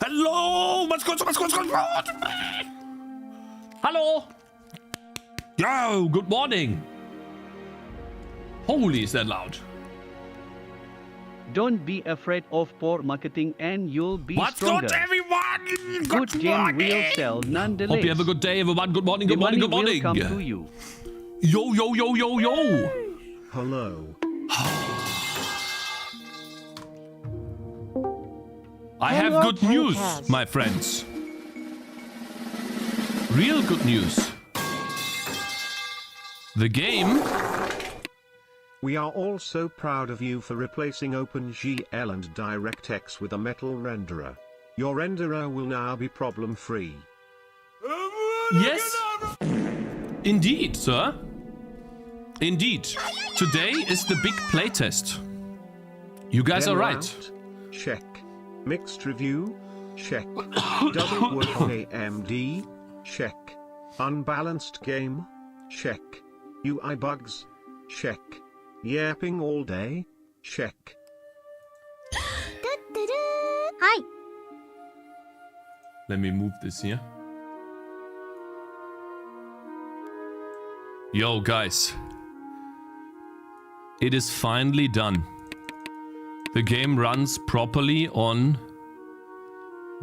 Hallo, was kurz. Hallo. Yo, good morning. Holy, is that loud? Don't be afraid of poor marketing and you'll be What's stronger. good, everyone? Good game will sell nonetheless. Hope you have a good day, everyone. Good morning, The good morning, money good morning. will come to you. Yo. Hello. I have good news, my friends. Real good news. The game... We are all so proud of you for replacing OpenGL and DirectX with a metal renderer. Your renderer will now be problem-free. Yes. Indeed, sir. Indeed. Today is the big playtest. You guys are right. Out? Check. Mixed review? Check. Doesn't work on AMD? Check. Unbalanced game? Check. UI bugs? Check. Yapping all day? Check. Hi. Let me move this here. Yo, guys. It is finally done. The game runs properly on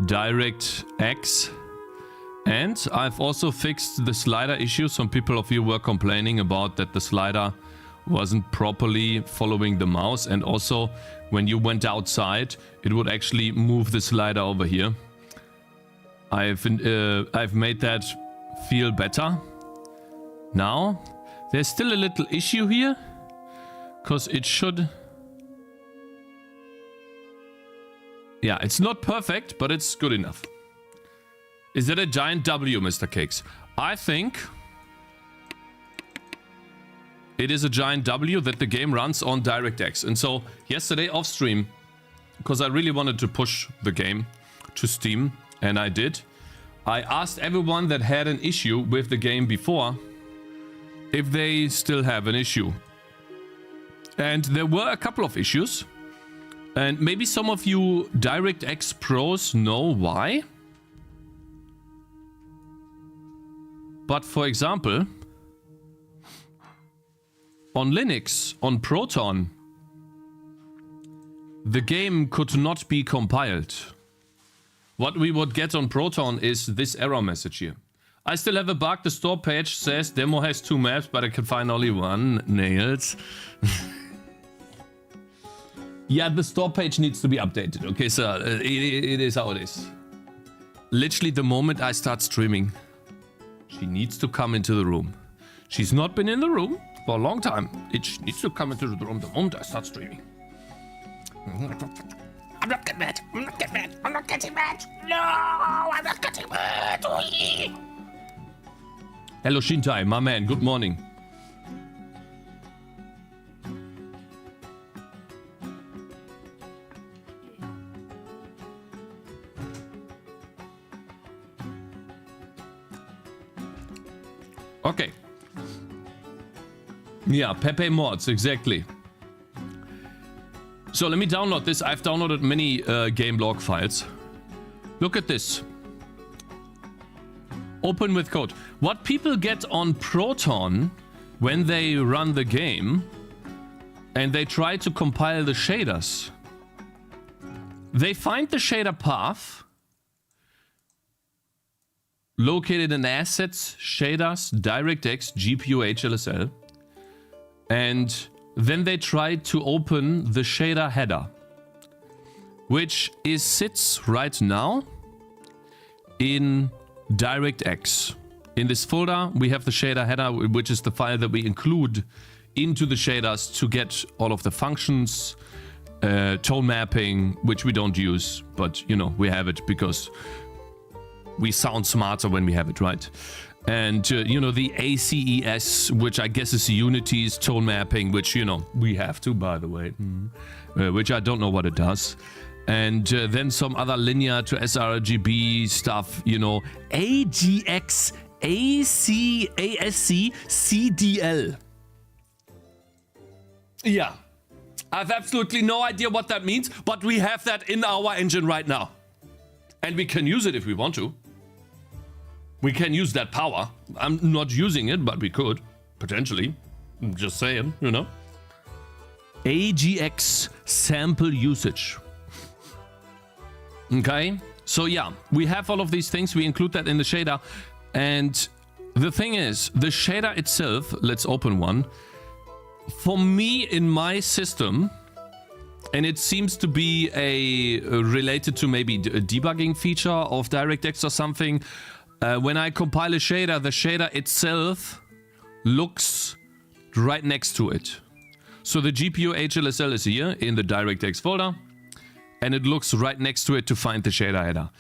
DirectX. And I've also fixed the slider issue. Some people of you were complaining about that the slider wasn't properly following the mouse. And also, when you went outside, it would actually move the slider over here. I've made that feel better. Now, there's still a little issue here. Because it should... Yeah, it's not perfect, but it's good enough. Is that a giant W, Mr. Cakez? I think it is a giant W that the game runs on DirectX. And so yesterday off stream, because I really wanted to push the game to Steam, and I did, I asked everyone that had an issue with the game before if they still have an issue. And there were a couple of issues. And maybe some of you DirectX pros know why. But for example, on Linux, on Proton, the game could not be compiled. What we would get on Proton is this error message here. I still have a bug. The store page says demo has 2 maps, but I can find only one. Nails. Yeah, the store page needs to be updated. Okay, so it is how it is. Literally the moment I start streaming, she needs to come into the room. She's not been in the room for a long time. She needs to come into the room the moment I start streaming. I'm not getting mad. I'm not getting mad. I'm not getting mad. No, I'm not getting mad. Hello, Shintai, my man. Good morning. Okay. Yeah, Pepe mods, exactly. So let me download this. I've downloaded many game log files. Look at this. Open with code. What people get on Proton when they run the game and they try to compile the shaders, they find the shader path located in Assets, Shaders, DirectX, GPU, HLSL. And then they try to open the shader header, which sits right now in DirectX. In this folder, we have the shader header, which is the file that we include into the shaders to get all of the functions, tone mapping, which we don't use, but, you know, we have it because we sound smarter when we have it, right? And, you know, the ACES, which I guess is Unity's tone mapping, which, you know, we have to, by the way, which I don't know what it does. And then some other linear to sRGB stuff, you know, AGX, AC, ASC, CDL. Yeah. I have absolutely no idea what that means, but we have that in our engine right now. And we can use it if we want to. We can use that power. I'm not using it, but we could, potentially. I'm just saying, you know. AGX sample usage. Okay, so yeah, we have all of these things. We include that in the shader. And the thing is, the shader itself, let's open one. For me, in my system, and it seems to be related to maybe a debugging feature of DirectX or something. When I compile a shader, the shader itself looks right next to it. So the GPU HLSL is here in the DirectX folder, and it looks right next to it to find the shader header.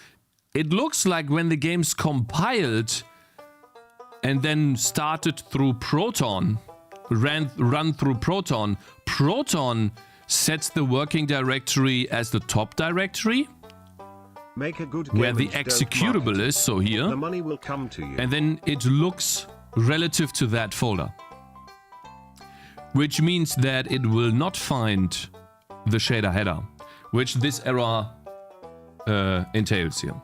It looks like when the game's compiled and then started through Proton, run through Proton, Proton sets the working directory as the top directory. Make a good where the game and executable don't is, so here. The money will come to you. And then it looks relative to that folder. Which means that it will not find the shader header, which this error entails here.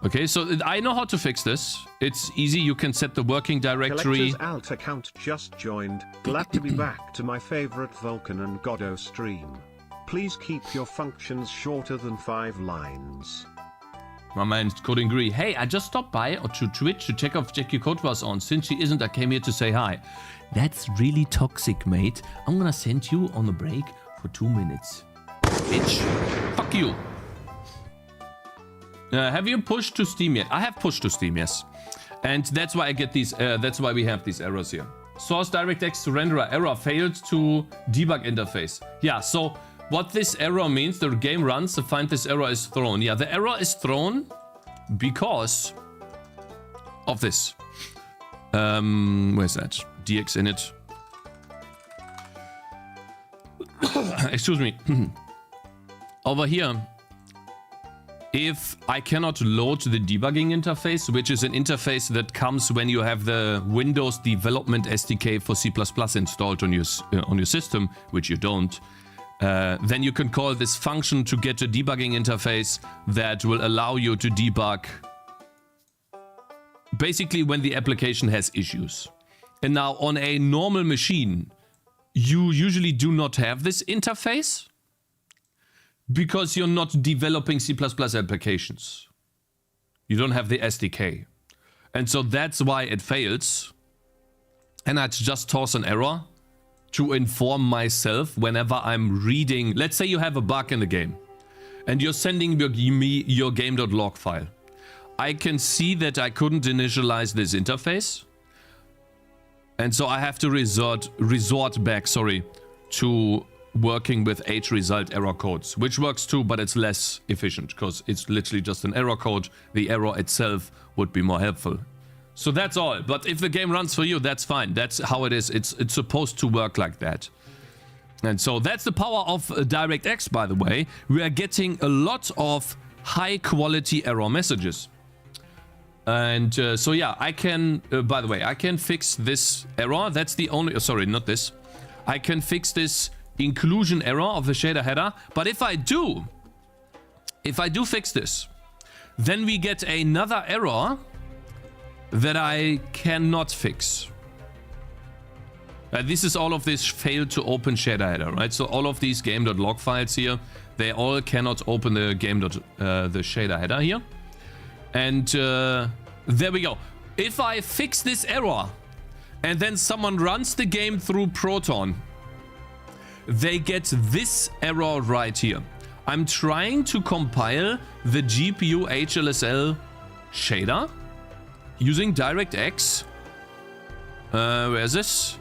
Okay, so I know how to fix this. It's easy. You can set the working directory. Collector's alt account just joined. Glad to be back to my favorite Vulkan and Godot stream. Please keep your functions shorter than 5 lines. My man couldn't agree. Hey, I just stopped by to Twitch to check if Jackie Code was on. Since she isn't, I came here to say hi. That's really toxic, mate. I'm gonna send you on a break for 2 minutes. Bitch. Fuck you. Have you pushed to Steam yet? I have pushed to Steam, yes. And that's why I get these, that's why we have these errors here. Source DirectX to renderer error failed to debug interface. Yeah, so what this error means, the game runs to find this error is thrown. Yeah, the error is thrown because of this. Where's that? DX init. Excuse me. Over here, if I cannot load the debugging interface, which is an interface that comes when you have the Windows Development SDK for C++ installed on your system, which you don't, then you can call this function to get a debugging interface that will allow you to debug basically when the application has issues. And now on a normal machine, you usually do not have this interface because you're not developing C++ applications. You don't have the SDK. And so that's why it fails. And I just toss an error to inform myself whenever I'm reading. Let's say you have a bug in the game and you're sending me your game.log file. I can see that I couldn't initialize this interface. And so I have to resort back to working with H-result error codes, which works too, but it's less efficient because it's literally just an error code. The error itself would be more helpful. So that's all. But if the game runs for you, that's fine. That's how it is. It's supposed to work like that. And so that's the power of DirectX, by the way. We are getting a lot of high-quality error messages. And so yeah, I can, by the way, I can fix this error. That's the only, sorry, not this. I can fix this inclusion error of the shader header. But if I do fix this, then we get another error that I cannot fix. This is all of this failed to open shader header, right? So all of these game.log files here, they all cannot open the the shader header here. And there we go. If I fix this error and then someone runs the game through Proton, they get this error right here. I'm trying to compile the GPU HLSL shader using DirectX. Where is this?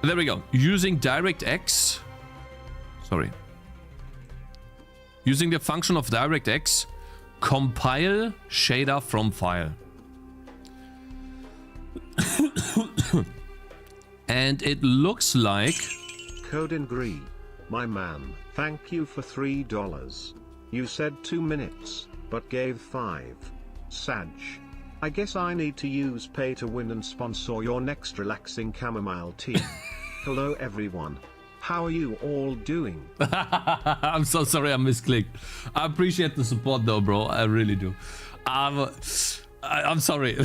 There we go. Using DirectX. Sorry. Using the function of DirectX, compile shader from file. And it looks like... Code and Gree, my man, thank you for $3. You said 2 minutes, but gave 5. Sag. I guess I need to use pay to win and sponsor your next relaxing chamomile tea. Hello everyone. How are you all doing? I'm so sorry I misclicked. I appreciate the support though, bro. I really do. I'm sorry.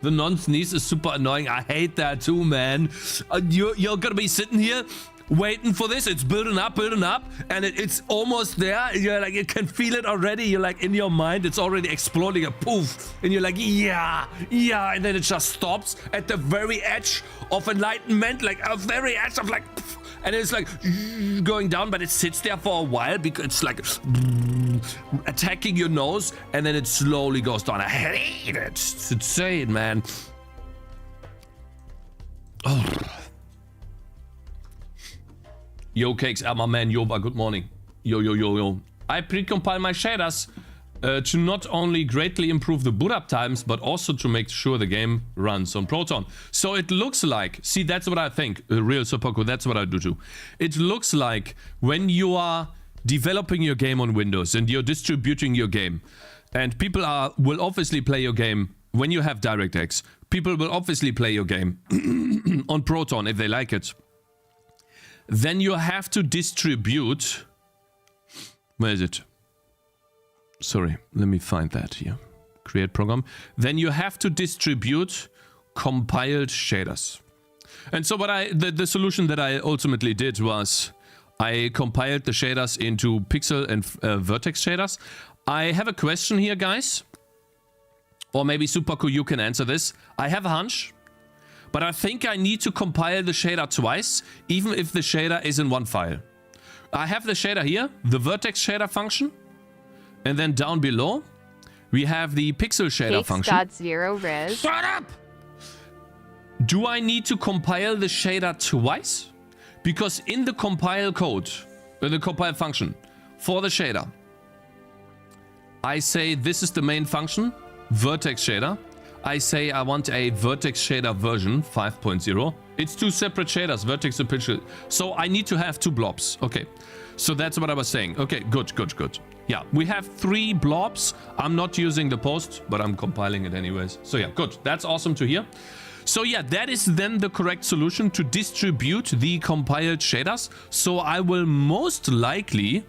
The non-sneeze is super annoying. I hate that too, man. You're gonna be sitting here waiting for this. It's building up, and it's almost there. You're like, you can feel it already. You're like, in your mind, it's already exploding, a poof, and you're like, yeah, and then it just stops at the very edge of enlightenment, like a very edge of like, and it's like going down, but it sits there for a while because it's like attacking your nose, and then it slowly goes down. I hate it. It's insane, man. Oh. Yo, Cakez, my man, Yoba, good morning. Yo. I precompile my shaders to not only greatly improve the boot up times, but also to make sure the game runs on Proton. So it looks like, see, that's what I think, real Superco, that's what I do too. It looks like when you are developing your game on Windows and you're distributing your game, and people will obviously play your game when you have DirectX. People will obviously play your game on Proton if they like it. Then you have to distribute. Where is it? Sorry, let me find that here. Create program. Then you have to distribute compiled shaders. And so what the solution that I ultimately did was I compiled the shaders into pixel and vertex shaders. I have a question here, guys. Or maybe Superco, you can answer this. I have a hunch. But I think I need to compile the shader twice, even if the shader is in one file. I have the shader here, the vertex shader function. And then down below, we have the pixel shader function. Res. Shut up! Do I need to compile the shader twice? Because in the compile code, the compile function for the shader, I say this is the main function, vertex shader. I say I want a vertex shader version 5.0. It's two separate shaders, vertex and pixel. So I need to have two blobs. Okay, so that's what I was saying. Okay, good. Yeah, we have 3 blobs. I'm not using the post, but I'm compiling it anyways. So yeah, good. That's awesome to hear. So yeah, that is then the correct solution to distribute the compiled shaders. So I will most likely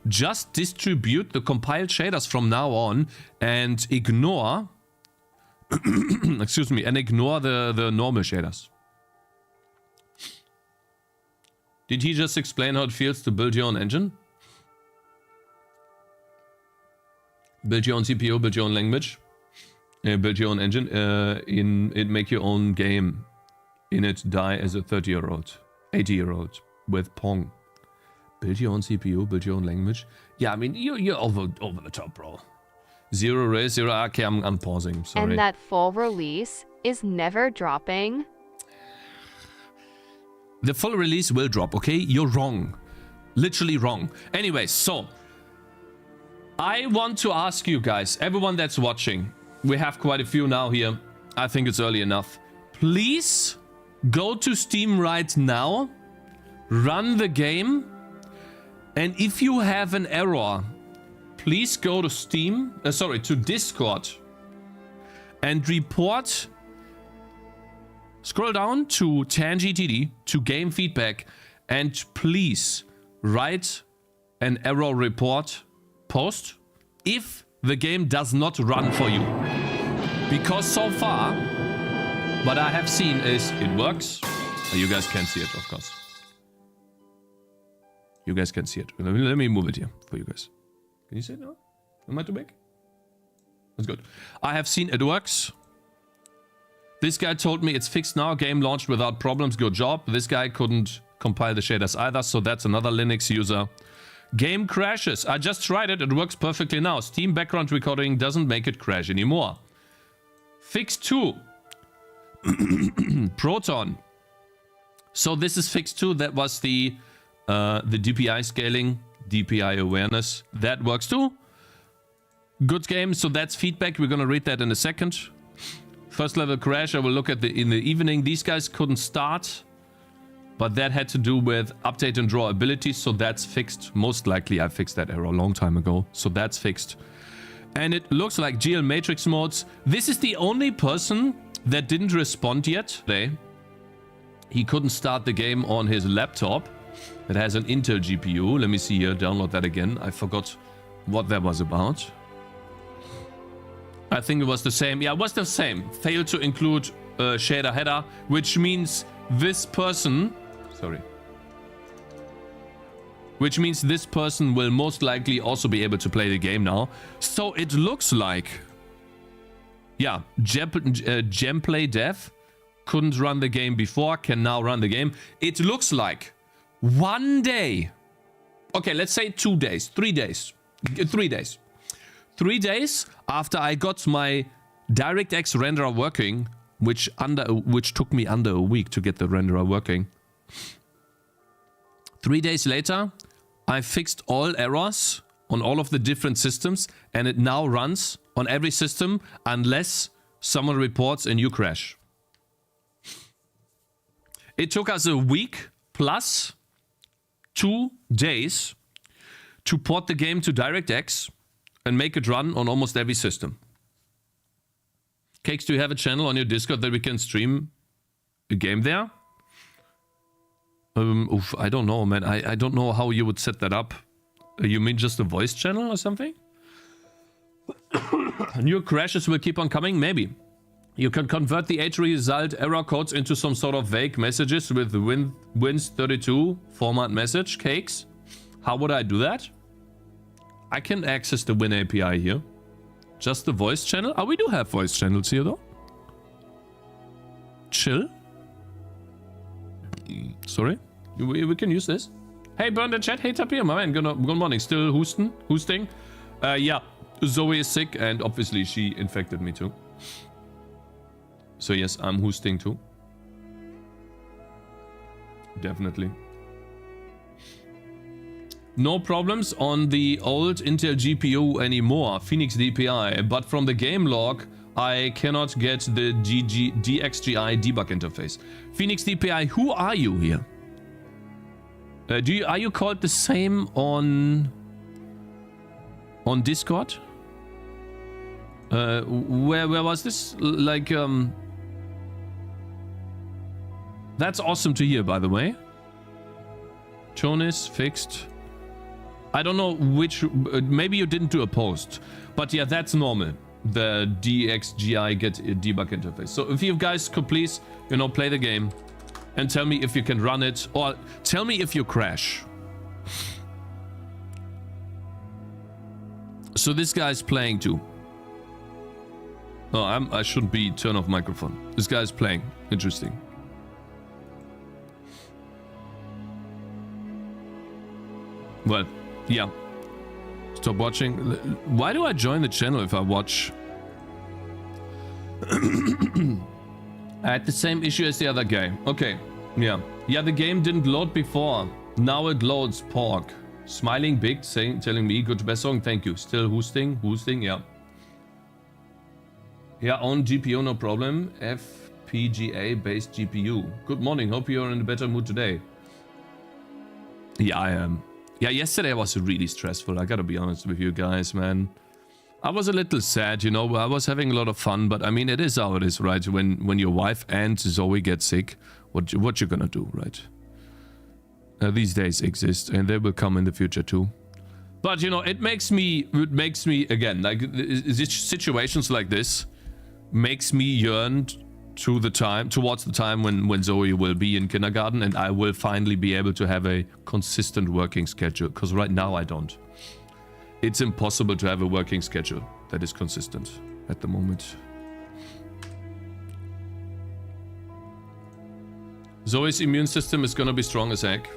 just distribute the compiled shaders from now on and ignore excuse me, and ignore the normal shaders. Did he just explain how it feels to build your own engine? Build your own CPU, build your own language, build your own engine, make your own game, in it die as a 30-year-old, 80-year-old with Pong. Build your own CPU, build your own language. Yeah, I mean, you're over the top, bro. 0 raise, 0. Okay, I'm pausing. Sorry. And that full release is never dropping. The full release will drop, okay? You're wrong. Literally wrong. Anyway, so I want to ask you guys, everyone that's watching, we have quite a few now here. I think it's early enough. Please go to Steam right now, run the game, and if you have an error, please go to to Discord and report. Scroll down to Tangy TD, to game feedback, and please write an error report post if the game does not run for you. Because so far, what I have seen is it works. You guys can see it, of course. You guys can see it. Let me move it here for you guys. Can you see it now? Am I too big? That's good. I have seen it works. This guy told me it's fixed now. Game launched without problems. Good job. This guy couldn't compile the shaders either, so that's another Linux user. Game crashes. I just tried it. It works perfectly now. Steam background recording doesn't make it crash anymore. Fix 2. Proton. So this is fix 2. That was the DPI scaling. DPI awareness, that works too. Good game. So that's feedback. We're gonna read that in a second. First level crash. I will look at in the evening. These guys couldn't start, but that had to do with update and draw abilities. So that's fixed. Most likely I fixed that error a long time ago. So that's fixed. And it looks like GL Matrix modes. This is the only person that didn't respond yet today. He couldn't start the game on his laptop. It has an Intel GPU. Let me see here. Download that again. I forgot what that was about. I think it was the same. Yeah, it was the same. Failed to include shader header, which means this person... Sorry. Which means this person will most likely also be able to play the game now. So it looks like... Yeah, Gemplay Dev couldn't run the game before, can now run the game. It looks like 1 day... Okay, let's say 2 days. 3 days. 3 days. 3 days after I got my DirectX renderer working, which took me under a week to get the renderer working. 3 days later, I fixed all errors on all of the different systems, and it now runs on every system unless someone reports a new crash. It took us a week plus 2 days to port the game to DirectX and make it run on almost every system. Cakez, do you have a channel on your Discord that we can stream a game there? I don't know, man. I don't know how you would set that up. You mean just a voice channel or something? New crashes will keep on coming? Maybe. You can convert the H result error codes into some sort of vague messages with the Win32 format message. Cakez, how would I do that? I can access the Win API here. Just the voice channel? Oh, we do have voice channels here though. Chill. Sorry. We can use this. Hey, burn the chat. Hey, Tapir, my man. Good morning. Still hoosting? Yeah. Zoe is sick and obviously she infected me too. So yes, I'm hoosting too. Definitely. No problems on the old Intel GPU anymore, Phoenix DPI, but from the game log, I cannot get the DXGI debug interface. Phoenix DPI, who are you here? Are you called the same on Discord? Where was this? Like, that's awesome to hear, by the way. Tone is fixed. I don't know which, maybe you didn't do a post, but yeah, that's normal. The DXGI get a debug interface. So if you guys could please, you know, play the game and tell me if you can run it, or tell me if you crash. So this guy's playing too. Oh, I shouldn't be turn off microphone. This guy's playing. Interesting. Well, yeah. Stop watching. Why do I join the channel if I watch? I had the same issue as the other guy. Okay. Yeah. Yeah, the game didn't load before. Now it loads. Pork. Smiling big, telling me good best song. Thank you. Still hoosting. Yeah. Yeah, on GPU, no problem. FPGA based GPU. Good morning. Hope you're in a better mood today. Yeah, I am. Yeah, yesterday was really stressful. I gotta be honest with you guys, man. I was a little sad, you know. I was having a lot of fun, but I mean, it is how it is, right? When your wife and Zoe get sick, what you gonna do, right? These days exist, and they will come in the future too. But you know, it makes me again, like situations like this makes me yearn towards the time when Zoe will be in kindergarten and I will finally be able to have a consistent working schedule, because right now I don't. It's impossible to have a working schedule that is consistent at the moment. Zoe's immune system is gonna be strong as heck.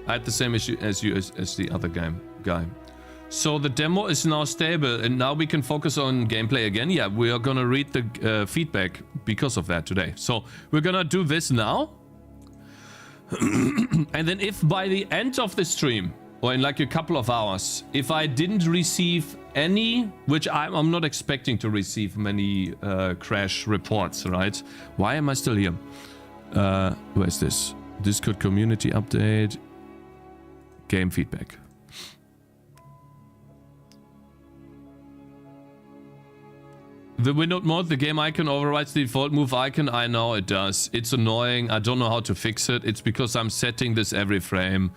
I had the same issue as the other guy. So the demo is now stable and now we can focus on gameplay again. Yeah, we are gonna read the feedback because of that today. So we're gonna do this now. And then if by the end of the stream, or in like a couple of hours, if I didn't receive any, which I'm not expecting to receive many crash reports, right? Why am I still here? Where is this? Discord community update. Game feedback. The windowed mode, the game icon overrides the default move icon. I know it does. It's annoying. I don't know how to fix it. It's because I'm setting this every frame.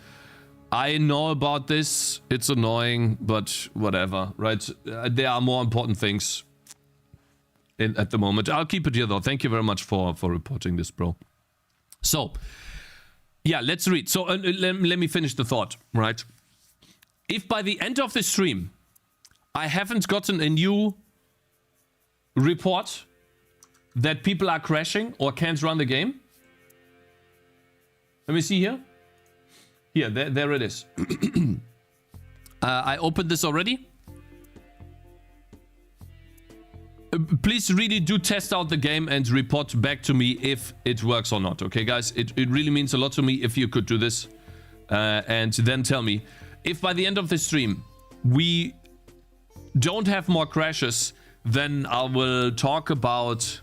I know about this. It's annoying, but whatever, right? There are more important things at the moment. I'll keep it here though. Thank you very much for reporting this, bro. So, yeah, let's read. So let me finish the thought, right? If by the end of the stream, I haven't gotten a new report that people are crashing or can't run the game. Let me see here. Here, there it is. I opened this already. Please really do test out the game and report back to me if it works or not. Okay, guys? It really means a lot to me if you could do this. And then tell me. If by the end of the stream, we don't have more crashes, then I will talk about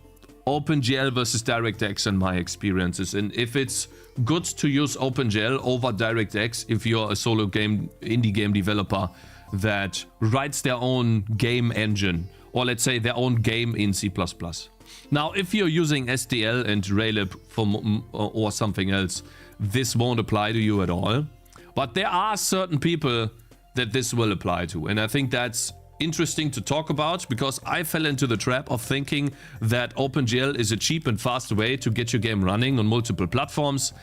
OpenGL versus DirectX and my experiences. And if it's good to use OpenGL over DirectX, if you're a solo indie game developer that writes their own game engine, or let's say their own game in C++. Now, if you're using SDL and Raylib or something else, this won't apply to you at all. But there are certain people that this will apply to. And I think that's interesting to talk about, because I fell into the trap of thinking that OpenGL is a cheap and fast way to get your game running on multiple platforms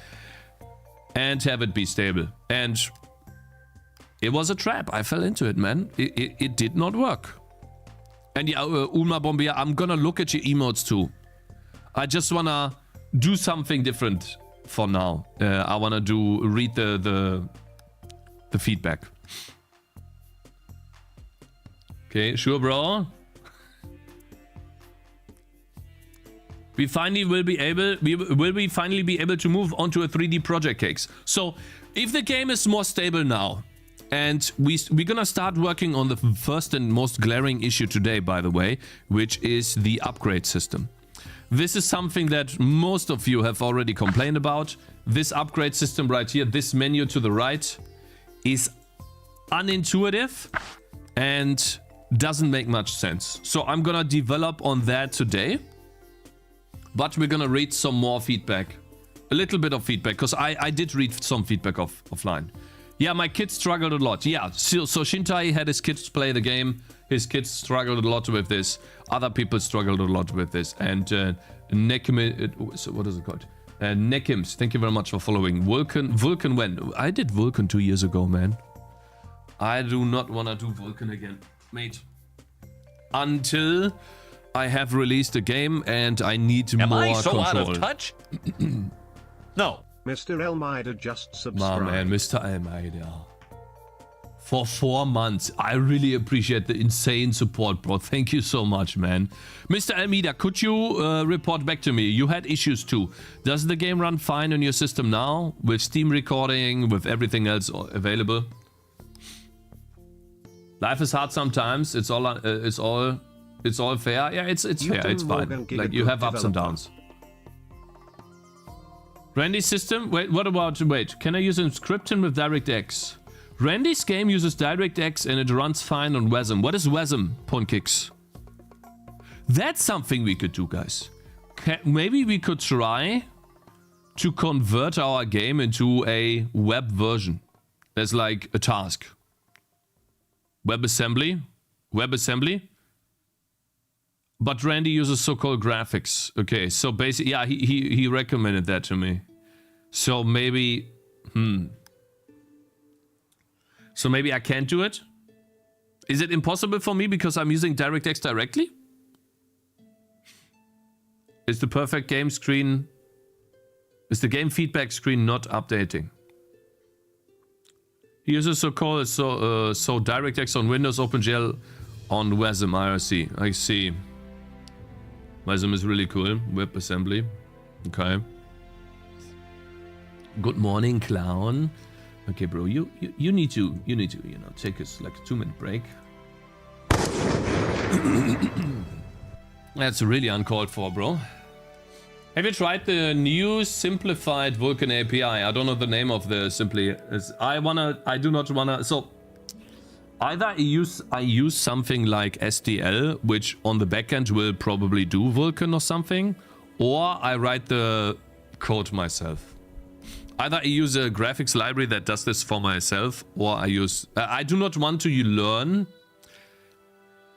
and have it be stable. And it was a trap. I fell into it, man. It did not work. And yeah, Ulma Bombier, I'm gonna look at your emotes too. I just wanna do something different for now. I wanna read the feedback. Okay, sure, bro. We will we finally be able to move onto a 3D project, Cakez. So, if the game is more stable now, and we're gonna start working on the first and most glaring issue today, by the way, which is the upgrade system. This is something that most of you have already complained about. This upgrade system right here, this menu to the right, is unintuitive and doesn't make much sense. So I'm gonna develop on that today, but we're gonna read some more feedback, a little bit of feedback, because I did read some feedback offline. Yeah, my kids struggled a lot. Yeah, so Shintai had his kids play the game. His kids struggled a lot with this. Other people struggled a lot with this. And what is it called? Nekims, thank you very much for following. Vulkan when? I did Vulkan 2 years ago, man. I do not want to do Vulkan again, mate. Until I have released a game and I need more control. Am I so out of touch? No. Mr. Elmida just subscribed. My man, Mr. Elmida. For 4 months. I really appreciate the insane support, bro. Thank you so much, man. Mr. Elmida, could you report back to me? You had issues too. Does the game run fine on your system now? With Steam recording, with everything else available? Life is hard sometimes. It's all fair. Yeah, it's fair. It's fine. Like, you have ups and downs. Randy's system? Wait, can I use Inscription with DirectX? Randy's game uses DirectX and it runs fine on WASM. What is WASM, Ponkix? That's something we could do, guys. Maybe we could try to convert our game into a web version. As like a task. WebAssembly? But Randy uses so-called graphics. Okay, so basically, yeah, he recommended that to me. So maybe, So maybe I can't do it? Is it impossible for me because I'm using DirectX directly? Is the perfect game screen... Is the game feedback screen not updating? He uses so-called so DirectX on Windows, OpenGL on WASM IRC. I see. WASM is really cool. WebAssembly. Okay. Good morning, clown. Okay, bro. You need to take us like a 2-minute break. That's really uncalled for, bro. Have you tried the new simplified Vulkan API? I don't know the name of the simply. I do not wanna. So Either I use something like SDL, which on the backend will probably do Vulkan or something, or I write the code myself. Either I use a graphics library that does this for myself, or I use... I do not want to learn...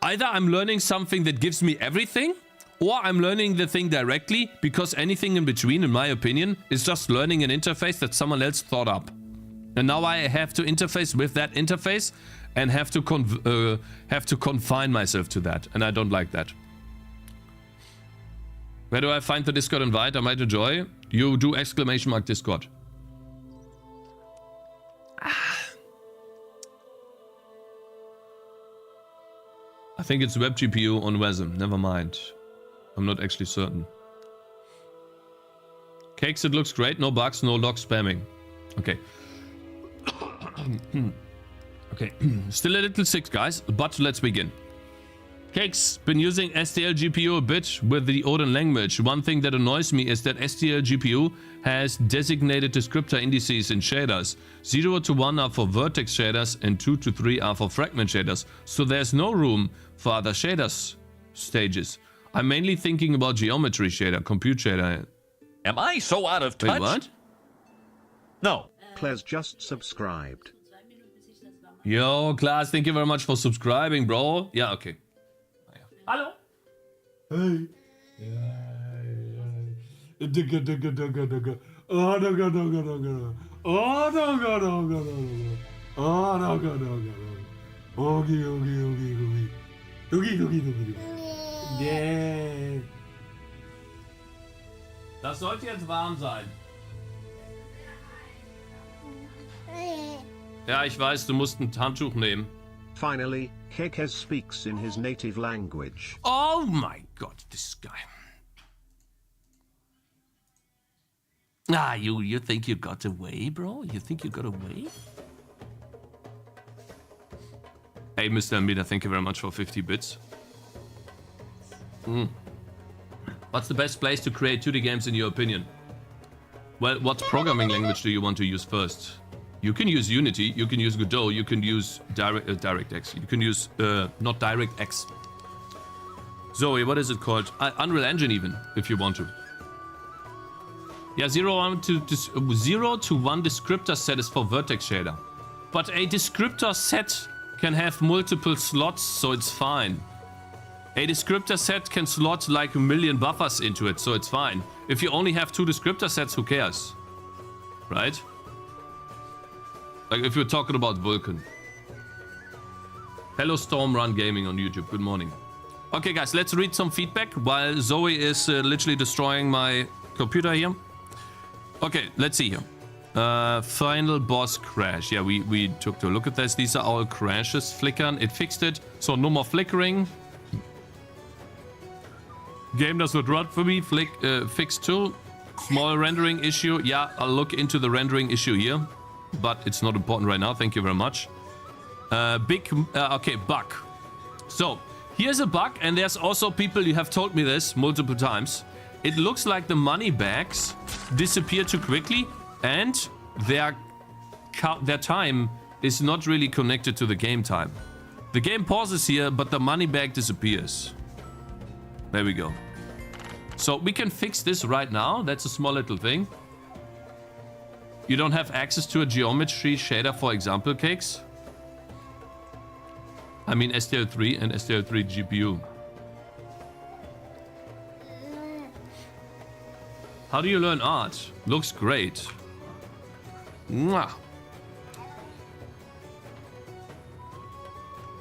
Either I'm learning something that gives me everything, or I'm learning the thing directly, because anything in between, in my opinion, is just learning an interface that someone else thought up. And now I have to interface with that interface, and have to confine myself to that, and I don't like that. Where do I find the Discord invite? I might enjoy. You do !Discord. I think it's web GPU on WASM. Never mind. I'm not actually certain. Cakes, it looks great. No bugs, no log spamming. Okay. Okay. Still a little sick, guys, but let's begin. Cakes, been using SDL GPU a bit with the Odin language. One thing that annoys me is that SDL GPU has designated descriptor indices in shaders. 0 to 1 are for vertex shaders and 2 to 3 are for fragment shaders. So there's no room for other shaders stages. I'm mainly thinking about geometry shader, compute shader. Am I so out of touch? Wait, what? No. Claire's just subscribed. Yo, Klaas, thank you very much for subscribing, bro. Yeah, okay. Hallo. Hey. Digga, digga, digga, digga. Oh, digga, digga, digga. Oh, digga, digga, digga. Oh, digga, digga, digga. Ogi, ogi, ogi, ogi. Ogi, ogi, ogi. Yeah. Das sollte jetzt warm sein. Ja, ich weiß, du musst ein Handtuch nehmen. Finally, Cakez speaks in his native language. Oh my god, this guy. Ah, you think you got away, bro? You think you got away? Hey, Mr. Amida, thank you very much for 50 bits. What's the best place to create 2D games in your opinion? Well, what programming language do you want to use first? You can use Unity, you can use Godot, you can use DirectX, you can use, not DirectX. Zoe, what is it called? Unreal Engine even, if you want to. Yeah, 0 to 1 descriptor set is for vertex shader. But a descriptor set can have multiple slots, so it's fine. A descriptor set can slot like 1 million buffers into it, so it's fine. If you only have 2 descriptor sets, who cares? Right? Like if you're talking about Vulkan. Hello Storm Run Gaming on YouTube, good morning. Okay guys, let's read some feedback while Zoe is literally destroying my computer here. Okay, let's see here. Final boss crash. Yeah, we took a look at this. These are all crashes. Flickern, it fixed it. So no more flickering. Game does not run for me. Fixed too. Small rendering issue. Yeah, I'll look into the rendering issue here. But it's not important right now. Thank you very much. Okay, bug. So, here's a bug. And there's also people, you have told me this multiple times. It looks like the money bags disappear too quickly. And their time is not really connected to the game time. The game pauses here, but the money bag disappears. There we go. So we can fix this right now. That's a small little thing. You don't have access to a geometry shader, for example, Cakes? I mean SDL3 and SDL3 GPU. How do you learn art? Looks great. Mwah.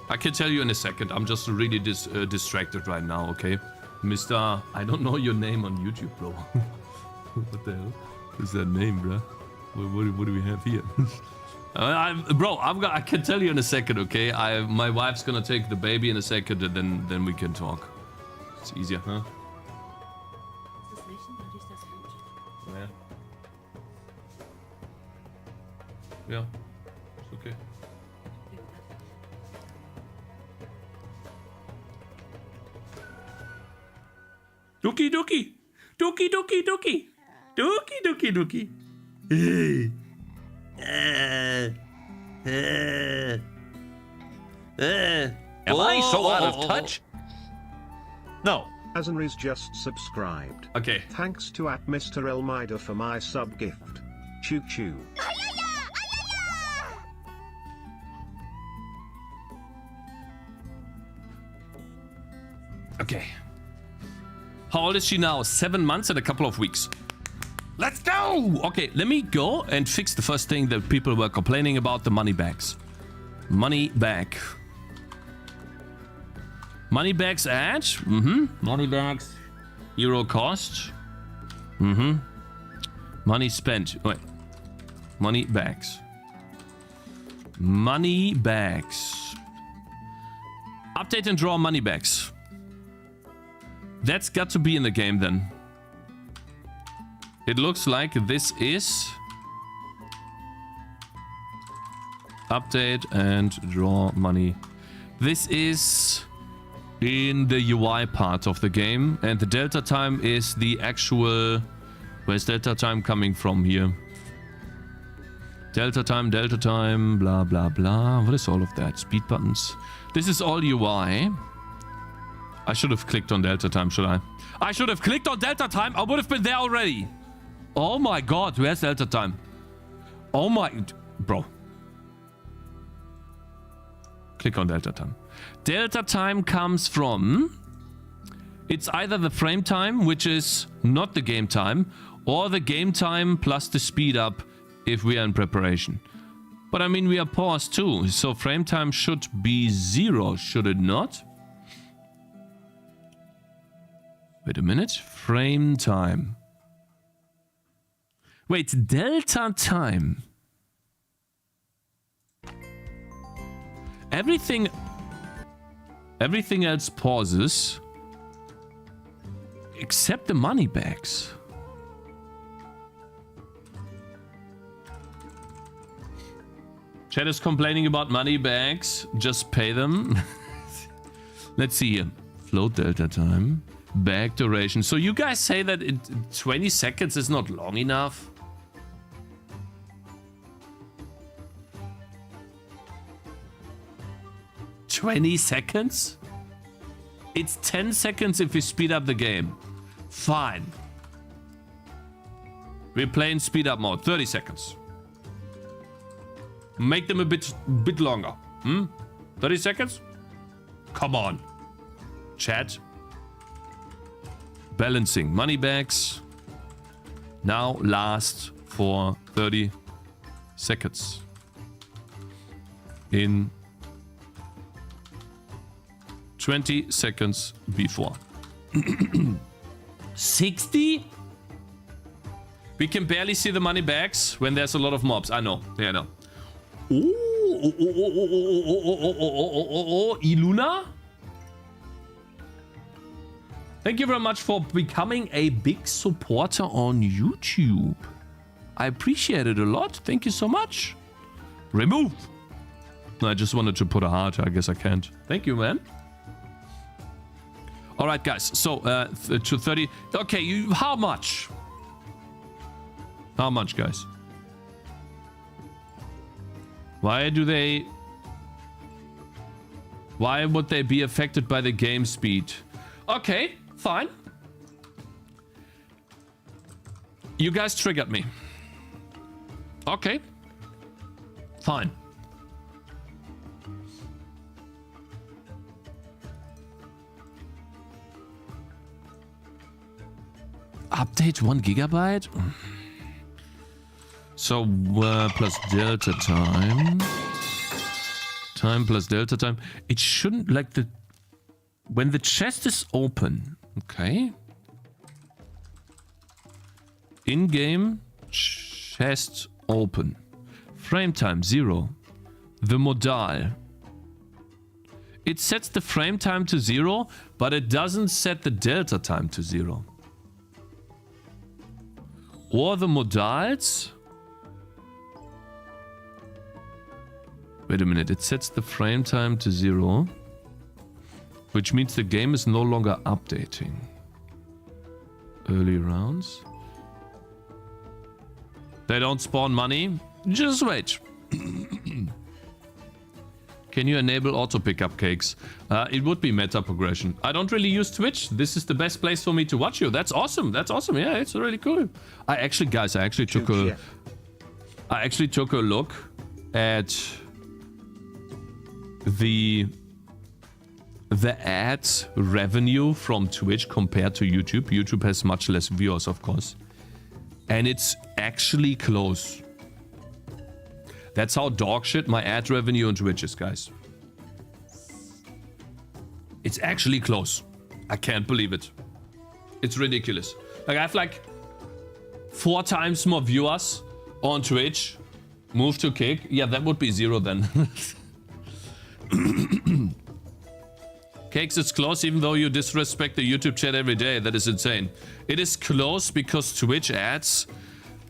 I can tell you in a second. I'm just really distracted right now, okay? Mr. I don't know your name on YouTube, bro. What the hell is that name, bro? What do we have here? I can tell you in a second, okay? My wife's gonna take the baby in a second, and then we can talk. It's easier, huh? Yeah. Yeah, it's okay. Dookie dookie! Dookie dookie dookie! Dookie dookie dookie! Am I so out of touch? No. Azan is just subscribed. Okay. Thanks to @Mr. Elmida for my sub gift. Choo choo. Okay. How old is she now? 7 months and a couple of weeks. Let's go! Okay, let me go and fix the first thing that people were complaining about, the money bags. Money bag. Money bags at? Money bags. Euro cost. Money spent. Wait. Money bags. Money bags. Update and draw money bags. That's got to be in the game then. It looks like this is update and draw money. This is in the UI part of the game, and the delta time is the actual... Where's delta time coming from here? Delta time, blah, blah, blah. What is all of that? Speed buttons. This is all UI. I should have clicked on delta time, should I? I should have clicked on delta time. I would have been there already. Oh my god, where's delta time? Oh my... Bro. Click on delta time. Delta time comes from... It's either the frame time, which is not the game time, or the game time plus the speed up if we are in preparation. But I mean, we are paused too, so frame time should be 0, should it not? Wait a minute. Frame time. Wait, delta time. Everything else pauses. Except the money bags. Chat is complaining about money bags. Just pay them. Let's see here. Float delta time. Bag duration. So you guys say that 20 seconds is not long enough? $20 seconds? It's 10 seconds if we speed up the game. Fine. We're playing speed up mode. 30 seconds. Make them a bit longer. 30 seconds? Come on. Chat. Balancing. Money bags. Now last for 30 seconds. In 20 seconds before. 60? We can barely see the money bags when there's a lot of mobs. I know. Yeah, I know. Iluna? Thank you very much for becoming a big supporter on YouTube. I appreciate it a lot. Thank you so much. Remove. No, I just wanted to put a heart. I guess I can't. Thank you, man. All right, guys. So, to 30. Okay, how much? How much, guys? Why would they be affected by the game speed? Okay, fine. You guys triggered me. Okay. Fine. Update 1 gigabyte? So, plus delta time. Time plus delta time. It shouldn't, like, when the chest is open. Okay. In-game chest open. Frame time 0. The modal. It sets the frame time to 0, but it doesn't set the delta time to 0. Or the modals. Wait a minute, it sets the frame time to 0. Which means the game is no longer updating. Early rounds. They don't spawn money. Just wait. Can you enable auto pickup Cakes? It would be meta progression. I don't really use Twitch. This is the best place for me to watch you. That's awesome. That's awesome. Yeah, it's really cool. I actually took a look at the ads revenue from Twitch compared to YouTube. YouTube has much less viewers, of course. And it's actually close. That's how dog shit my ad revenue on Twitch is, guys. It's actually close. I can't believe it. It's ridiculous. Like, I have like 4 times more viewers on Twitch. Move to Kick. Yeah, that would be 0 then. Cakes, it's close even though you disrespect the YouTube chat every day. That is insane. It is close because Twitch ads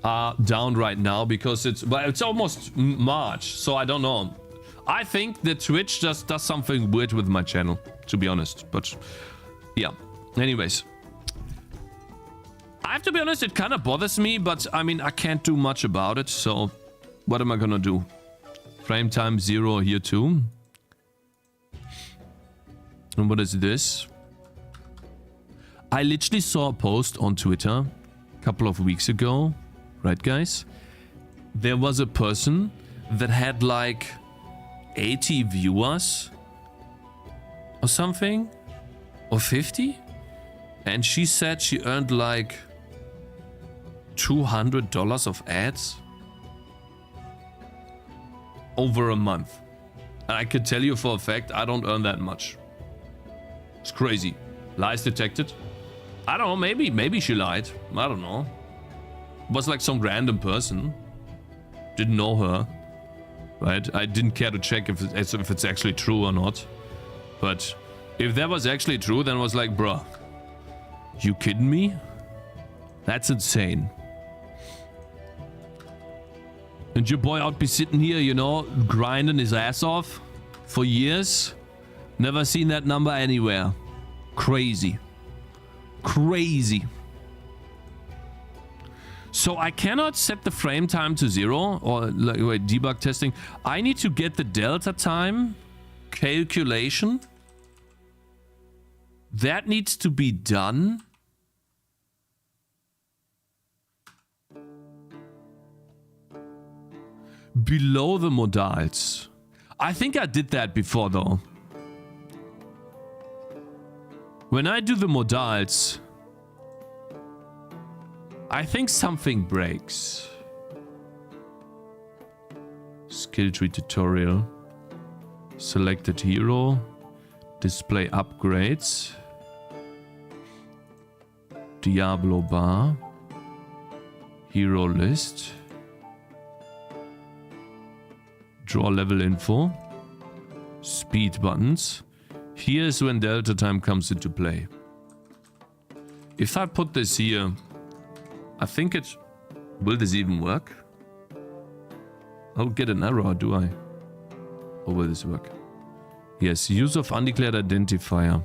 are down right now because it's almost March, so I don't know. I think that Twitch just does something weird with my channel, to be honest. But yeah, anyways, I have to be honest, it kind of bothers me, but I mean, I can't do much about it, so what am I gonna do? Frame time 0 here too. And what is this? I literally saw a post on Twitter a couple of weeks ago. Right, guys? There was a person that had like 80 viewers or something, or 50, and she said she earned like $200 of ads over a month. And I can tell you for a fact, I don't earn that much. It's crazy. Lies detected? I don't know, maybe she lied. I don't know. Was like some random person. Didn't know her. Right? I didn't care to check if it's actually true or not. But if that was actually true, then I was like, bruh, you kidding me? That's insane. And your boy out be sitting here, you know, grinding his ass off for years. Never seen that number anywhere. Crazy. Crazy. So I cannot set the frame time to 0 or like, wait, debug testing. I need to get the delta time calculation. That needs to be done. Below the modals. I think I did that before though. When I do the modals, I think something breaks. Skill tree tutorial. Selected hero. Display upgrades. Diablo bar. Hero list. Draw level info. Speed buttons. Here's when delta time comes into play. If I put this here, I think it... Will this even work? I'll get an error, do I? Or will this work? Yes, use of undeclared identifier.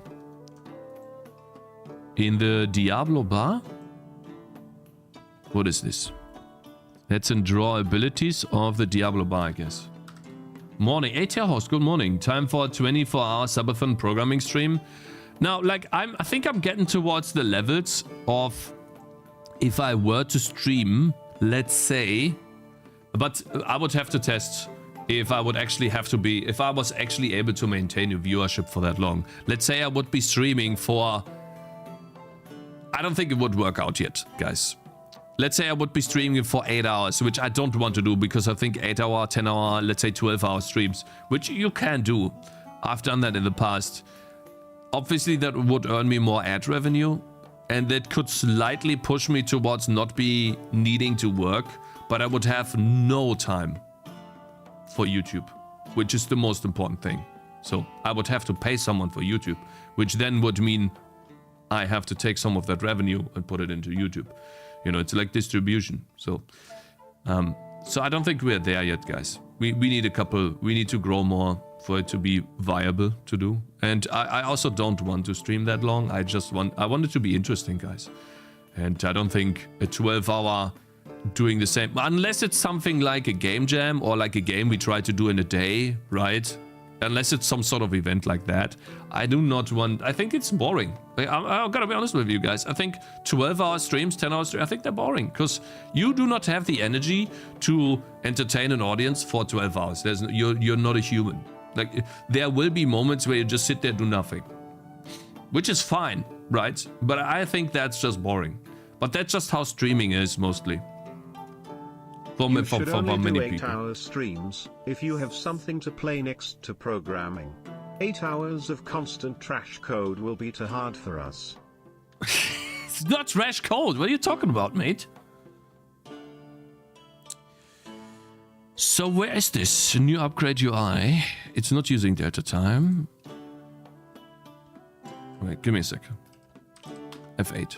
In the Diablo bar? What is this? Let's draw abilities of the Diablo bar, I guess. Morning, ATR host, good morning. Time for a 24-hour subathon programming stream. Now, like, I think I'm getting towards the levels of if I were to stream, let's say, but I would have to test if I would actually have to be, if I was actually able to maintain a viewership for that long. Let's say I would be streaming for, I don't think it would work out yet, guys. Let's say I would be streaming for 8 hours, which I don't want to do because I think 8 hour, 10 hour, let's say 12 hour streams, which you can do. I've done that in the past. Obviously that would earn me more ad revenue and that could slightly push me towards not be needing to work, but I would have no time for YouTube, which is the most important thing. So I would have to pay someone for YouTube, which then would mean I have to take some of that revenue and put it into YouTube. You know, it's like distribution. So I don't think we're there yet, guys. We need we need to grow more for it to be viable to do. And I also don't want to stream that long. I want it to be interesting, guys. And I don't think a 12-hour doing the same, unless it's something like a game jam or like a game we try to do in a day, right? Unless it's some sort of event like that. I do not want... I think it's boring. I'm gonna be honest with you guys. I think 12-hour streams, 10-hour streams, I think they're boring. Because you do not have the energy to entertain an audience for 12 hours. You're not a human. Like, there will be moments where you just sit there, do nothing. Which is fine, right? But I think that's just boring. But that's just how streaming is, mostly. You should only do many 8-hour streams, if you have something to play next to programming. 8 hours of constant trash code will be too hard for us. It's not trash code. What are you talking about, mate? So where is this new upgrade UI? It's not using delta time. Wait, give me a second. F8.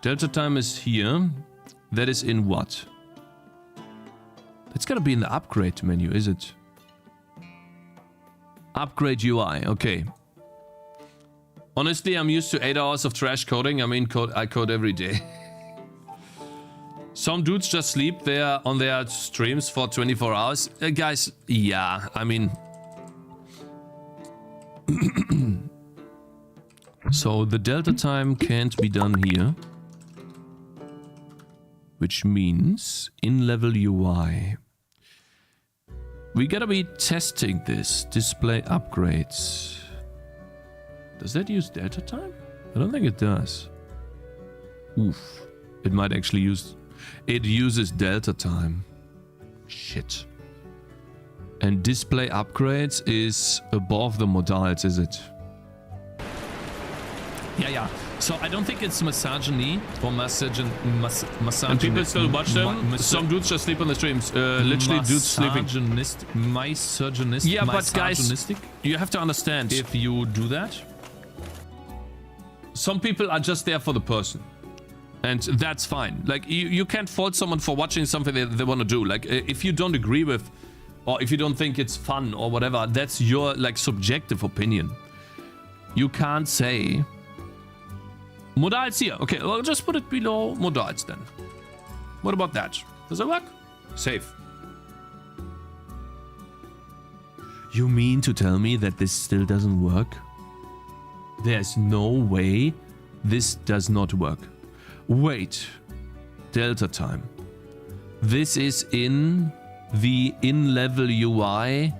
Delta time is here. That is in what? It's gotta be in the upgrade menu, is it? Upgrade UI, okay. Honestly, I'm used to 8 hours of trash coding. I mean, I code every day. Some dudes just sleep there on their streams for 24 hours. Guys, yeah, I mean... So the delta time can't be done here. Which means in-level UI. We gotta be testing this. Display upgrades. Does that use delta time? I don't think it does. Oof. It might actually use... It uses delta time. Shit. And display upgrades is above the modals, is it? Yeah. So I don't think it's misogyny or misogyny. And people still watch them. Some dudes just sleep on the streams. Literally dudes sleeping. Misogynistic. Yeah, but guys, you have to understand, if you do that, some people are just there for the person. And that's fine. Like, you can't fault someone for watching something they want to do. Like, if you don't agree with, or if you don't think it's fun or whatever, that's your, like, subjective opinion. You can't say... Modals here. Okay, well, just put it below modals then. What about that? Does that work? Save. You mean to tell me that this still doesn't work? There's no way this does not work. Wait. Delta time. This is in the in-level UI.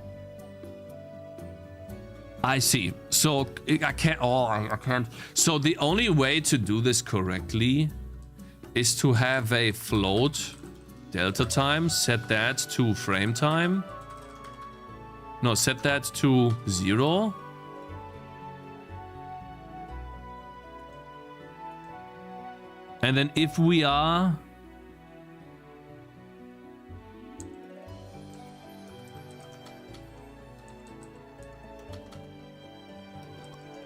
I see. So I can't. Oh, I can't. So the only way to do this correctly is to have a float delta time. Set that to frame time. No, set that to 0. And then if we are...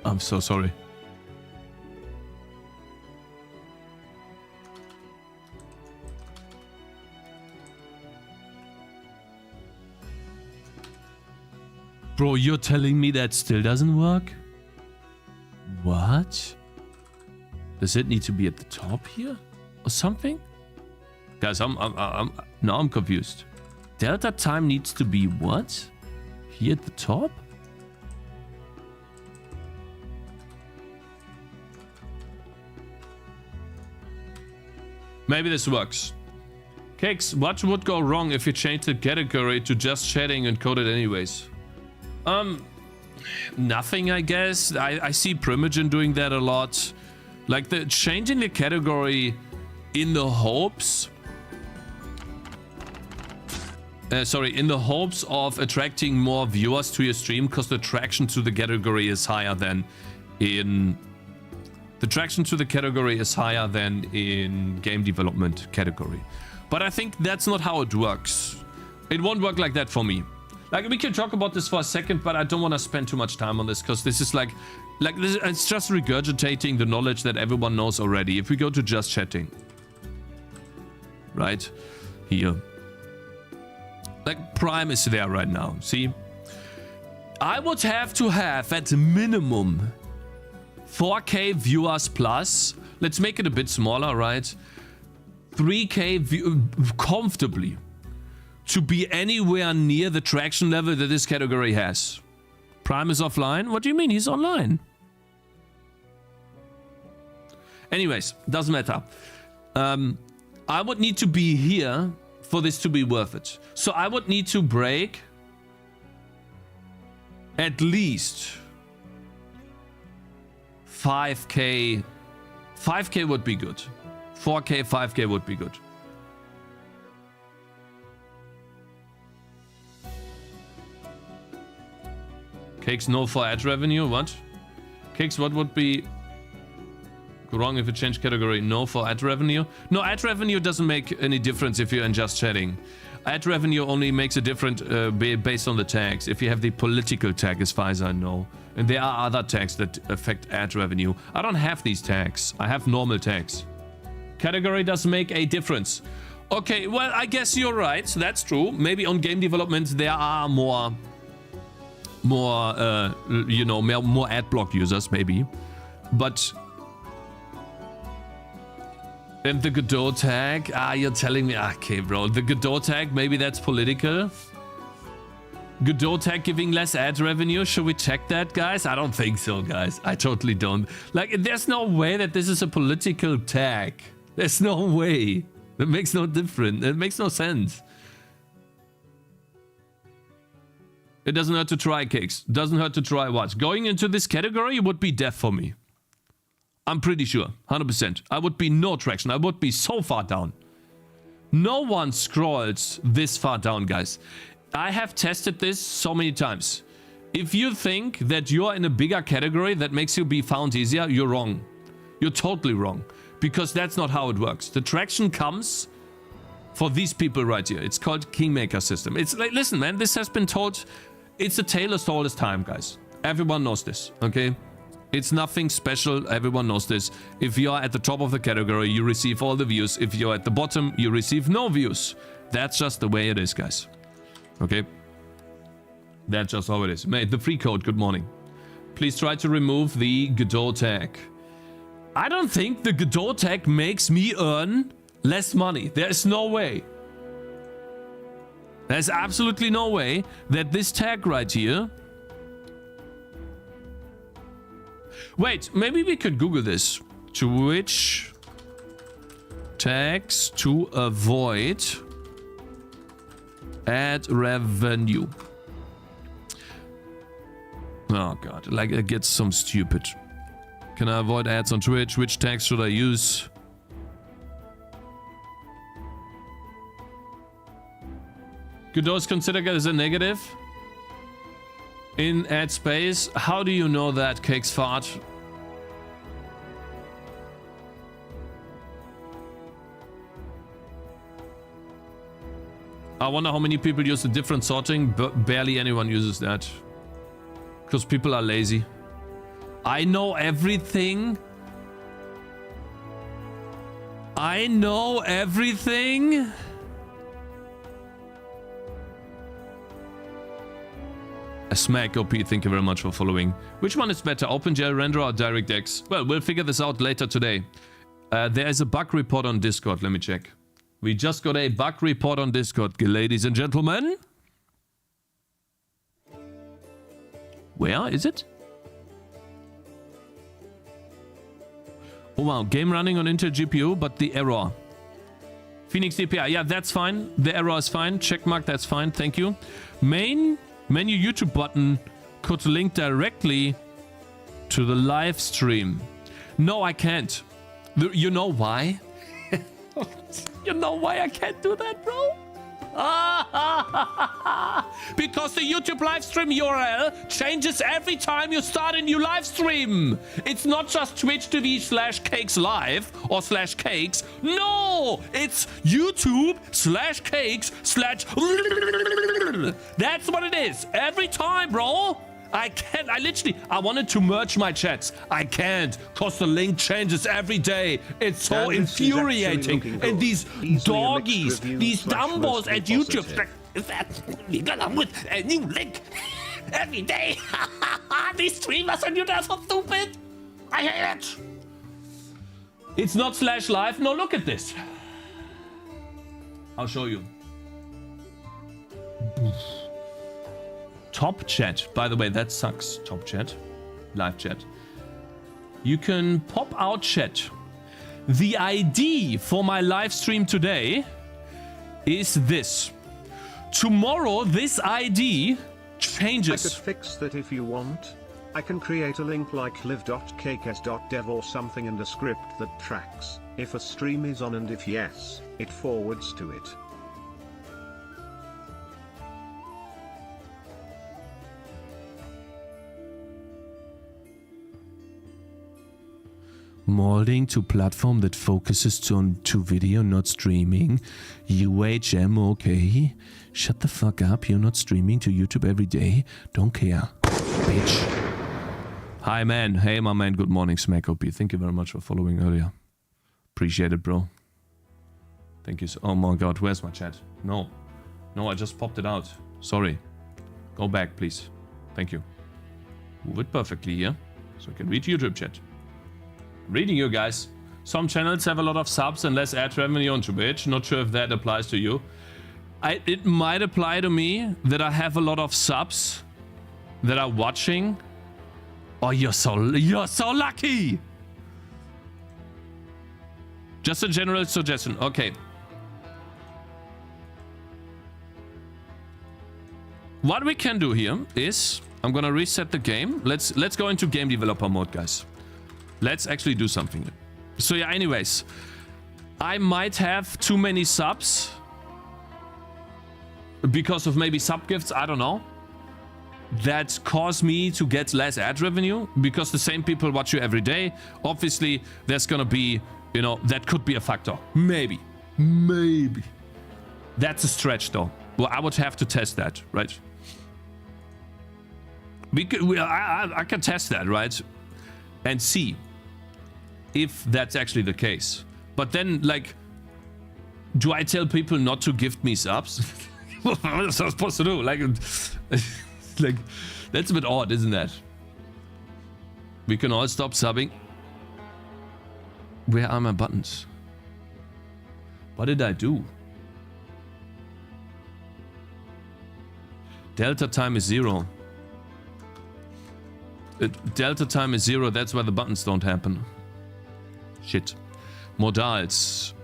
I'm so sorry. Bro, you're telling me that still doesn't work? What? Does it need to be at the top here? Or something? Guys, now I'm confused. Delta time needs to be what? Here at the top? Maybe this works. Cakez, what would go wrong if you change the category to just shading and code it anyways? Nothing, I guess. I see Primogen doing that a lot. Like, the changing the category in the hopes... in the hopes of attracting more viewers to your stream, because the traction to the category is higher than in... The traction to the category is higher than in game development category. But I think that's not how it works. It won't work like that for me. Like, we can talk about this for a second, but I don't want to spend too much time on this, because this is like this, it's just regurgitating the knowledge that everyone knows already. If we go to just chatting, right here, like Prime is there right now. See, I would have to have at minimum 4K viewers plus. Let's make it a bit smaller, right? 3K comfortably to be anywhere near the traction level that this category has. Prime is offline? What do you mean he's online? Anyways, doesn't matter. I would need to be here for this to be worth it. So I would need to break at least 5k. 5k would be good. 4k, 5k would be good. Cakez, no for ad revenue? What? Cakez, what would be wrong if you change category? No for ad revenue? No, ad revenue doesn't make any difference if you're in just chatting. Ad revenue only makes a difference based on the tags. If you have the political tag, as far as I know. And there are other tags that affect ad revenue. I don't have these tags. I have normal tags. Category does make a difference. Okay, well, I guess you're right. That's true. Maybe on game development there are more ad block users, maybe. But and the Godot tag, you're telling me, okay, bro, the Godot tag, maybe that's political. Godot tag giving less ad revenue, should we check that, guys? I don't think so, guys. I totally don't. Like, there's no way that this is a political tag. There's no way. It makes no difference. It makes no sense. It doesn't hurt to try, Cakez. Doesn't hurt to try what? Going into this category would be death for me. I'm pretty sure. 100%. I would be no traction. I would be so far down. No one scrolls this far down, guys. I have tested this so many times. If you think that you're in a bigger category that makes you be found easier, you're wrong. You're totally wrong. Because that's not how it works. The traction comes for these people right here. It's called Kingmaker system. It's like, listen, man, this has been told. It's a tale as old as time, guys. Everyone knows this, okay? It's nothing special. Everyone knows this. If you're at the top of the category, you receive all the views. If you're at the bottom, you receive no views. That's just the way it is, guys. Okay? That's just how it is. Mate, the free code, good morning. Please try to remove the Godot tag. I don't think the Godot tag makes me earn less money. There is no way. There's absolutely no way that this tag right here... Wait, maybe we could Google this. Twitch tags to avoid ad revenue. Oh god, like it gets some stupid. Can I avoid ads on Twitch? Which tags should I use? Godot is considered as a negative in ad space. How do you know that, Cakez fart? I wonder how many people use the different sorting, but barely anyone uses that. Because people are lazy. I know everything. I know everything. A smack OP, thank you very much for following. Which one is better, OpenGL renderer or DirectX? Well, we'll figure this out later today. There is a bug report on Discord, let me check. We just got a bug report on Discord, ladies and gentlemen. Where is it? Oh wow, game running on Intel GPU, but the error. Phoenix DPI, yeah, that's fine. The error is fine. Checkmark, that's fine, thank you. Main menu YouTube button could link directly to the live stream. No, I can't. You know why? You know why I can't do that, bro? Because the YouTube live stream URL changes every time you start a new live stream. It's not just Twitch TV/Cakez live or /Cakez. No, it's YouTube/Cakez/ That's what it is. Every time, bro. I can't. I wanted to merge my chats. I can't, because the link changes every day. It's so infuriating. And these doggies, these dumbos at YouTube, we're gonna put a new link every day. These streamers on YouTube are so stupid. I hate it. It's not /live. No, look at this. I'll show you. top chat. By the way, that sucks. Top chat. Live chat. You can pop out chat. The ID for my live stream today is this. Tomorrow, this ID changes. I could fix that if you want. I can create a link like live.cakez.dev or something and a script that tracks if a stream is on, and if yes, it forwards to it. Molding to platform that focuses to video, not streaming. UHM, okay. Shut the fuck up, you're not streaming to YouTube every day. Don't care, bitch. Hi man, hey my man, good morning Smack OP. Thank you very much for following earlier. Appreciate it, bro. Thank you so, oh my god, where's my chat? No, I just popped it out. Sorry. Go back, please. Thank you. Move it perfectly here, so I can read YouTube chat. Reading you guys. Some channels have a lot of subs and less ad revenue on Twitch. Not sure if that applies to you. It might apply to me that I have a lot of subs that are watching. Oh, you're so lucky. Just a general suggestion. Okay. What we can do here is I'm gonna reset the game. Let's go into game developer mode, guys. Let's actually do something. So yeah, anyways, I might have too many subs because of maybe sub gifts, I don't know, that cause me to get less ad revenue because the same people watch you every day. Obviously, there's gonna be, you know, that could be a factor. Maybe. That's a stretch though. Well, I would have to test that, right? I can test that, right? And see if that's actually the case. But then, like, do I tell people not to gift me subs? What was I supposed to do? Like, that's a bit odd, isn't that? We can all stop subbing. Where are my buttons? What did I do? Delta time is 0. Delta time is 0, that's why the buttons don't happen. Shit. Modals.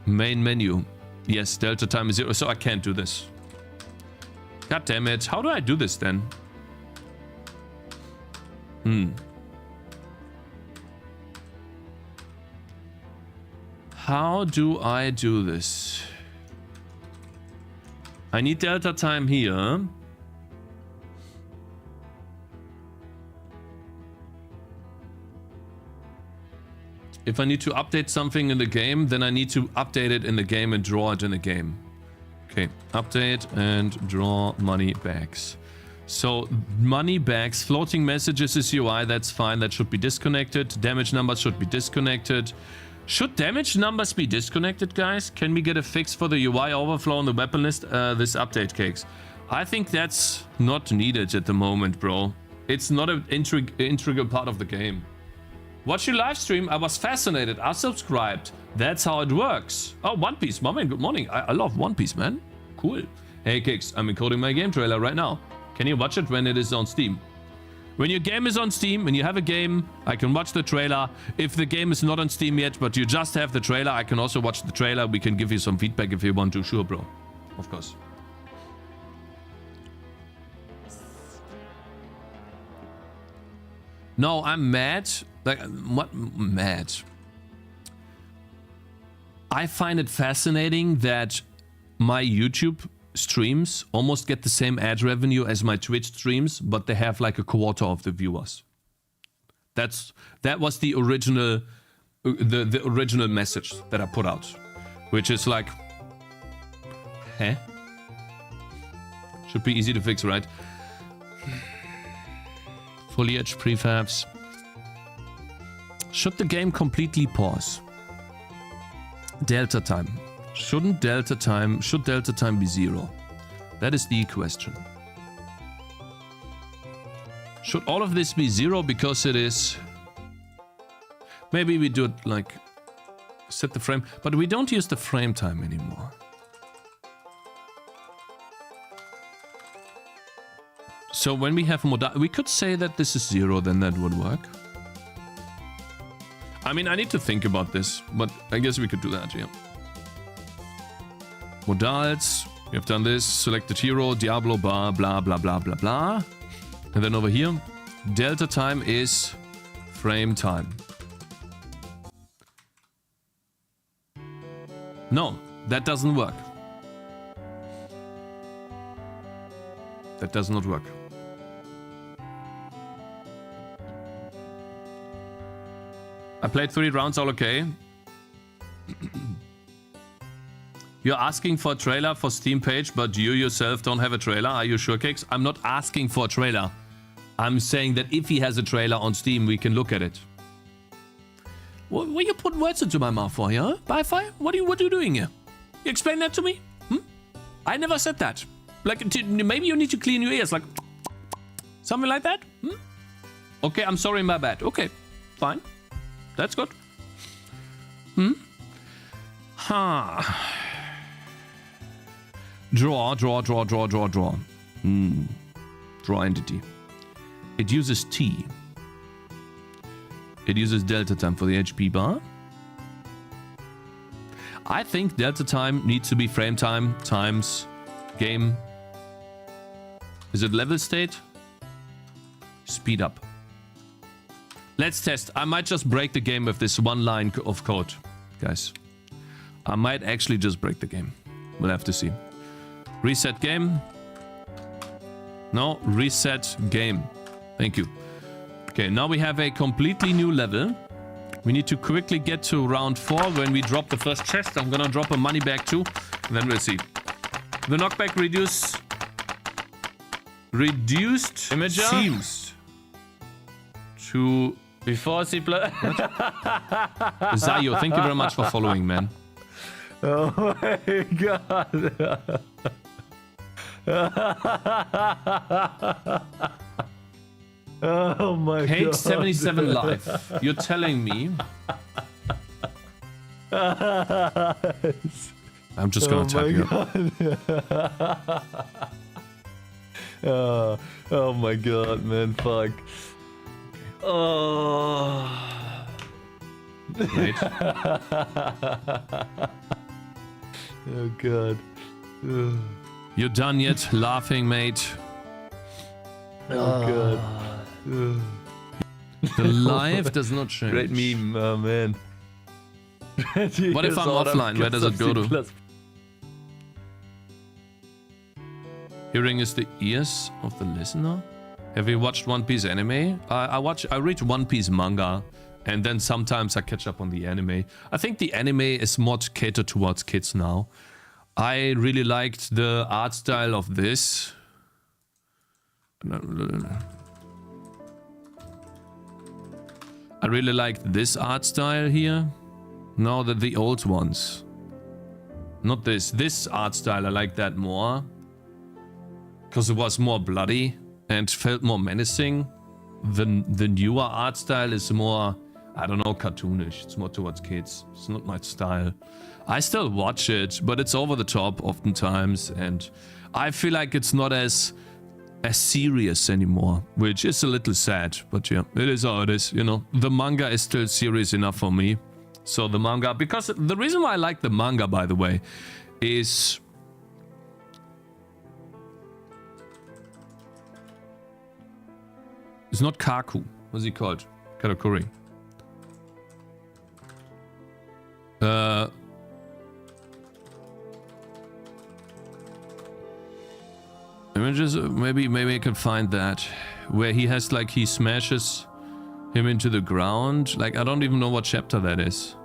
Main menu. Yes, delta time is 0, so I can't do this. God damn it. How do I do this then? How do I do this? I need delta time here. If I need to update something in the game, then I need to update it in the game and draw it in the game. Okay, update and draw money bags. So money bags, floating messages is UI, that's fine, that should be disconnected. Damage numbers should be disconnected. Should damage numbers be disconnected, guys? Can we get a fix for the UI overflow on the weapon list this update, Cakes? I think that's not needed at the moment, bro. It's not an integral part of the game. Watch your live stream. I was fascinated. I subscribed. That's how it works. Oh, One Piece. My man, good morning. I love One Piece, man. Cool. Hey, Kicks. I'm encoding my game trailer right now. Can you watch it when it is on Steam? When your game is on Steam and you have a game, I can watch the trailer. If the game is not on Steam yet, but you just have the trailer, I can also watch the trailer. We can give you some feedback if you want to. Sure, bro. Of course. No, I'm mad. Like, what? Mad. I find it fascinating that my YouTube streams almost get the same ad revenue as my Twitch streams, but they have like a quarter of the viewers. That was the original the original message that I put out, which is like, huh? Should be easy to fix, right? Foliage prefabs. Should the game completely pause? Delta time. Should delta time be 0? That is the question. Should all of this be 0 because it is... Maybe we do it like... Set the frame, but we don't use the frame time anymore. So when we have modal, we could say that this is 0, then that would work. I mean, I need to think about this, but I guess we could do that, yeah. Modals, we have done this, selected hero, Diablo, blah, blah, blah, blah, blah, blah. And then over here, delta time is frame time. No, that doesn't work. That does not work. I played 3 rounds, all okay. You're asking for a trailer for Steam page, but you yourself don't have a trailer. Are you sure, Cakez? I'm not asking for a trailer. I'm saying that if he has a trailer on Steam, we can look at it. What you put words into my mouth for, yeah? Bi-Fi? What are you doing here? You explain that to me? I never said that. Like, maybe you need to clean your ears, like... Something like that? Okay, I'm sorry, my bad. Okay, fine. That's good. Draw. Draw entity. It uses T. It uses delta time for the HP bar. I think delta time needs to be frame time times game. Is it level state? Speed up. Let's test. I might just break the game with this one line of code, guys. I might actually just break the game. We'll have to see. Reset game. No, reset game. Thank you. Okay, now we have a completely new level. We need to quickly get to round 4 when we drop the first chest. I'm gonna drop a money bag too, and then we'll see. The knockback reduced Imager? seems to... Before C++. Zayo, thank you very much for following, man. Oh my god. Oh my god. Page 77 live. You're telling me... I'm just gonna tap you. Oh my god, man, fuck. Oh. Wait. Oh god. Ugh. You done yet, laughing, mate? Oh god. Ugh. The live does not change. Great meme, man. What if I'm offline? Where does it go to? Hearing is the ears of the listener. Have you watched One Piece anime? I read One Piece manga, and then sometimes I catch up on the anime. I think the anime is more catered towards kids now. I really liked the art style of this. I really liked this art style here. No, the old ones. Not this. This art style, I like that more. Because it was more bloody and felt more menacing. The newer art style is more, I don't know, cartoonish. It's more towards kids. It's not my style. I still watch it, but it's over the top oftentimes. And I feel like it's not as serious anymore, which is a little sad. But yeah, it is how it is, you know. The manga is still serious enough for me. So the manga, because the reason why I like the manga, by the way, is... It's not Kaku. What's he called? Karakuri. Images, maybe I can find that. Where he has, like, he smashes him into the ground. Like, I don't even know what chapter that is.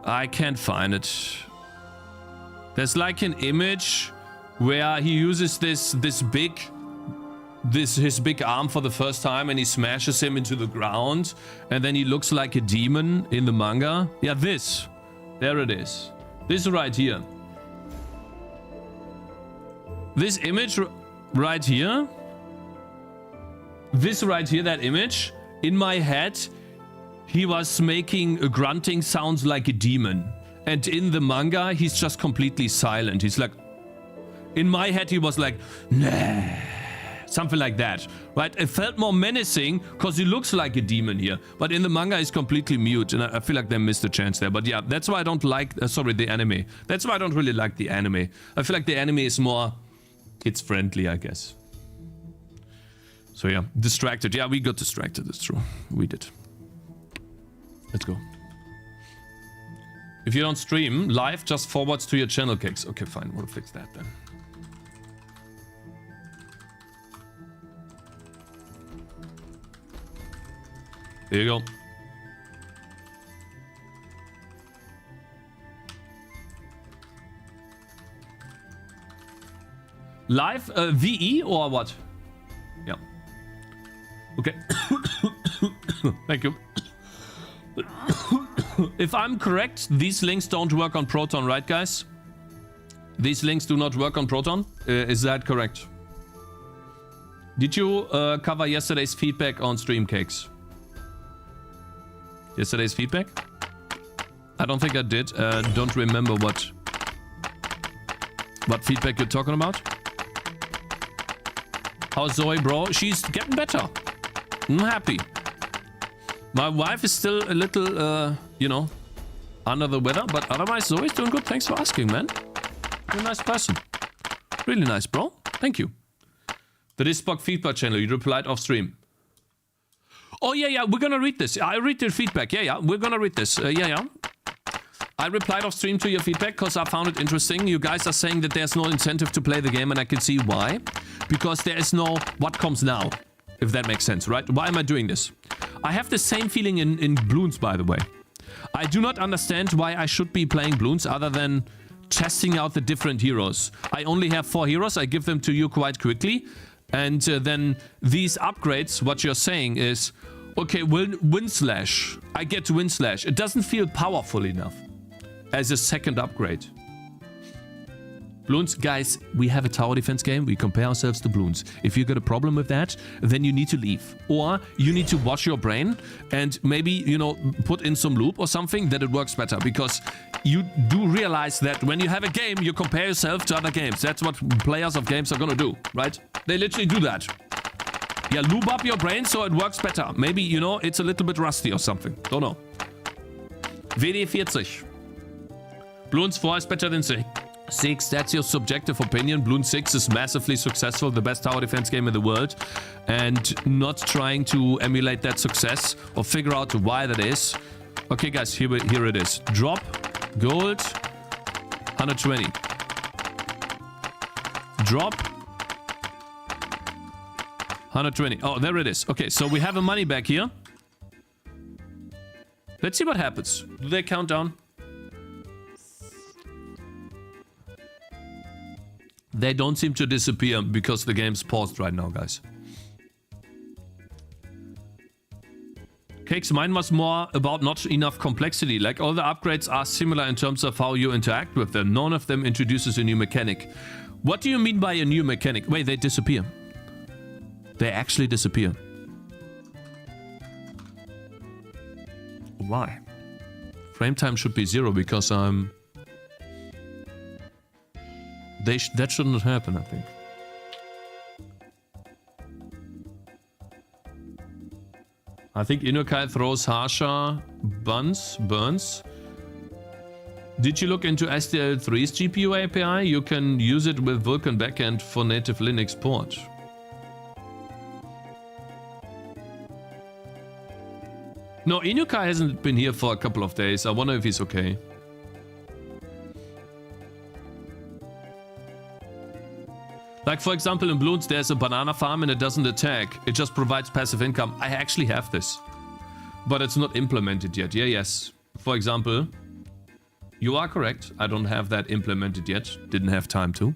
I can't find it. There's like an image where he uses his big arm for the first time, and he smashes him into the ground, and then he looks like a demon in the manga. Yeah, this. There it is. This right here. This image right here. This right here, that image. In my head, he was making grunting sounds like a demon. And in the manga, he's just completely silent. He's like... In my head, he was like, nah. Something like that, right? It felt more menacing because he looks like a demon here. But in the manga, he's completely mute. And I feel like they missed a chance there. But yeah, that's why I don't like, sorry, the anime. That's why I don't really like the anime. I feel like the anime is more kids friendly, I guess. So yeah, distracted. Yeah, we got distracted. That's true. We did. Let's go. If you don't stream live, just forwards to your channel, Cakez. Okay, fine. We'll fix that then. There you go. Live VE or what? Yeah. Okay. Thank you. If I'm correct, these links don't work on Proton, right, guys? These links do not work on Proton. Is that correct? Did you cover yesterday's feedback on stream, Cakez? Yesterday's feedback? I don't think I did. Don't remember what feedback you're talking about. How's Zoe, bro? She's getting better. I'm happy. My wife is still a little, you know, under the weather, but otherwise Zoe's doing good. Thanks for asking, man. You're a nice person. Really nice, bro. Thank you. The Disbug feedback channel. You replied off stream. Oh, yeah, we're gonna read this. I read your feedback. Yeah, we're gonna read this. Yeah. I replied off stream to your feedback because I found it interesting. You guys are saying that there's no incentive to play the game, and I can see why. Because there is no what comes now, if that makes sense, right? Why am I doing this? I have the same feeling in Bloons, by the way. I do not understand why I should be playing Bloons other than testing out the different heroes. I only have 4 heroes. I give them to you quite quickly. And then these upgrades, what you're saying is, okay, Wind Slash. I get Wind Slash. It doesn't feel powerful enough as a second upgrade. Bloons, guys, we have a tower defense game. We compare ourselves to Bloons. If you got a problem with that, then you need to leave. Or you need to wash your brain and maybe, you know, put in some loop or something that it works better. Because you do realize that when you have a game, you compare yourself to other games. That's what players of games are gonna do, right? They literally do that. Yeah, lube up your brain so it works better. Maybe, you know, it's a little bit rusty or something. Don't know. WD40. Bloons 4 is better than 6. That's your subjective opinion. Bloons 6 is massively successful, the best tower defense game in the world. And not trying to emulate that success or figure out why that is. Okay, guys, here it is. Drop, gold, 120. Drop, 120. Oh, there it is. Okay, so we have a money back here. Let's see what happens. Do they count down? They don't seem to disappear because the game's paused right now, guys. Cakez, mine was more about not enough complexity. Like, all the upgrades are similar in terms of how you interact with them. None of them introduces a new mechanic. What do you mean by a new mechanic? Wait, they disappear. They actually disappear. Why? Frame time should be 0 because I'm... that shouldn't happen, I think. I think Inukai throws harsher burns. Did you look into SDL3's GPU API? You can use it with Vulkan backend for native Linux port. No, Inukai hasn't been here for a couple of days. I wonder if he's okay. Like, for example, in Bloons, there's a banana farm and it doesn't attack. It just provides passive income. I actually have this. But it's not implemented yet. Yeah, yes. For example, you are correct. I don't have that implemented yet. Didn't have time to.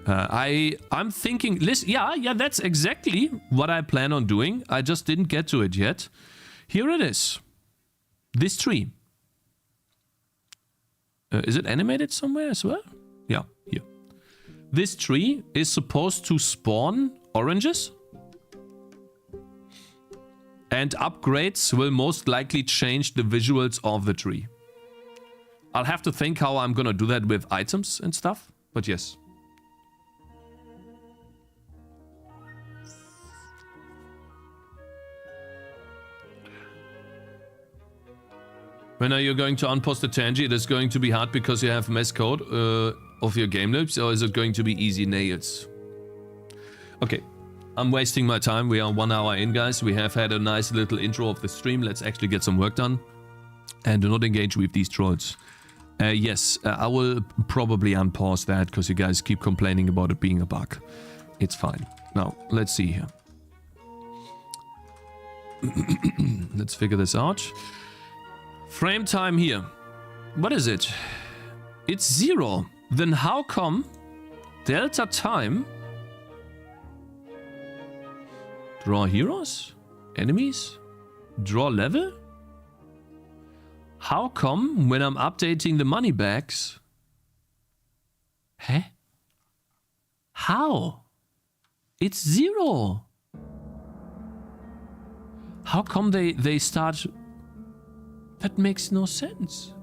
I'm thinking... Listen, yeah, that's exactly what I plan on doing. I just didn't get to it yet. Here it is. This tree. Is it animated somewhere as well? Yeah, here. This tree is supposed to spawn oranges. And upgrades will most likely change the visuals of the tree. I'll have to think how I'm gonna do that with items and stuff. But yes. When are you going to unpost the Tangy? It is going to be hard because you have mess code of your game loops, or is it going to be easy nails? Okay, I'm wasting my time. We are 1 hour in, guys. We have had a nice little intro of the stream. Let's actually get some work done. And do not engage with these trolls. Yes, I will probably unpause that because you guys keep complaining about it being a bug. It's fine. Now, let's see here. Let's figure this out. Frame time here. What is it? It's 0. Then how come delta time? Draw heroes? Enemies? Draw level? How come when I'm updating the money bags? Huh? How? It's 0. How come they start? That makes no sense.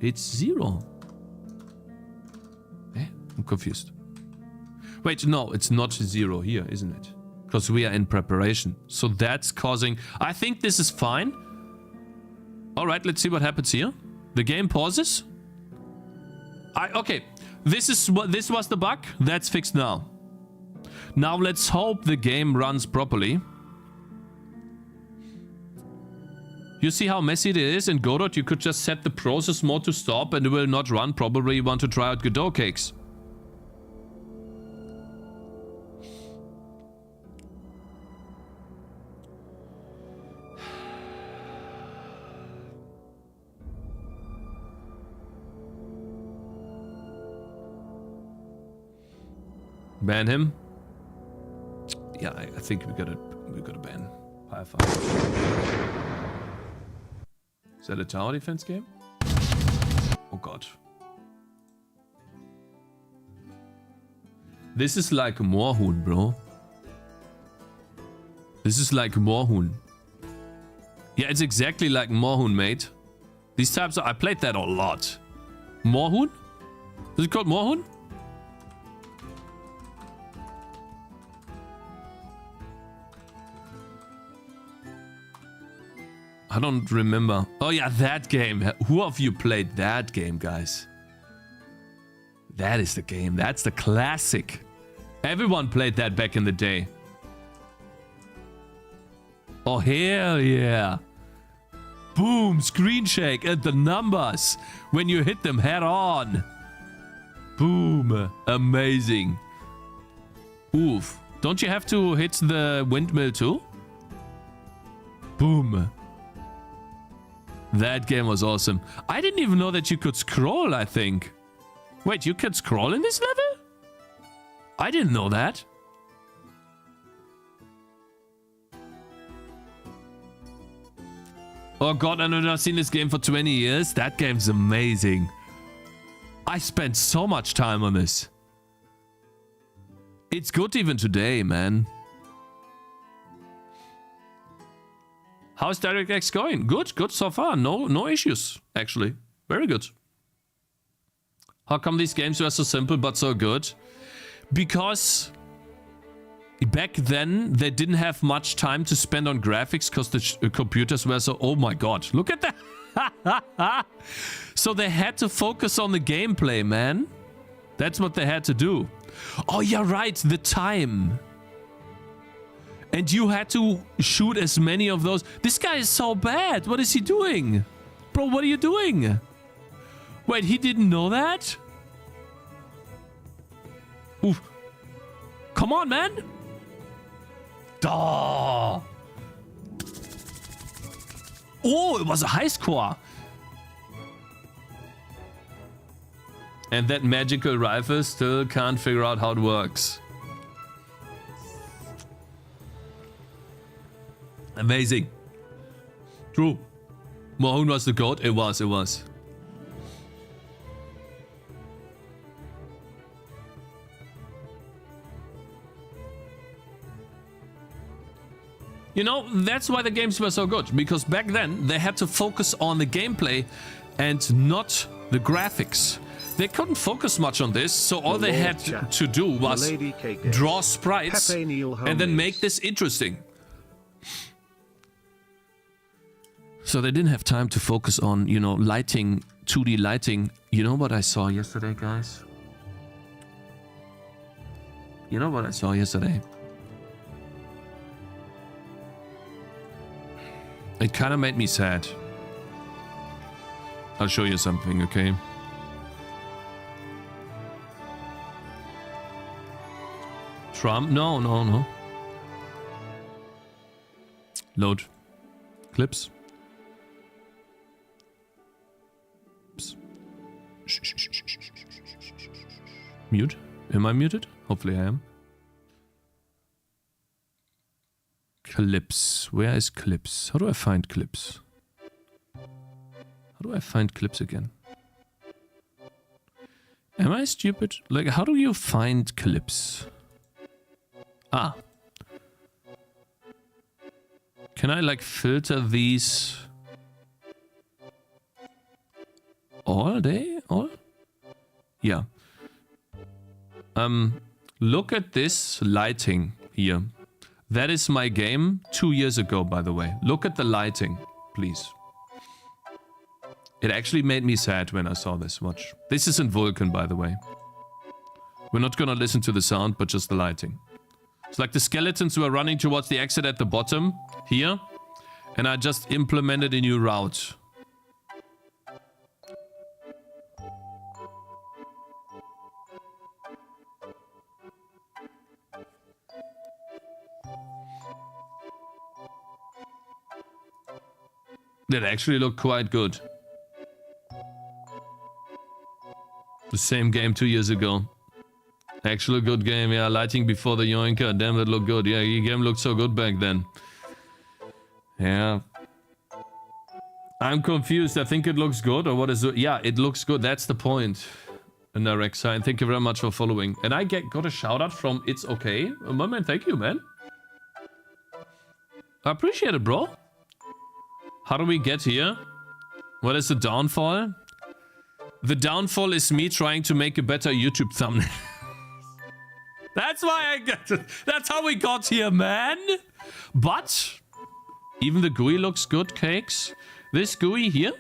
It's 0. Eh? I'm confused. Wait, no, it's not 0 here, isn't it? Because we are in preparation. So that's causing... I think this is fine. Alright, let's see what happens here. The game pauses. Okay, this was the bug. That's fixed now. Now let's hope the game runs properly. You see how messy it is in Godot? You could just set the process mode to stop and it will not run. Probably you want to try out Godot, Cakez. Ban him? Yeah, I think we gotta ban Firefighter. Is that a tower defense game? Oh god. This is like Moorhuhn, bro. This is like Moorhuhn. Yeah, it's exactly like Moorhuhn, mate. These types I played that a lot. Moorhuhn? Is it called Moorhuhn? I don't remember. Oh yeah, that game. Who of you played that game, guys? That is the game. That's the classic. Everyone played that back in the day. Oh, hell yeah. Boom, screen shake and the numbers when you hit them head on. Boom, amazing. Oof. Don't you have to hit the windmill too? Boom. That game was awesome. I didn't even know that you could scroll, I think. Wait, you can scroll in this level? I didn't know that. Oh god, I know I've seen this game for 20 years. That game's amazing. I spent so much time on this. It's good even today, man. How's DirectX going? Good, good so far. No issues, actually. Very good. How come these games were so simple but so good? Because back then they didn't have much time to spend on graphics because the computers were so... Oh my god, look at that! So they had to focus on the gameplay, man. That's what they had to do. Oh yeah, right, the time. And you had to shoot as many of those. This guy is so bad. What is he doing? Bro, what are you doing? Wait, he didn't know that? Oof. Come on, man. Duh. Oh, it was a high score. And that magical rifle still can't figure out how it works. Amazing. True. Moorhuhn was the goat. It was. You know, that's why the games were so good. Because back then, they had to focus on the gameplay and not the graphics. They couldn't focus much on this, so all they had to do was draw sprites and then make this interesting. So they didn't have time to focus on, you know, lighting, 2D lighting. You know what I saw yesterday, guys? You know what I saw yesterday? It kind of made me sad. I'll show you something, okay? Trump? No, no, no. Load. Clips. Mute. Am I muted? Hopefully I am. Clips. Where is clips? How do I find clips? How do I find clips again? Am I stupid? Like, how do you find clips? Ah. Can I, like, filter these? All day? All? Yeah. Look at this lighting here. That is my game 2 years ago, by the way. Look at the lighting, please. It actually made me sad when I saw this. Watch. This is in Vulkan, by the way. We're not gonna listen to the sound, but just the lighting. It's like the skeletons were running towards the exit at the bottom, here. And I just implemented a new route. That actually looked quite good. The same game 2 years ago. Actually a good game, yeah. Lighting before the yoinker. Damn, that looked good. Yeah, your game looked so good back then. Yeah. I'm confused. I think it looks good, or what is it? Yeah, it looks good. That's the point. Narexine, thank you very much for following. And I got a shout out from It's Okay. Oh, my man, thank you, man. I appreciate it, bro. How do we get here? What is the downfall? The downfall is me trying to make a better YouTube thumbnail. That's why I got it. That's how we got here, man. But even the GUI looks good, Cakes. This GUI here.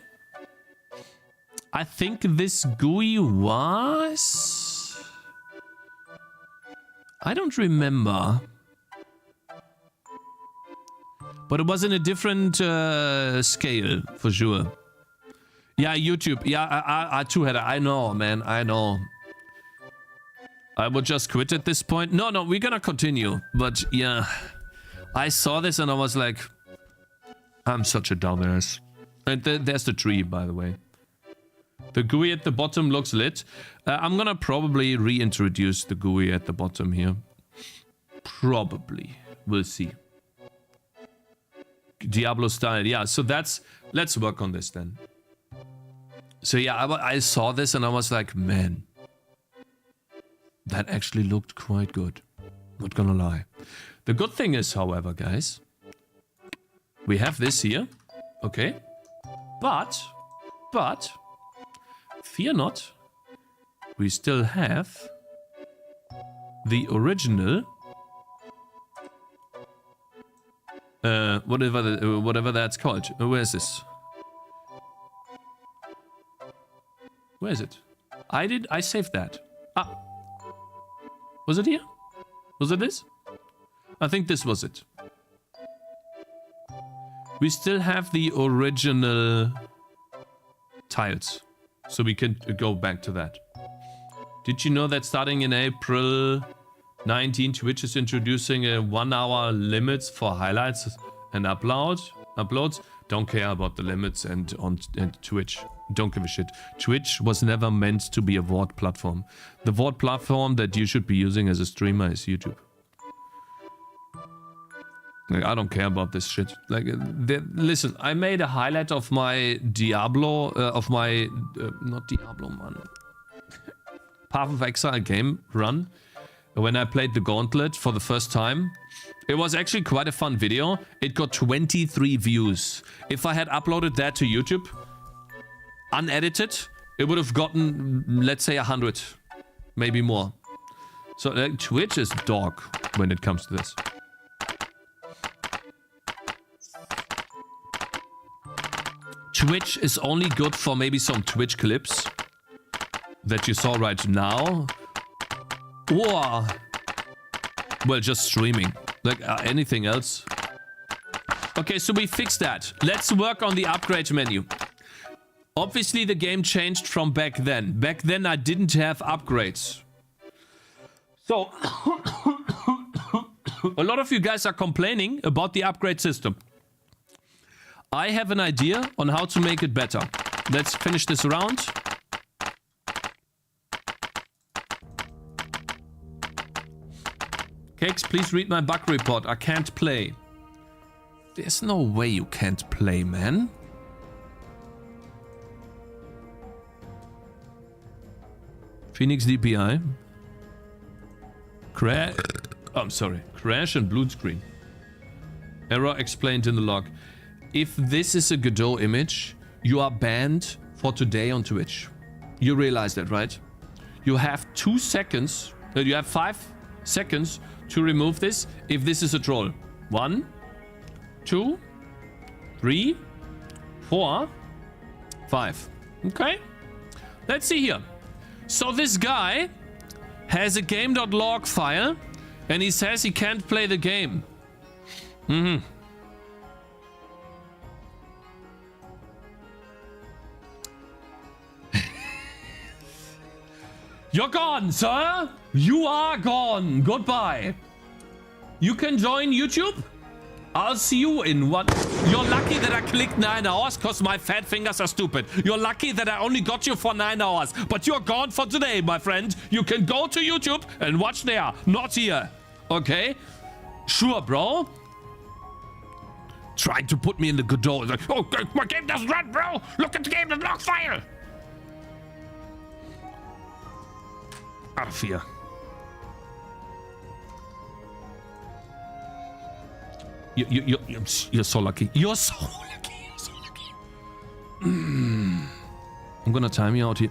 I think this GUI was... I don't remember. But it was in a different scale, for sure. Yeah, YouTube. Yeah, I too had it. I know, man. I know. I would just quit at this point. No, we're gonna continue. But yeah, I saw this and I was like, I'm such a dumbass. And there's the tree, by the way. The GUI at the bottom looks lit. I'm gonna probably reintroduce the GUI at the bottom here. Probably. We'll see. Diablo style. Yeah, so that's... Let's work on this then. So yeah, I saw this and I was like, man. That actually looked quite good. Not gonna lie. The good thing is, however, guys. We have this here. Okay. But... Fear not. We still have... the original... whatever that's called. Where is this? Where is it? I saved that. Ah. Was it here? Was it this? I think this was it. We still have the original tiles. So we can go back to that. Did you know that starting in April 19, Twitch is introducing a 1 hour limits for highlights and uploads? Don't care about the limits and Twitch. Don't give a shit. Twitch was never meant to be a VOD platform. The VOD platform that you should be using as a streamer is YouTube. Like, I don't care about this shit. Like, listen, I made a highlight of my Diablo, not Diablo, man. Path of Exile game run. When I played the Gauntlet for the first time. It was actually quite a fun video. It got 23 views. If I had uploaded that to YouTube, unedited, it would have gotten, let's say, 100. Maybe more. So Twitch is dog when it comes to this. Twitch is only good for maybe some Twitch clips that you saw right now. Or, well, just streaming. Like anything else. Okay, so we fixed that. Let's work on the upgrade menu. Obviously, the game changed from back then. Back then, I didn't have upgrades. So, a lot of you guys are complaining about the upgrade system. I have an idea on how to make it better. Let's finish this round. Cakez, please read my bug report. I can't play. There's no way you can't play, man. Phoenix DPI. Crash. Oh, I'm sorry. Crash and blue screen. Error explained in the log. If this is a Godot image, you are banned for today on Twitch. You realize that, right? You have 2 seconds. You have 5 seconds to remove this if this is a troll. 1, 2, 3, 4, 5. Okay? Let's see here. So this guy has a game.log file and he says he can't play the game. You're gone, sir. You are gone. Goodbye. You can join YouTube. I'll see you in one. You're lucky that I clicked 9 hours because my fat fingers are stupid. You're lucky that I only got you for 9 hours. But you're gone for today, my friend. You can go to YouTube and watch there, not here. Okay? Sure, bro. Trying to put me in the Godot. Like, oh, my game doesn't run, bro. Look at the game.log file. Out of here. You're so lucky. You're so lucky. You're so lucky. I'm gonna time you out here.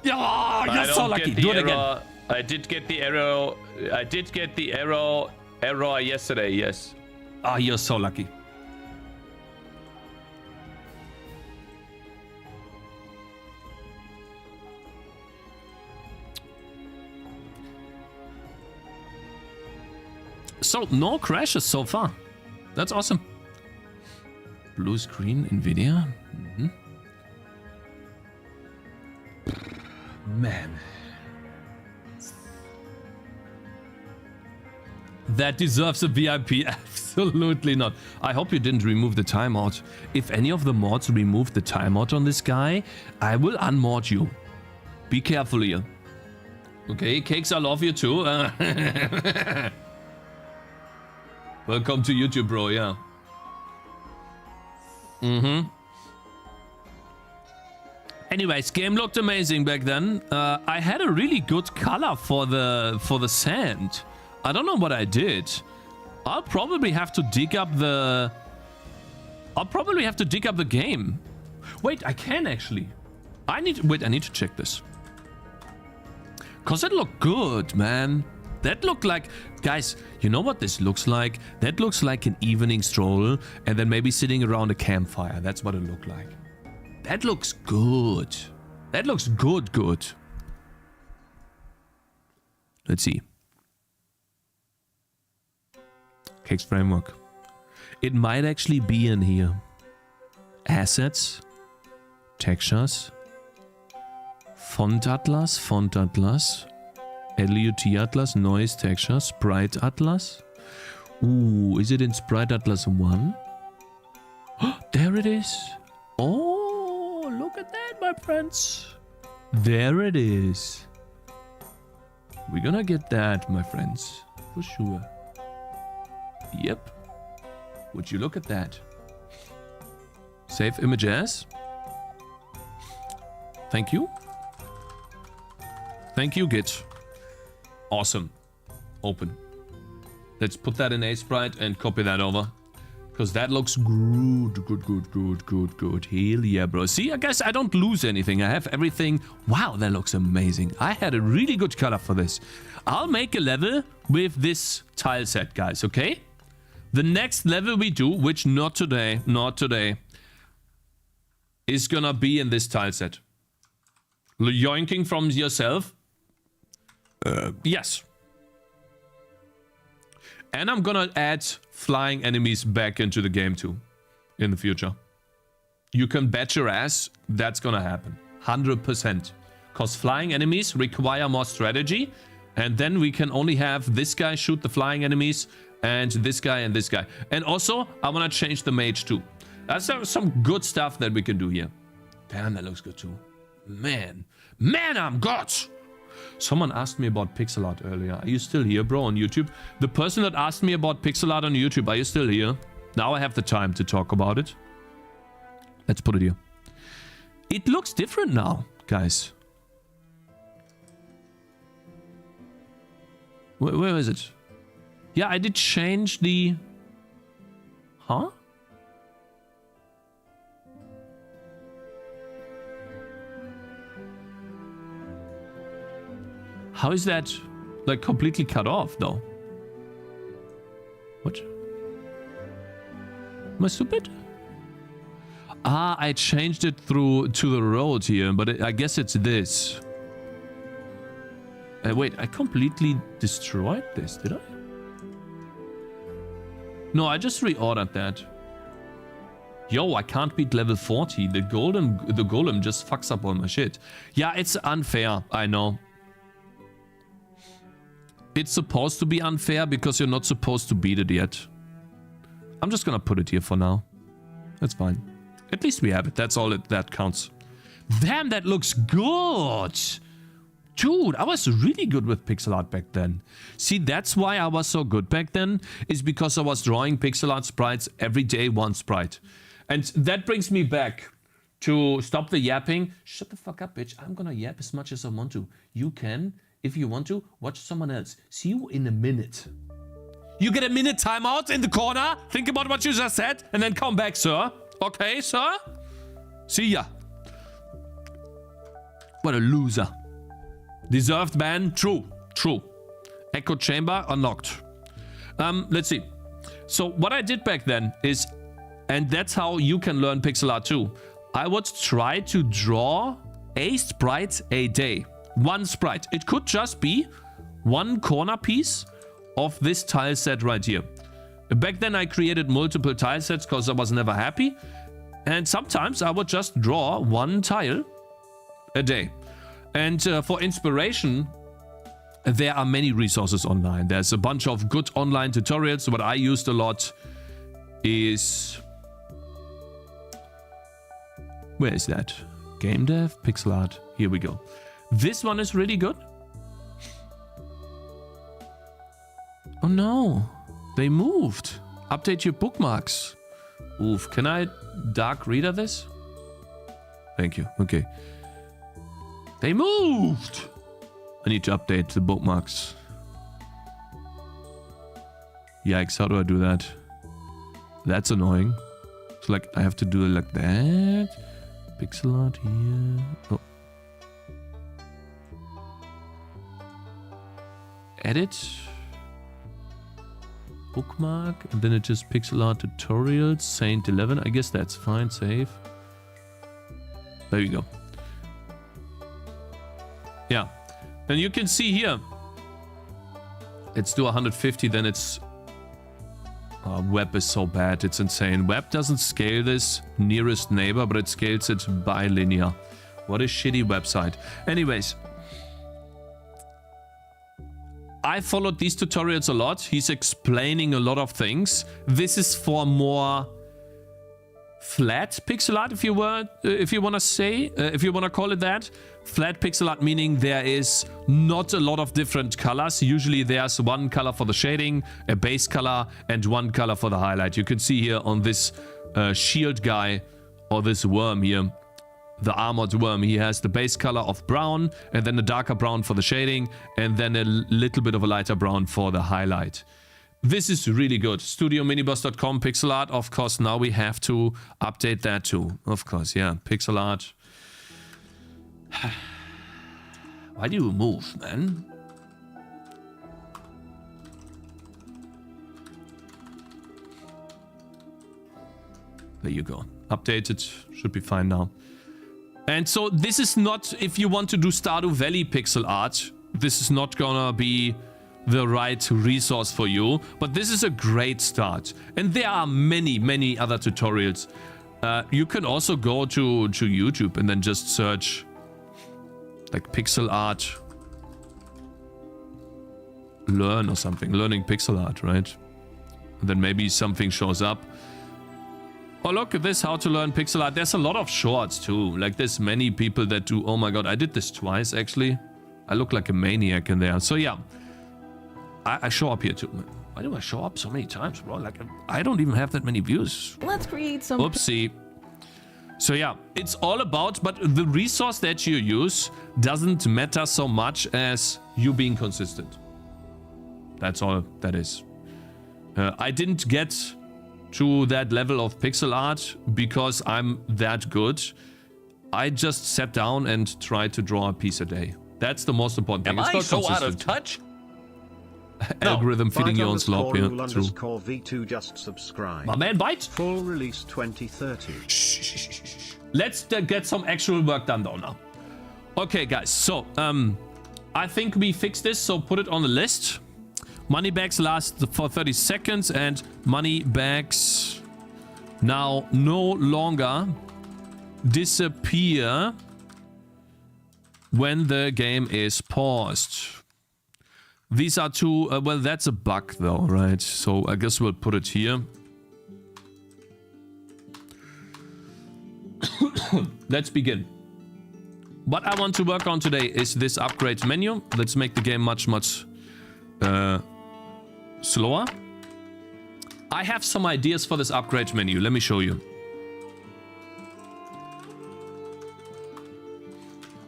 Yeah, you're so lucky. Do it again. I did get the arrow. I did get the arrow yesterday. Yes. Ah, you're so lucky. So, no crashes so far. That's awesome. Blue screen, NVIDIA. Man. That deserves a VIP. Absolutely not. I hope you didn't remove the timeout. If any of the mods remove the timeout on this guy, I will unmod you. Be careful here. Okay, Cakez, I love you too. Welcome to YouTube, bro, yeah. Anyways, game looked amazing back then. I had a really good color for the sand. I don't know what I did. I'll probably have to dig up the game. Wait, I can actually. I need to check this. Cause it looked good, man. That looked like, guys, you know what this looks like? That looks like an evening stroll and then maybe sitting around a campfire. That's what it looked like. That looks good. That looks good. Let's see. Cakez framework. It might actually be in here. Assets. Textures. Font atlas. LUT Atlas, Noise Texture, Sprite Atlas. Ooh, is it in Sprite Atlas 1? There it is. Oh, look at that, my friends. There it is. We're gonna get that, my friends. For sure. Yep. Would you look at that? Save image as. Thank you. Thank you, Git. Awesome. Open. Let's put that in A-Sprite and copy that over. Because that looks good. Hell yeah, bro. See, I guess I don't lose anything. I have everything. Wow, that looks amazing. I had a really good color for this. I'll make a level with this tile set, guys, okay? The next level we do, which not today, is gonna be in this tile set. Yoinking from yourself? Yes. And I'm gonna add flying enemies back into the game too in the future. You can bet your ass that's gonna happen. 100%. Because flying enemies require more strategy. And then we can only have this guy shoot the flying enemies and this guy and this guy. And also, I want to change the mage too. That's some good stuff that we can do here. Damn, that looks good too. Man, I'm good. Someone asked me about pixel art earlier. Are you still here, bro, on YouTube? The person that asked me about pixel art on YouTube, are you still here? Now I have the time to talk about it. Let's put it here. It looks different now, guys. Where is it? Yeah, I did change the... Huh? How is that, like, completely cut off, though? What? Am I stupid? Ah, I changed it through to the road here, but I guess it's this. Wait, I completely destroyed this, did I? No, I just reordered that. Yo, I can't beat level 40. The golem just fucks up all my shit. Yeah, it's unfair, I know. It's supposed to be unfair because you're not supposed to beat it yet. I'm just gonna put it here for now. That's fine. At least we have it. That's all that counts. Damn, that looks good! Dude, I was really good with pixel art back then. See, that's why I was so good back then, is because I was drawing pixel art sprites every day, one sprite. And that brings me back to stop the yapping. Shut the fuck up, bitch. I'm gonna yap as much as I want to. You can, if you want to, watch someone else. See you in a minute. You get a minute timeout in the corner. Think about what you just said, and then come back, sir. Okay, sir? See ya. What a loser. Deserved ban? True. True. Echo chamber unlocked. Let's see. So what I did back then is, and that's how you can learn pixel art too. I would try to draw a sprite a day. One sprite. It could just be one corner piece of this tile set right here. Back then I created multiple tile sets because I was never happy. And sometimes I would just draw one tile a day. And for inspiration, there are many resources online. There's a bunch of good online tutorials. What I used a lot is... Where is that? Gamedev, pixel art. Here we go. This one is really good. Oh no, they moved. Update your bookmarks. Oof, can I dark reader this? Thank you, okay. They moved! I need to update the bookmarks. Yikes, how do I do that? That's annoying. So like, I have to do it like that. Pixel art here. Oh. Edit. Bookmark. And then it just pixel art tutorials. Saint 11. I guess that's fine. Save. There you go. Yeah. And you can see here. Let's do 150. Then it's... web is so bad. It's insane. Web doesn't scale this nearest neighbor, but it scales it bilinear. What a shitty website. Anyways. I followed these tutorials a lot. He's explaining a lot of things. This is for more flat pixel art, if you want to say, if you want to call it that. Flat pixel art meaning there is not a lot of different colors. Usually there's one color for the shading, a base color, and one color for the highlight. You can see here on this shield guy, or this worm here, the armored worm, he has the base color of brown, and then a darker brown for the shading, and then a little bit of a lighter brown for the highlight. This is really good. StudioMiniboss.com pixel art. Of course, now we have to update that too. Of course, yeah. Pixel art. Why do you move, man? There you go. Updated. Should be fine now. And so this is not, if you want to do Stardew Valley pixel art, this is not gonna be the right resource for you. But this is a great start. And there are many, many other tutorials. You can also go to YouTube and then just search like pixel art learn or something. Learning pixel art, right? And then maybe something shows up. Oh, look at this, how to learn pixel art. There's a lot of shorts too. Like there's many people that do, oh my god, I did this twice actually. I look like a maniac in there. So yeah, I show up here too. Why do I show up so many times, bro? Like I don't even have that many views. Let's create some... Oopsie. So yeah, it's all about, but the resource that you use doesn't matter so much as you being consistent. That's all that is. I didn't get to that level of pixel art because I'm that good. I just sat down and tried to draw a piece a day. That's the most important thing. Am it's I not so out of consistent. touch? Algorithm feeding your own slop here. True. _V2 just subscribe. My man, bite. Full release 2030. Let's get some actual work done though now. Okay, guys. So, I think we fixed this. So put it on the list. Money bags last for 30 seconds and money bags now no longer disappear when the game is paused. These are two, well, that's a bug though, right? So I guess we'll put it here. Let's begin. What I want to work on today is this upgrade menu. Let's make the game much slower. I have some ideas for this upgrade menu. Let me show you.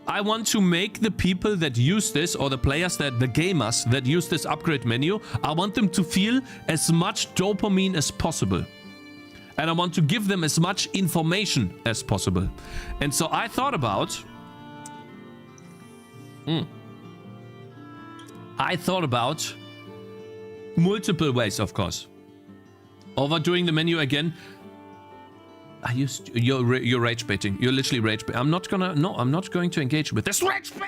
I want to make the people that use this, or the players that, the gamers that use this upgrade menu, I want them to feel as much dopamine as possible. And I want to give them as much information as possible. And so I thought about... multiple ways, of course. Overdoing the menu again. You're rage baiting. You're literally rage baiting. I'm not going to engage with this rage bait.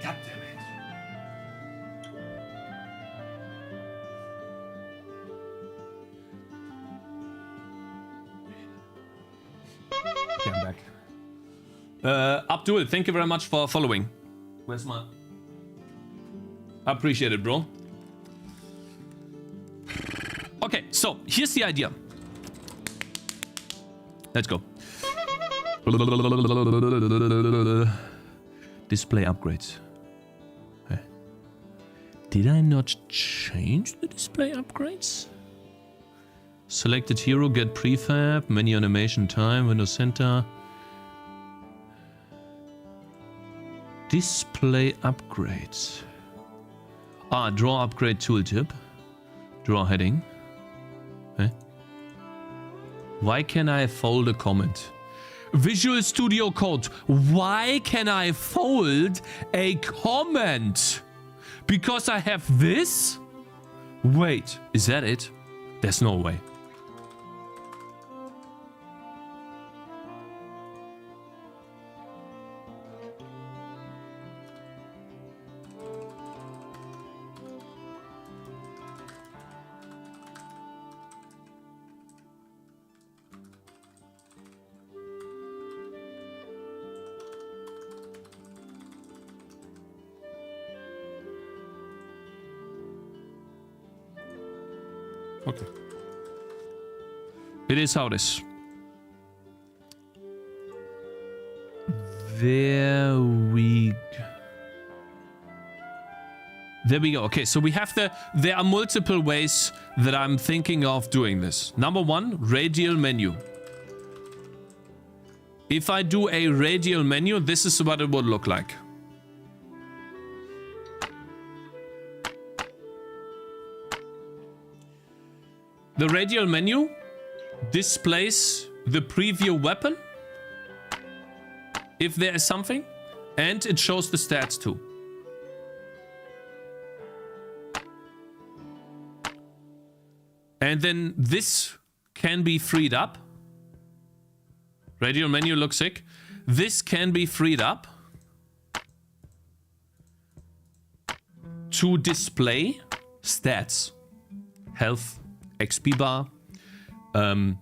God damn it. Okay, I'm back. Abdul, thank you very much for following. Where's my... Appreciate it, bro. Okay, so here's the idea. Let's go. Display upgrades. Did I not change the display upgrades? Selected hero, get prefab, menu animation time, Windows Center. Display upgrades. Draw upgrade tooltip. Draw heading. Why can I fold a comment? Visual Studio Code. Why can I fold a comment? Because I have this? Wait, is that it? There's no way. Okay. It is how it is. There we go. Okay, so we have there are multiple ways that I'm thinking of doing this. Number one, radial menu. If I do a radial menu, this is what it would look like. the radial menu displays the preview weapon, if there is something, and it shows the stats too. And then this can be freed up. Radial menu looks sick. This can be freed up to display stats, health, XP bar,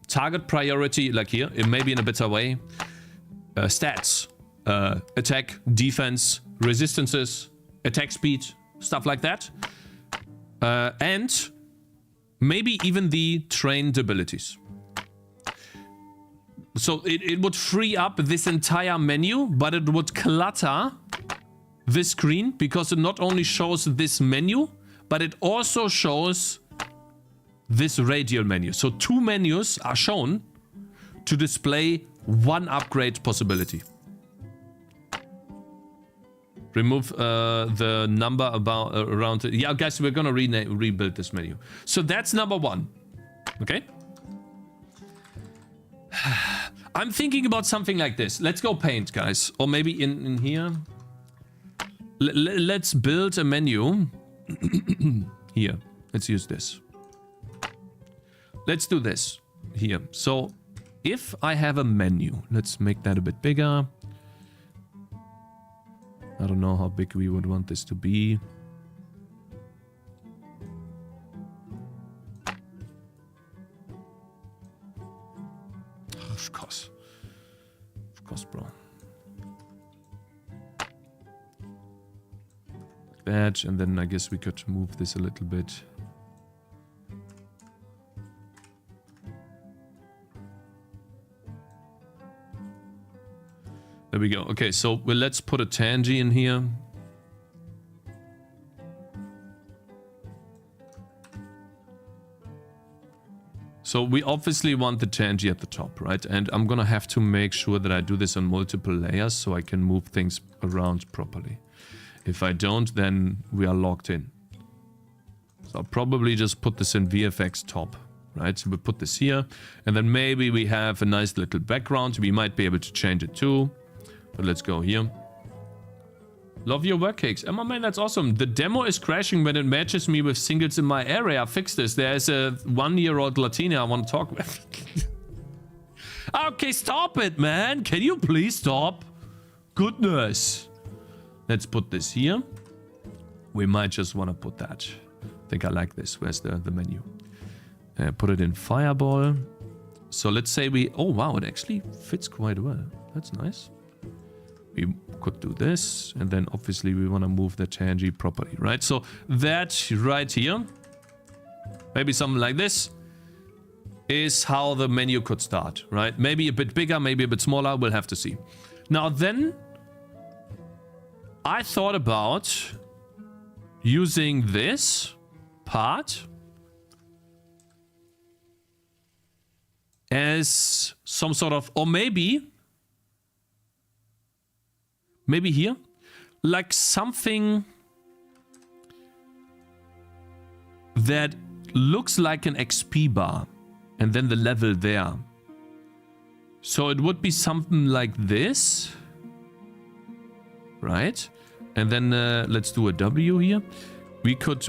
target priority, like here, it may be in a better way, stats, attack, defense, resistances, attack speed, stuff like that, and maybe even the trained abilities. So it would free up this entire menu, but it would clutter this screen because it not only shows this menu, but it also shows this radial menu. So 2 menus are shown to display 1 upgrade possibility. Remove the number about around. Yeah, guys, we're gonna rebuild this menu. So that's number 1. Okay. I'm thinking about something like this. Let's go paint, guys, or maybe in here. Let's build a menu. Here, let's use this. Let's do this here. So if I have a menu, let's make that a bit bigger. I don't know how big we would want this to be. Of course, bro. Like that, and then I guess we could move this a little bit. There we go. Okay, so well, let's put a Tangy in here. So we obviously want the Tangy at the top, right? And I'm gonna have to make sure that I do this on multiple layers so I can move things around properly. If I don't, then we are locked in. So I'll probably just put this in VFX top, right? So we put this here, and then maybe we have a nice little background. We might be able to change it too. But let's go here. Love your work, Cakez. Emma, man, that's awesome. The demo is crashing when it matches me with singles in my area. Fix this. There's a 1-year-old Latina I want to talk with. Okay, stop it, man. Can you please stop? Goodness. Let's put this here. We might just want to put that. I think I like this. Where's the menu? Put it in Fireball. So let's say we... Oh, wow. It actually fits quite well. That's nice. We could do this, and then obviously we want to move the Tangy properly, right? So that right here, maybe something like this, is how the menu could start, right? Maybe a bit bigger, maybe a bit smaller, we'll have to see. Now then, I thought about using this part as some sort of, or maybe here, like something that looks like an XP bar, and then the level there. So it would be something like this, right? And then let's do a W here. We could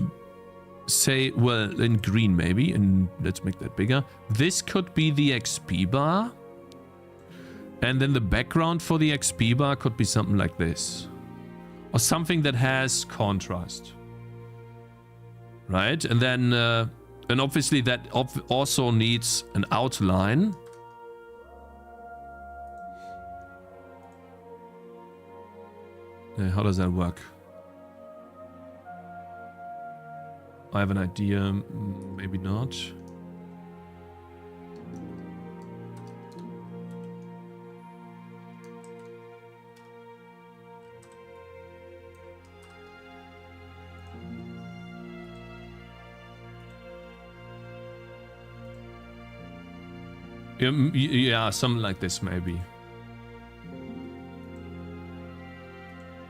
say, well, in green maybe, and let's make that bigger. This could be the XP bar. And then the background for the XP bar could be something like this. Or something that has contrast. Right? And then, and obviously that also needs an outline. How does that work? I have an idea, maybe not. Yeah, something like this maybe.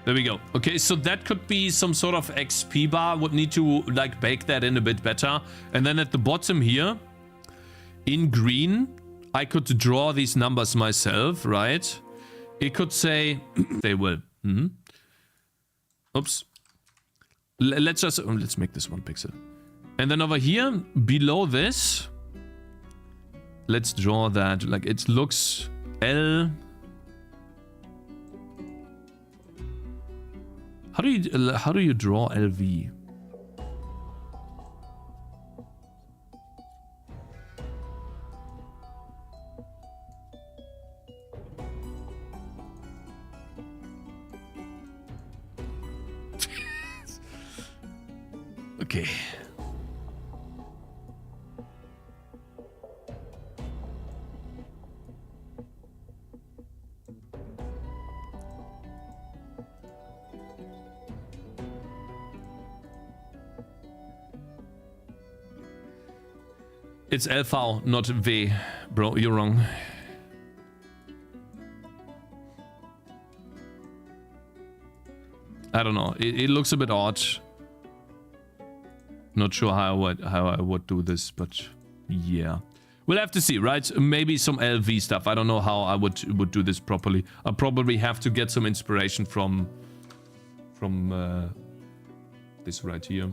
There we go. Okay, so that could be some sort of XP bar. Would need to like bake that in a bit better. And then at the bottom here, in green, I could draw these numbers myself, right? It could say they will. Oops. Let's make this 1 pixel. And then over here, below this, let's draw that. Like it looks L. How do you draw LV? Okay. It's LV, not V. Bro, you're wrong. I don't know. It looks a bit odd. Not sure how I would do this, but yeah. We'll have to see, right? Maybe some LV stuff. I don't know how I would do this properly. I'll probably have to get some inspiration from this right here.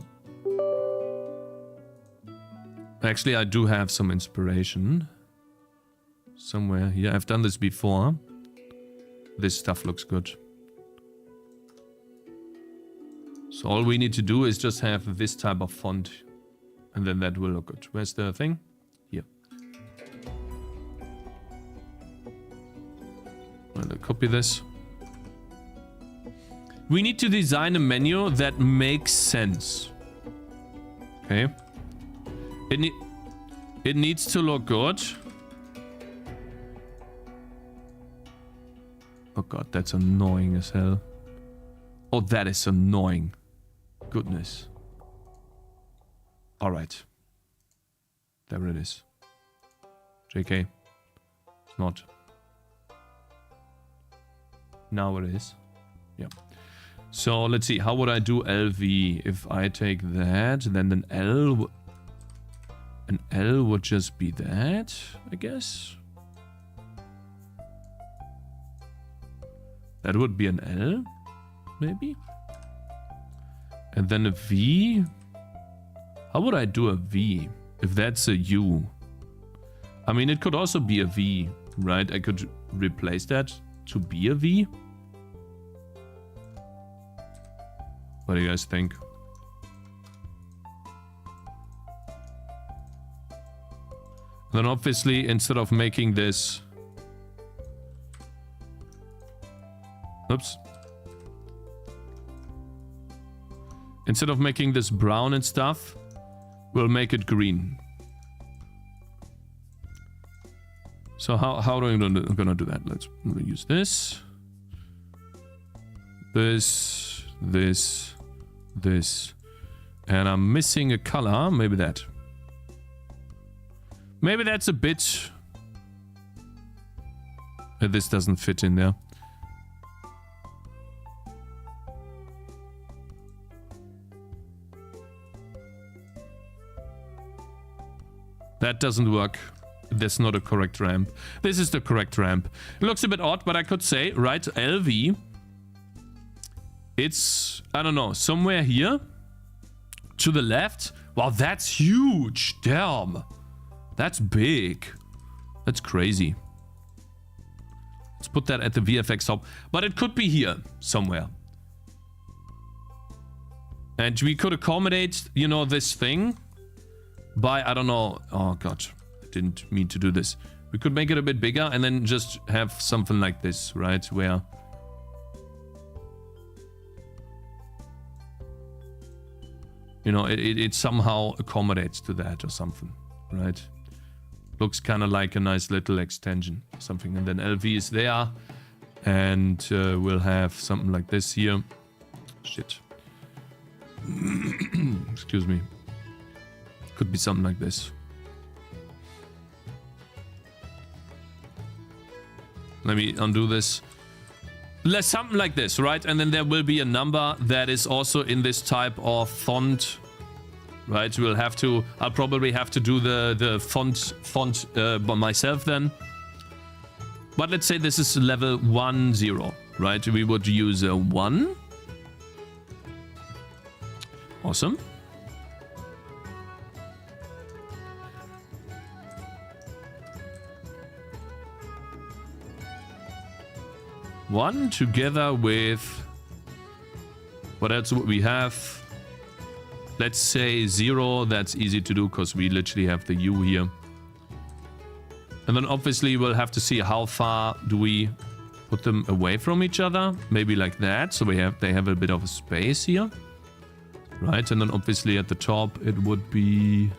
Actually, I do have some inspiration somewhere here. I've done this before. This stuff looks good. So all we need to do is just have this type of font, and then that will look good. Where's the thing? Here. I'll copy this. We need to design a menu that makes sense. Okay. It needs to look good. Oh god, that's annoying as hell. Oh, that is annoying. Goodness. Alright. There it is. JK. It's not. Now it is. Yeah. So let's see. How would I do LV? If I take that, then an L... An L would just be that, I guess. That would be an L, maybe. And then a V. How would I do a V if that's a U? I mean, it could also be a V, right? I could replace that to be a V. What do you guys think? Then obviously, instead of making this... Oops. Instead of making this brown and stuff, we'll make it green. So how are we gonna do that? Let's use this. This. And I'm missing a color. Maybe that. Maybe that's a bit... This doesn't fit in there. That doesn't work. That's not a correct ramp. This is the correct ramp. It looks a bit odd, but I could say, right, LV. It's, I don't know, somewhere here. To the left. Wow, that's huge. Damn. That's big. That's crazy. Let's put that at the VFX top. But it could be here somewhere. And we could accommodate, you know, this thing by, I don't know. Oh, God. I didn't mean to do this. We could make it a bit bigger and then just have something like this, right? Where... You know, it somehow accommodates to that or something, right? Looks kind of like a nice little extension or something. And then LV is there. And we'll have something like this here. Shit. Excuse me. Could be something like this. Let me undo this. Something like this, right? And then there will be a number that is also in this type of font right? I'll probably have to do the font by myself then. But let's say this is level 1, 0, right? We would use a 1. Awesome. One together with, what else would we have? Let's say 0. That's easy to do because we literally have the U here. And then obviously we'll have to see how far do we put them away from each other. Maybe like that. So they have a bit of a space here. Right, and then obviously at the top it would be...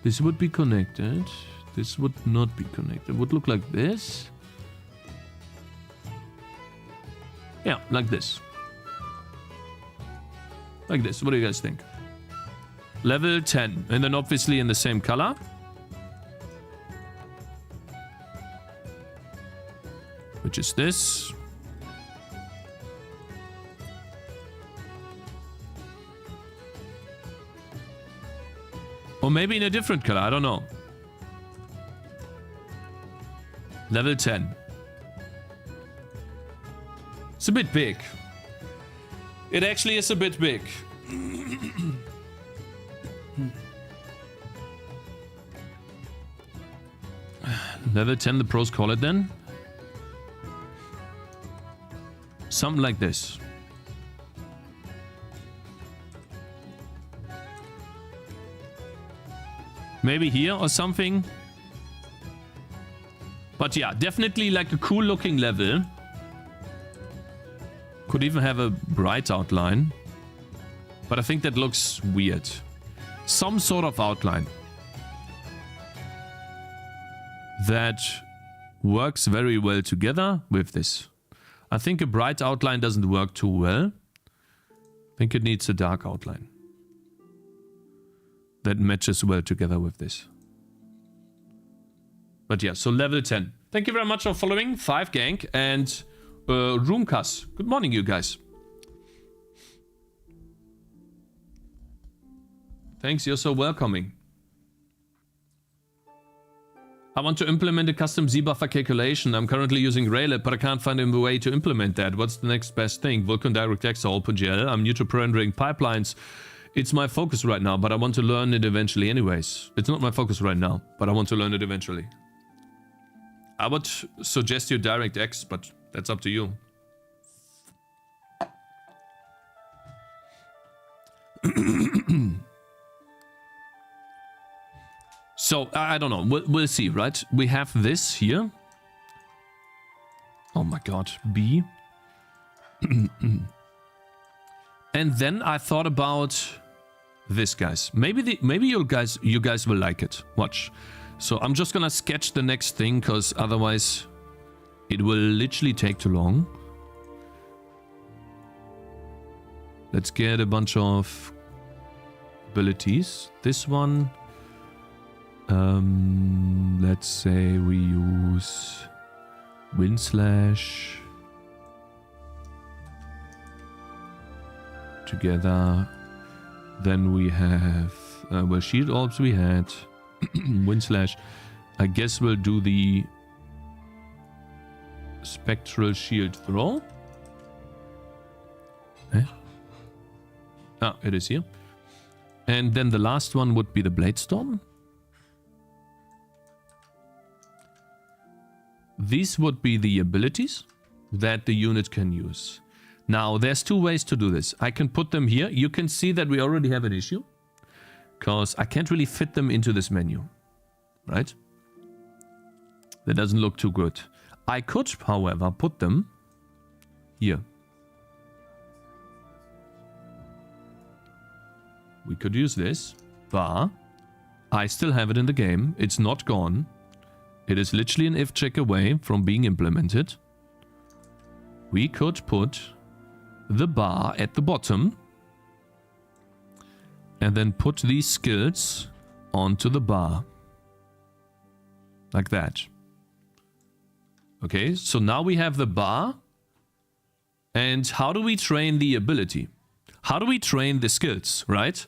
This would be connected. This would not be connected. It would look like this. Yeah, like this. Like this. What do you guys think? Level 10. And then obviously in the same color. Which is this. Or maybe in a different color. I don't know. Level 10. It's a bit big. It actually is a bit big. Level 10, the pros call it then. Something like this. Maybe here or something. But yeah, definitely like a cool looking level. Could even have a bright outline. But I think that looks weird. Some sort of outline. That works very well together with this. I think a bright outline doesn't work too well. I think it needs a dark outline. That matches well together with this. But yeah, so level 10. Thank you very much for following. 5 Gank and Roomcast. Good morning, you guys. Thanks, you're so welcoming. I want to implement a custom Z-buffer calculation. I'm currently using Raillet, but I can't find a way to implement that. What's the next best thing? Vulkan, DirectX, or OpenGL? I'm new to rendering pipelines. It's my focus right now, but I want to learn it eventually anyways. It's not my focus right now, but I want to learn it eventually. I would suggest you DirectX, but that's up to you. So, I don't know. We'll see, right? We have this here. Oh my god. B. And then I thought about this, guys. Maybe you guys will like it. Watch. So I'm just gonna sketch the next thing, because otherwise it will literally take too long. Let's get a bunch of abilities. This one. Let's say we use wind slash together. Then we have well, shield orbs we had. Wind slash. I guess we'll do the spectral shield throw. Ah, it is here. And then the last one would be the blade storm. These would be the abilities that the unit can use. Now, there's 2 ways to do this. I can put them here. You can see that we already have an issue, because I can't really fit them into this menu, right? That doesn't look too good. I could, however, put them here. We could use this, but I still have it in the game. It's not gone. It is literally an if check away from being implemented. We could put the bar at the bottom and then put these skills onto the bar. Like that. Okay, so now we have the bar. And how do we train the ability? How do we train the skills, right?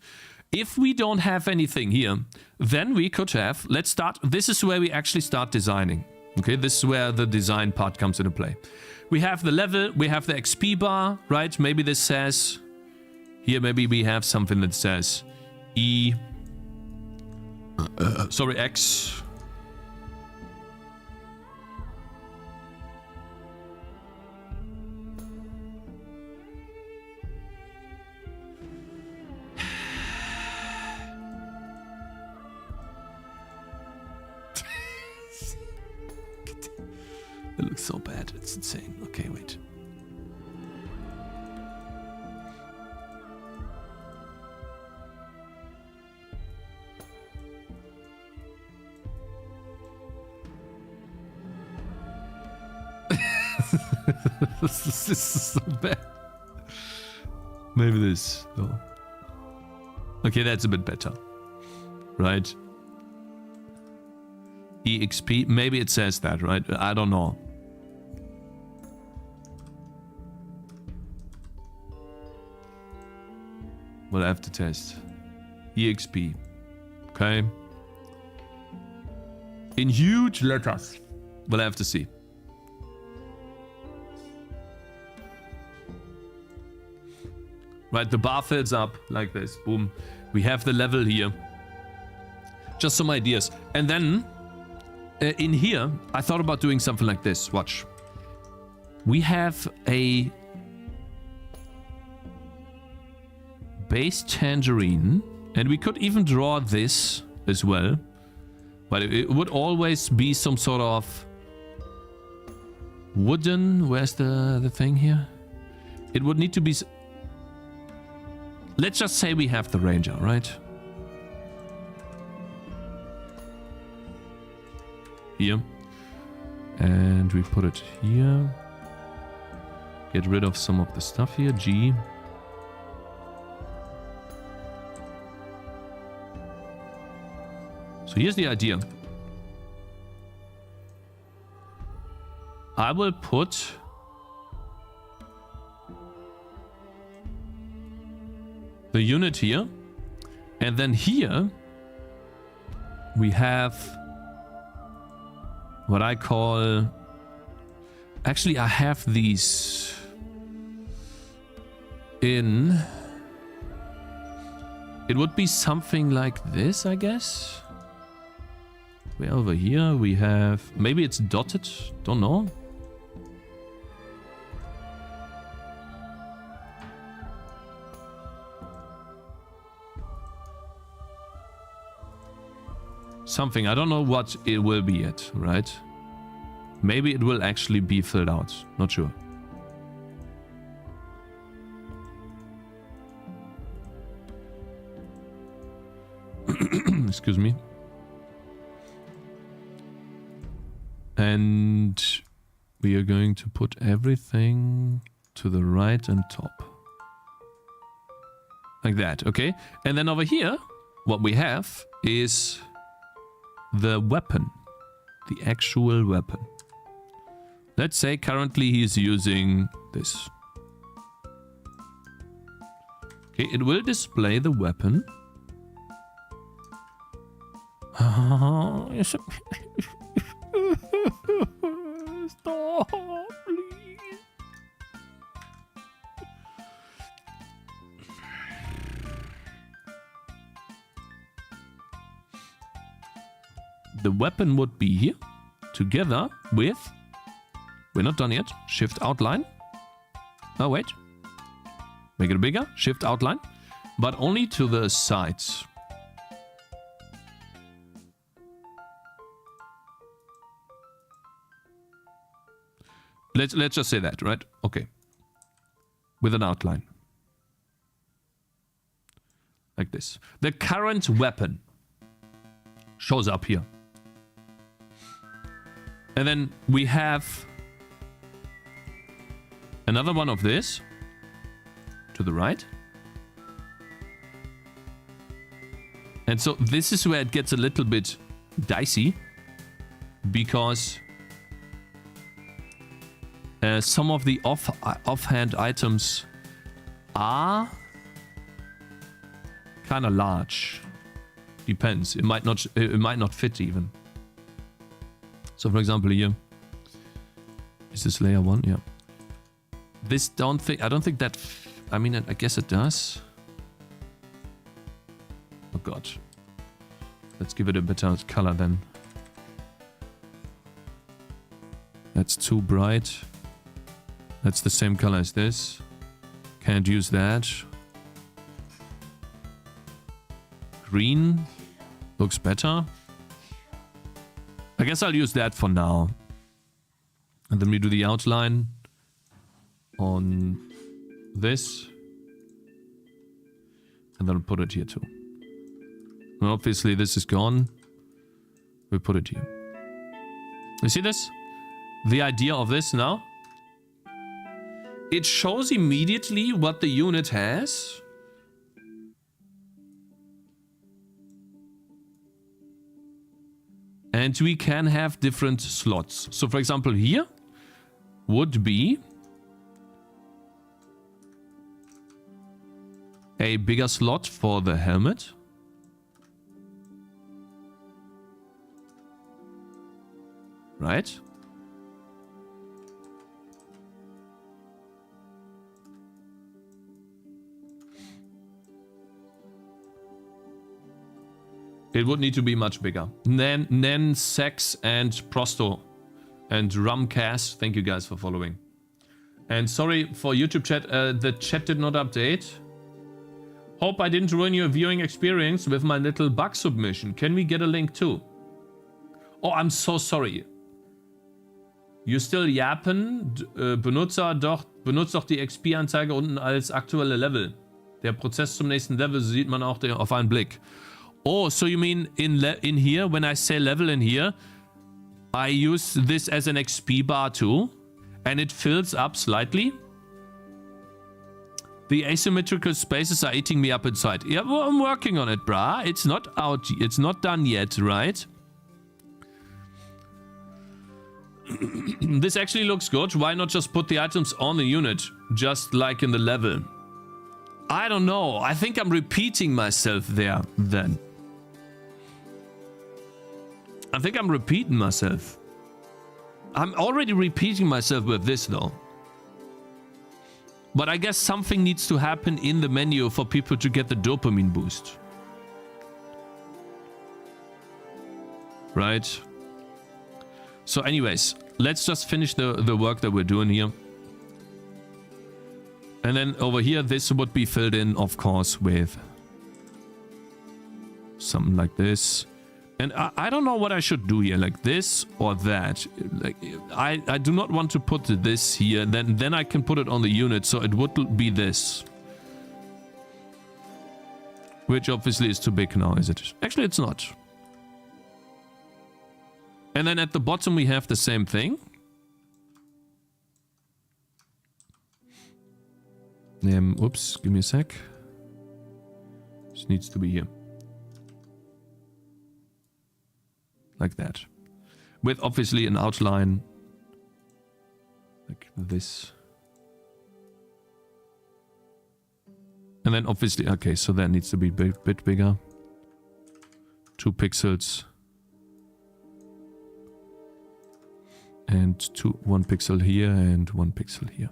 if we don't have anything here, then we could have, let's start, this is where we actually start designing. Okay, this is where the design part comes into play. We have the level, we have the XP bar, right? Maybe this says, here maybe we have something that says X. It looks so bad, it's insane. Okay, wait. This is so bad. Maybe this. Oh. Okay, that's a bit better. Right? EXP. Maybe it says that, right? I don't know. We'll have to test. EXP. Okay. In huge letters. We'll have to see. Right, the bar fills up like this. Boom. We have the level here. Just some ideas. And then, in here, I thought about doing something like this. Watch. We have a base tangerine. And we could even draw this as well. But it would always be some sort of wooden... Where's the thing here? It would need to be... Let's just say we have the ranger, right? Here. And we put it here. Get rid of some of the stuff here. G. So here's the idea. I will put... the unit here, and then here we have what I call, actually I have these in, it would be something like this, I guess. Way over here we have, maybe it's dotted, don't know. Something. I don't know what it will be yet, right? Maybe it will actually be filled out. Not sure. Excuse me. And we are going to put everything to the right and top. Like that, okay? And then over here, what we have is... the weapon, the actual weapon. Let's say currently he's using this. Okay, it will display the weapon. Stop, please. The weapon would be here, together with, we're not done yet, shift outline. Oh, wait. Make it bigger, shift outline, but only to the sides. Let's just say that, right? Okay. With an outline. Like this. The current weapon shows up here. And then we have another one of this to the right. And so this is where it gets a little bit dicey, because some of the offhand items are kind of large. Depends. It might not fit even. So for example here, is this layer 1? Yeah. This I don't think that, I mean, I guess it does. Oh god. Let's give it a better color then. That's too bright. That's the same color as this. Can't use that. Green looks better. I guess I'll use that for now. And then we do the outline on this. And then we'll put it here too. And obviously this is gone. We put it here. You see this? The idea of this now? It shows immediately what the unit has. And we can have different slots. So for example here would be a bigger slot for the helmet. Right? It would need to be much bigger. Nen, Cakez, and Prosto, and Rumcast. Thank you guys for following. And sorry for YouTube chat. The chat did not update. Hope I didn't ruin your viewing experience with my little bug submission. Can we get a link too? Oh, I'm so sorry. You still yappen? Benutzt doch die XP-Anzeige unten als aktuelle Level. Der Prozess zum nächsten Level sieht man auch auf einen Blick. Oh, so you mean in here, when I say level in here, I use this as an XP bar too, and it fills up slightly? The asymmetrical spaces are eating me up inside. Yeah, well, I'm working on it, brah. It's not out, it's not done yet, right? This actually looks good. Why not just put the items on the unit, just like in the level? I don't know. I think I'm repeating myself there then. I think I'm repeating myself. I'm already repeating myself with this though. But I guess something needs to happen in the menu for people to get the dopamine boost. Right? So anyways, let's just finish the work that we're doing here. And then over here, this would be filled in, of course, with something like this. And I don't know what I should do here, like this or that. Like I do not want to put this here. Then I can put it on the unit, so it would be this. Which obviously is too big now, is it? Actually, it's not. And then at the bottom we have the same thing. Oops, give me a sec. This needs to be here. Like that. With obviously an outline. Like this. And then obviously, okay, so that needs to be a bit bigger. 2 pixels. And 1 pixel here and 1 pixel here.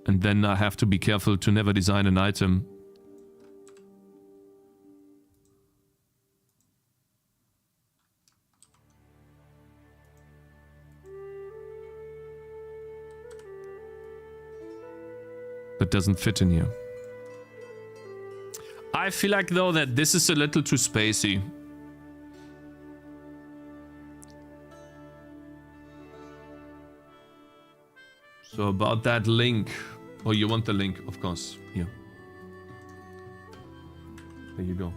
And then I have to be careful to never design an item that doesn't fit in here. I feel like though that this is a little too spacey. So about that link. Oh, you want the link, of course. Here. There you go.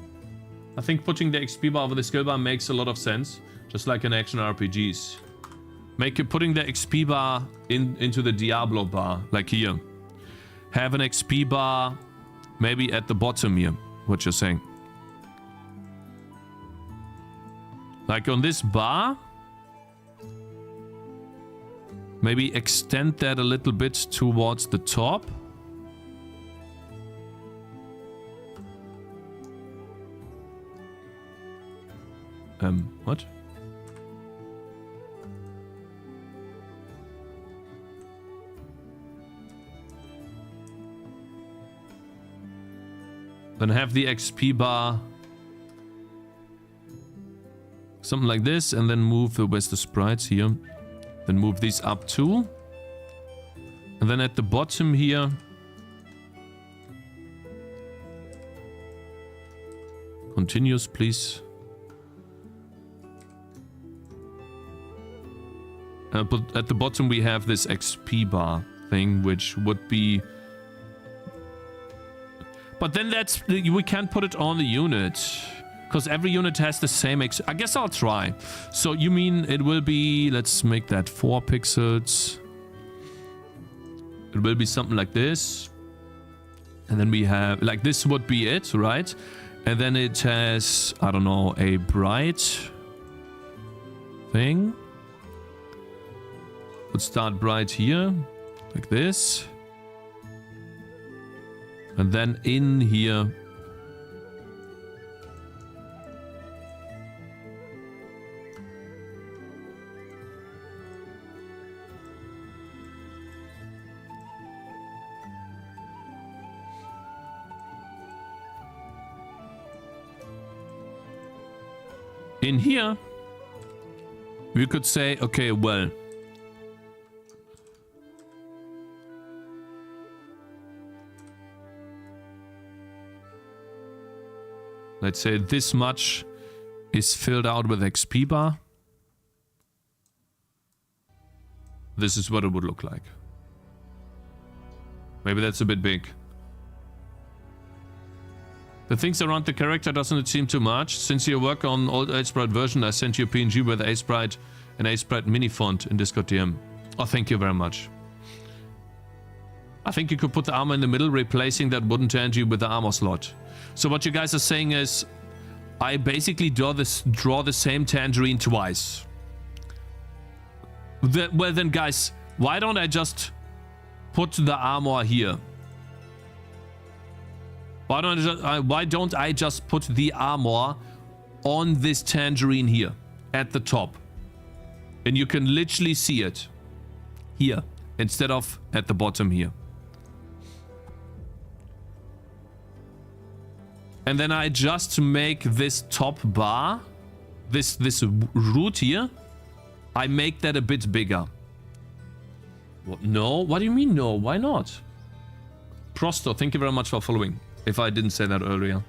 I think putting the XP bar over the skill bar makes a lot of sense. Just like in action RPGs. Putting the XP bar into the Diablo bar, like here. Have an XP bar maybe at the bottom here. What you're saying. Like on this bar. Maybe extend that a little bit towards the top. What? Then have the XP bar something like this, and then move where's the sprites here. Then move these up too. And then at the bottom here, continuous, please. But at the bottom we have this XP bar thing, which would be... But then that's... we can't put it on the unit. Because every unit has the same... I guess I'll try. So you mean it will be... Let's make that 4 pixels. It will be something like this. And then we have... Like this would be it, right? And then it has... I don't know, a bright thing. Would start bright here. Like this. And then in here... In here, we could say, okay, well, let's say this much is filled out with XP bar. This is what it would look like. Maybe that's a bit big. The things around the character doesn't seem too much. Since you work on old A-Sprite version, I sent you a PNG with A-Sprite and A-Sprite mini font in Discord DM. Oh, thank you very much. I think you could put the armor in the middle, replacing that wooden tangy with the armor slot. So what you guys are saying is, I basically draw the same tangerine twice. Well then, guys, why don't I just put the armor here? Why don't I just put the armor on this tangerine here at the top? And you can literally see it here instead of at the bottom here. And then I just make this top bar, this root here, I make that a bit bigger. What? No? What do you mean no? Why not? Prosto, thank you very much for following. If I didn't say that earlier.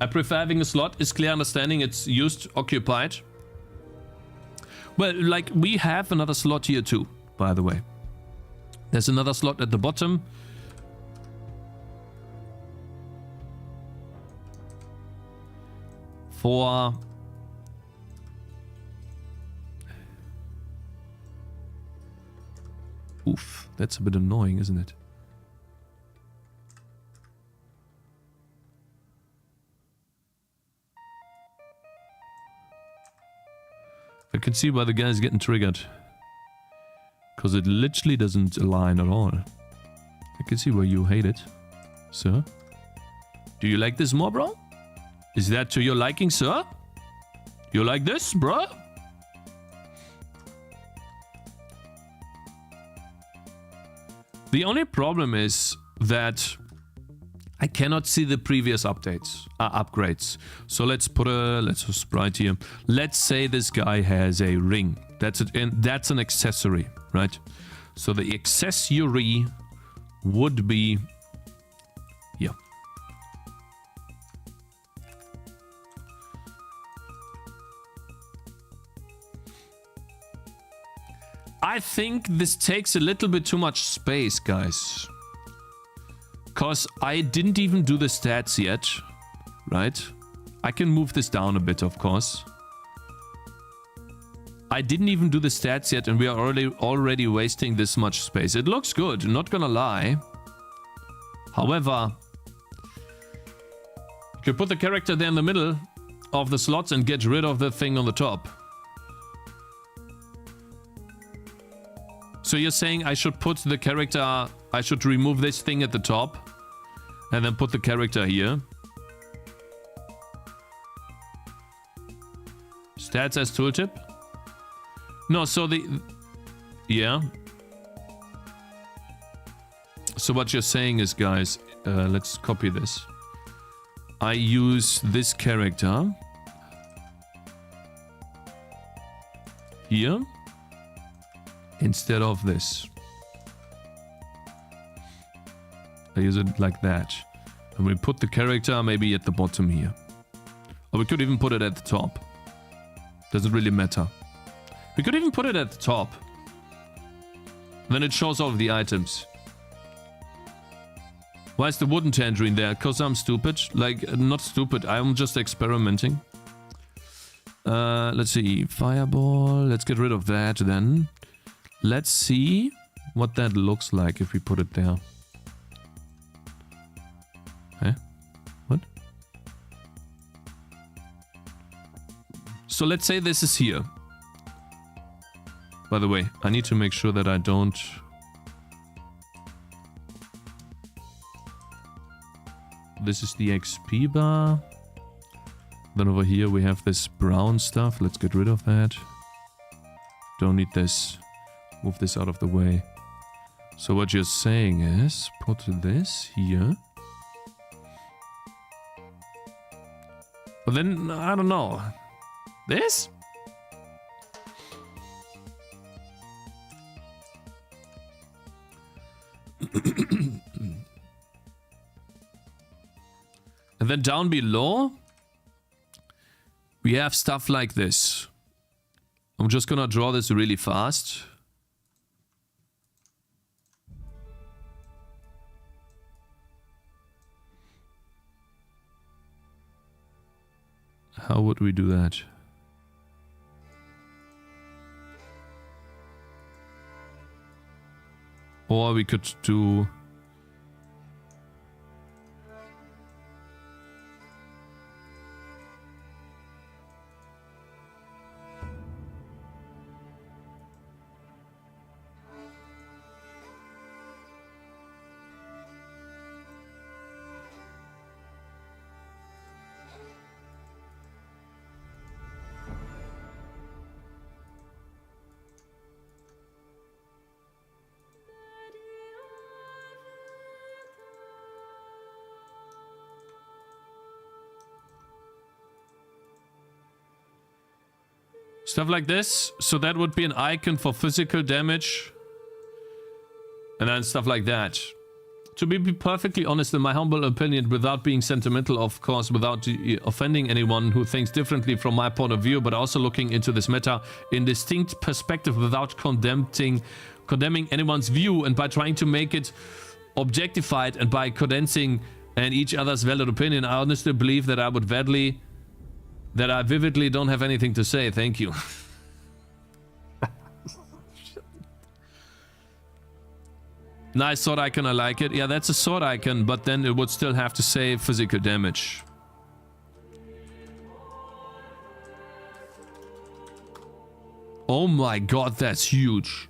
I prefer having a slot. Is clear understanding it's used occupied. Well, like we have another slot here too, by the way. There's another slot at the bottom. For... Oof, that's a bit annoying, isn't it? I can see why the guy is getting triggered. Because it literally doesn't align at all. I can see why you hate it, sir. Do you like this more, bro? Is that to your liking, sir? You like this, bro? The only problem is that I cannot see the previous updates, upgrades. So let's put a sprite here. Let's say this guy has a ring. That's it, and that's an accessory, right? So the accessory would be here. I think this takes a little bit too much space, guys. Because I didn't even do the stats yet, right? I can move this down a bit, of course. I didn't even do the stats yet, and we are already wasting this much space. It looks good, not gonna lie. However, you could put the character there in the middle, of the slots and get rid of the thing on the top. So you're saying I should put the character, I should remove this thing at the top and then put the character here. Stats as tooltip? No, so yeah. So what you're saying is, guys, let's copy this. I use this character here instead of this. I use it like that. And we put the character maybe at the bottom here. Or we could even put it at the top. Doesn't really matter. We could even put it at the top. Then it shows all of the items. Why is the wooden tangerine there? Because I'm stupid. Like, not stupid. I'm just experimenting. Let's see. Fireball. Let's get rid of that then. Let's see what that looks like if we put it there. Huh? What? So let's say this is here. By the way, I need to make sure that I don't... This is the XP bar. Then over here we have this brown stuff. Let's get rid of that. Don't need this. Move this out of the way. So what you're saying is, put this here. But then, I don't know. This? And then down below, we have stuff like this. I'm just gonna draw this really fast. How would we do that? Or we could do... Stuff like this. So that would be an icon for physical damage. And then stuff like that. To be perfectly honest, in my humble opinion, without being sentimental, of course, without offending anyone who thinks differently from my point of view, but also looking into this meta in distinct perspective without condemning anyone's view, and by trying to make it objectified and by condensing and each other's valid opinion, I honestly believe that I vividly don't have anything to say. Thank you. Nice sword icon, I like it. Yeah, that's a sword icon, but then it would still have to say physical damage. Oh my god, that's huge.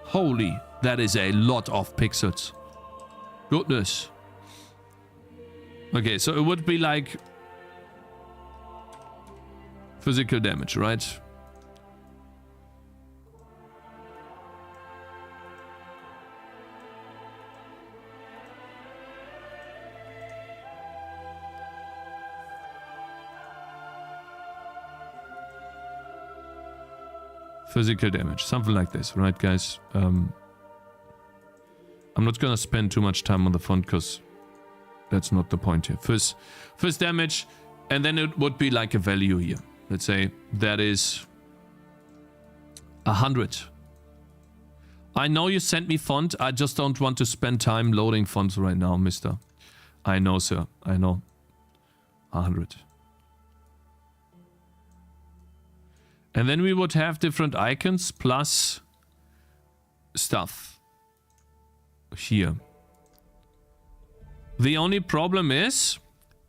Holy, that is a lot of pixels. Goodness. Okay, so it would be like physical damage, right? Physical damage, something like this, right, guys? I'm not gonna spend too much time on the font because that's not the point here. First damage, and then it would be like a value here. Let's say that is 100. I know you sent me font. I just don't want to spend time loading fonts right now, mister. I know, sir. I know. 100. And then we would have different icons plus stuff here. The only problem is,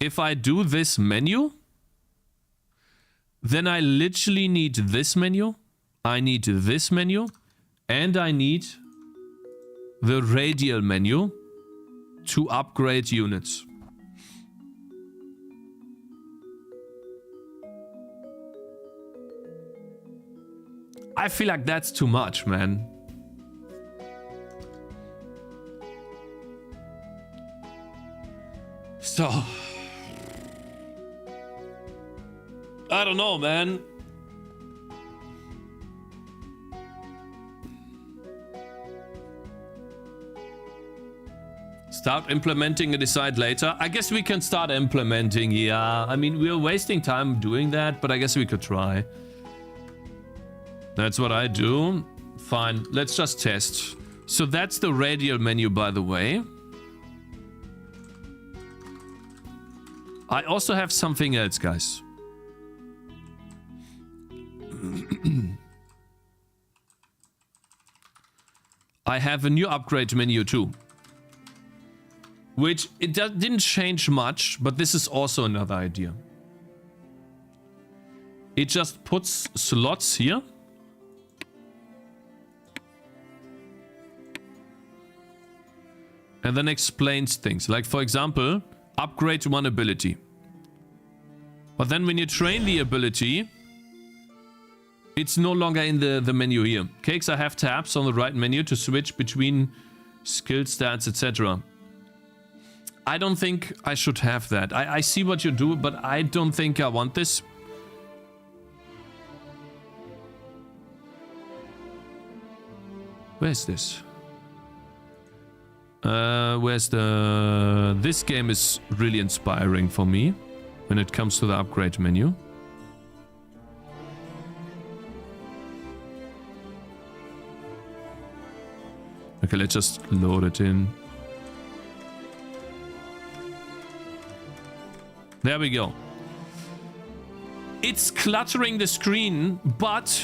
if I do this menu, then I literally need this menu, I need this menu, and I need the radial menu to upgrade units. I feel like that's too much, man. So, I don't know, man. Start implementing and decide later. I guess we can start implementing, yeah. I mean, we're wasting time doing that, but I guess we could try. That's what I do. Fine, let's just test. So that's the radial menu, by the way. I also have something else, guys. I have a new upgrade menu too. Which, it didn't change much, but this is also another idea. It just puts slots here. And then explains things. Like, for example, upgrade one ability. But then when you train the ability, it's no longer in the menu here. Cakez, I have tabs on the right menu to switch between skill stats, etc. I don't think I should have that. I see what you do, but I don't think I want this. Where's this? Where's the... This game is really inspiring for me when it comes to the upgrade menu. Okay, let's just load it in. There we go. It's cluttering the screen, but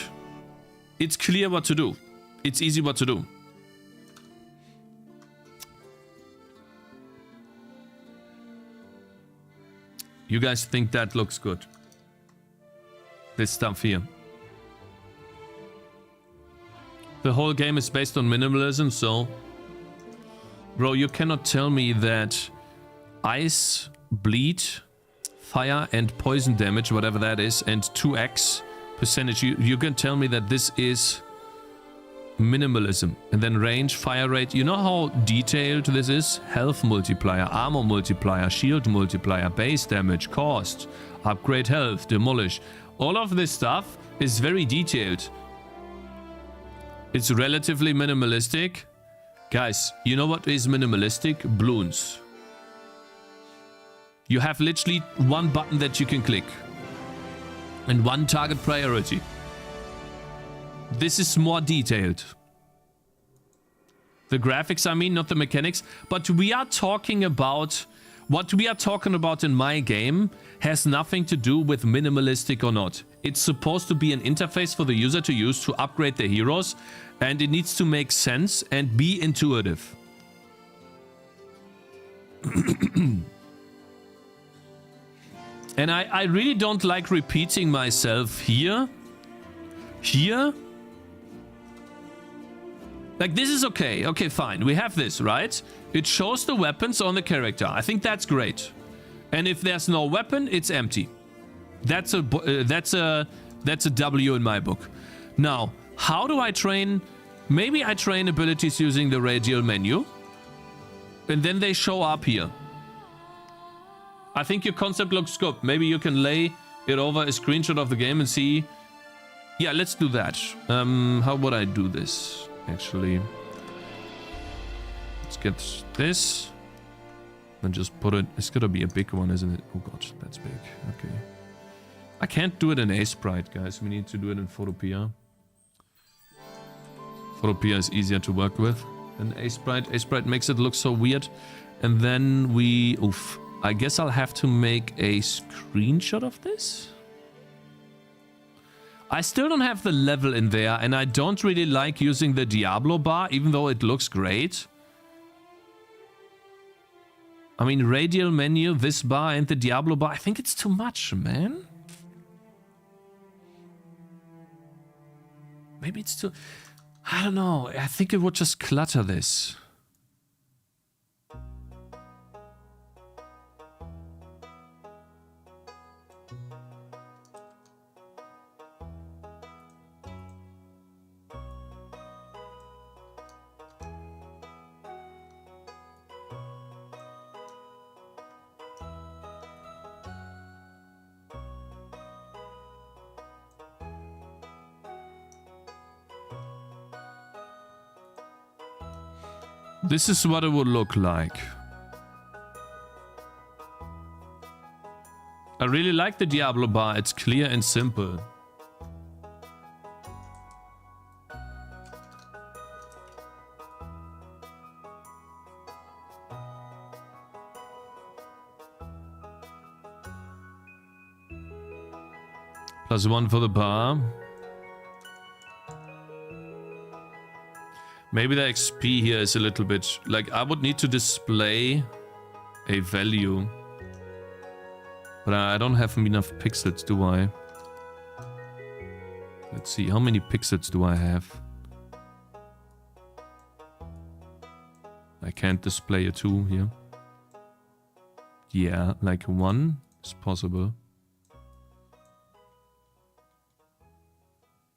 it's clear what to do. It's easy what to do. You guys think that looks good? This stuff here. The whole game is based on minimalism, so... Bro, you cannot tell me that ice, bleed, fire and poison damage, whatever that is, and 2x percentage, you can tell me that this is minimalism. And then range, fire rate, you know how detailed this is? Health multiplier, armor multiplier, shield multiplier, base damage, cost, upgrade health, demolish. All of this stuff is very detailed. It's relatively minimalistic. Guys, you know what is minimalistic? Balloons. You have literally one button that you can click. And one target priority. This is more detailed. The graphics, I mean, not the mechanics. But we are talking about... What we are talking about in my game has nothing to do with minimalistic or not. It's supposed to be an interface for the user to use to upgrade their heroes. And it needs to make sense and be intuitive. And I really don't like repeating myself here. Here. Like, this is okay. Okay, fine. We have this, right? It shows the weapons on the character. I think that's great. And if there's no weapon, it's empty. That's a W in my book. Now, how do I train? Maybe I train abilities using the radial menu. And then they show up here. I think your concept looks good. Maybe you can lay it over a screenshot of the game and see. Yeah, let's do that. How would I do this, actually? Let's get this. And just put it... It's gonna be a big one, isn't it? Oh god, that's big. Okay. I can't do it in A-Sprite, guys. We need to do it in Photopea. Photopea is easier to work with than A-Sprite. A-Sprite makes it look so weird. And then we... Oof. I guess I'll have to make a screenshot of this. I still don't have the level in there, and I don't really like using the Diablo bar, even though it looks great. I mean, radial menu, this bar and the Diablo bar. I think it's too much, man. Maybe it's too... I don't know. I think it would just clutter this. This is what it would look like. I really like the Diablo bar. It's clear and simple. +1 for the bar. Maybe the XP here is a little bit... Like, I would need to display a value. But I don't have enough pixels, do I? Let's see, how many pixels do I have? I can't display a 2 here. Yeah, like 1 is possible.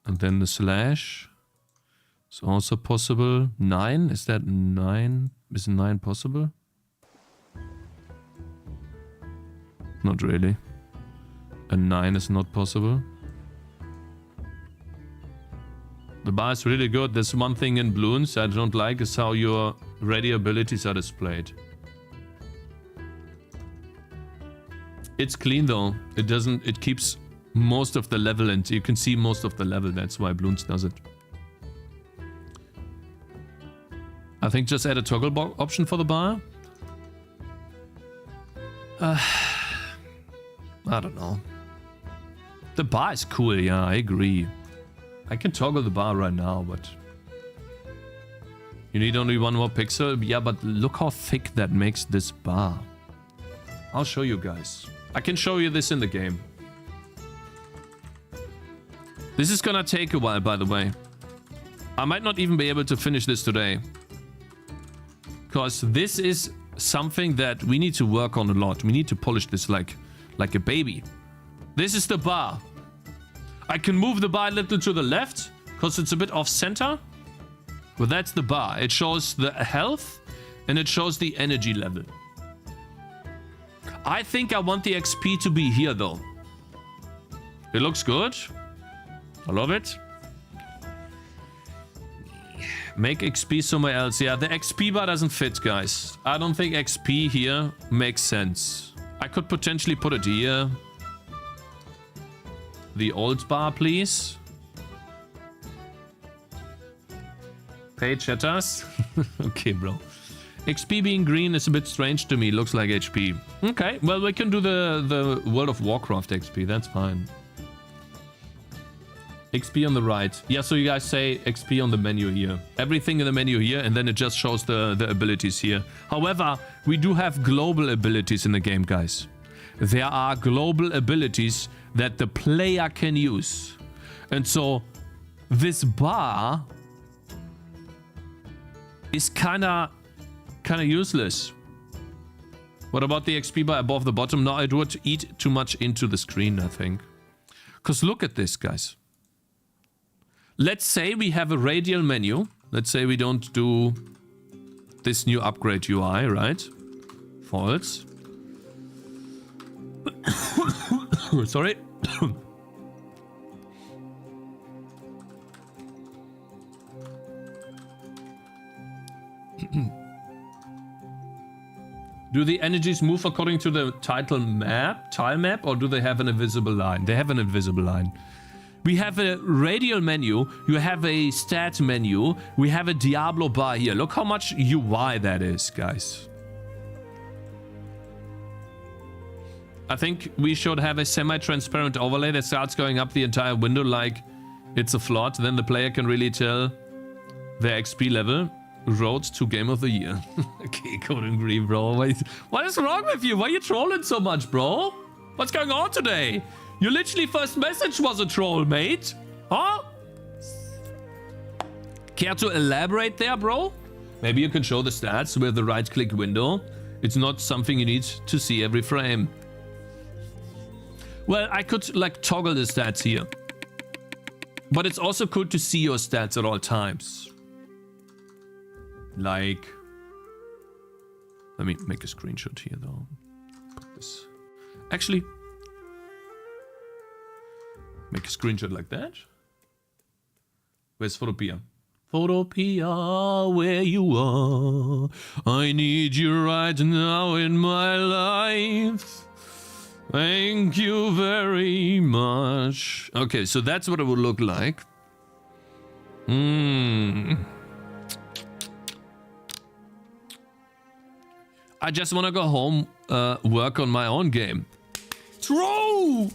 And then the slash... It's also possible. 9? Is that 9? Is 9 possible? Not really. A 9 is not possible. The bar is really good. There's one thing in Bloons I don't like is how your ready abilities are displayed. It's clean though. It doesn't... It keeps most of the level and you can see most of the level. That's why Bloons does it. I think just add a toggle option for the bar. I don't know. The bar is cool, yeah, I agree. I can toggle the bar right now, but... You need only 1 more pixel? Yeah, but look how thick that makes this bar. I'll show you guys. I can show you this in the game. This is gonna take a while, by the way. I might not even be able to finish this today. Because this is something that we need to work on a lot. We need to polish this like a baby. This is the bar. I can move the bar a little to the left because it's a bit off center. But that's the bar. It shows the health and it shows the energy level. I think I want the XP to be here though. It looks good. I love it. Make XP somewhere else. Yeah, the XP bar doesn't fit, guys. I don't think XP here makes sense. I could potentially put it here. The old bar, please. Hey, chatters. Okay, bro. XP being green is a bit strange to me. Looks like HP. Okay, well, we can do the World of Warcraft XP. That's fine. XP on the right. Yeah, so you guys say XP on the menu here. Everything in the menu here, and then it just shows the abilities here. However, we do have global abilities in the game, guys. There are global abilities that the player can use. And so, this bar is kinda useless. What about the XP bar above the bottom? No, it would eat too much into the screen, I think. Because look at this, guys. Let's say we have a radial menu. Let's say we don't do this new upgrade UI, right? False. Sorry. Do the energies move according to the tile map, or do they have an invisible line? They have an invisible line. We have a radial menu, you have a stat menu, we have a Diablo bar here. Look how much UI that is, guys. I think we should have a semi-transparent overlay that starts going up the entire window like it's a flood. Then the player can really tell their XP level. road to Game of the Year. Okay, couldn't agree, bro. What is wrong with you? Why are you trolling so much, bro? What's going on today? Your literally first message was a troll, mate. Huh? Care to elaborate there, bro? Maybe you can show the stats with the right-click window. It's not something you need to see every frame. Well, I could like toggle the stats here. But it's also cool to see your stats at all times. Like, let me make a screenshot here though. Put this. Actually, make a screenshot like that. Where's Photopia? Photopia, where you are. I need you right now in my life. Thank you very much. Okay, so that's what it would look like. I just want to go home, work on my own game. True!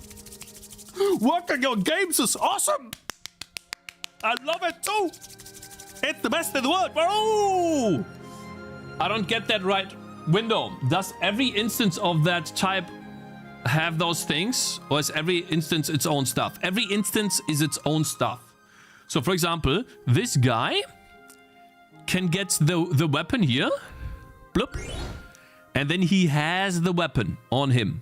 Working on games is awesome! I love it too! It's the best in the world, bro! I don't get that right. Window, does every instance of that type have those things? Or is every instance its own stuff? Every instance is its own stuff. So for example, this guy can get the weapon here. Bloop. And then he has the weapon on him.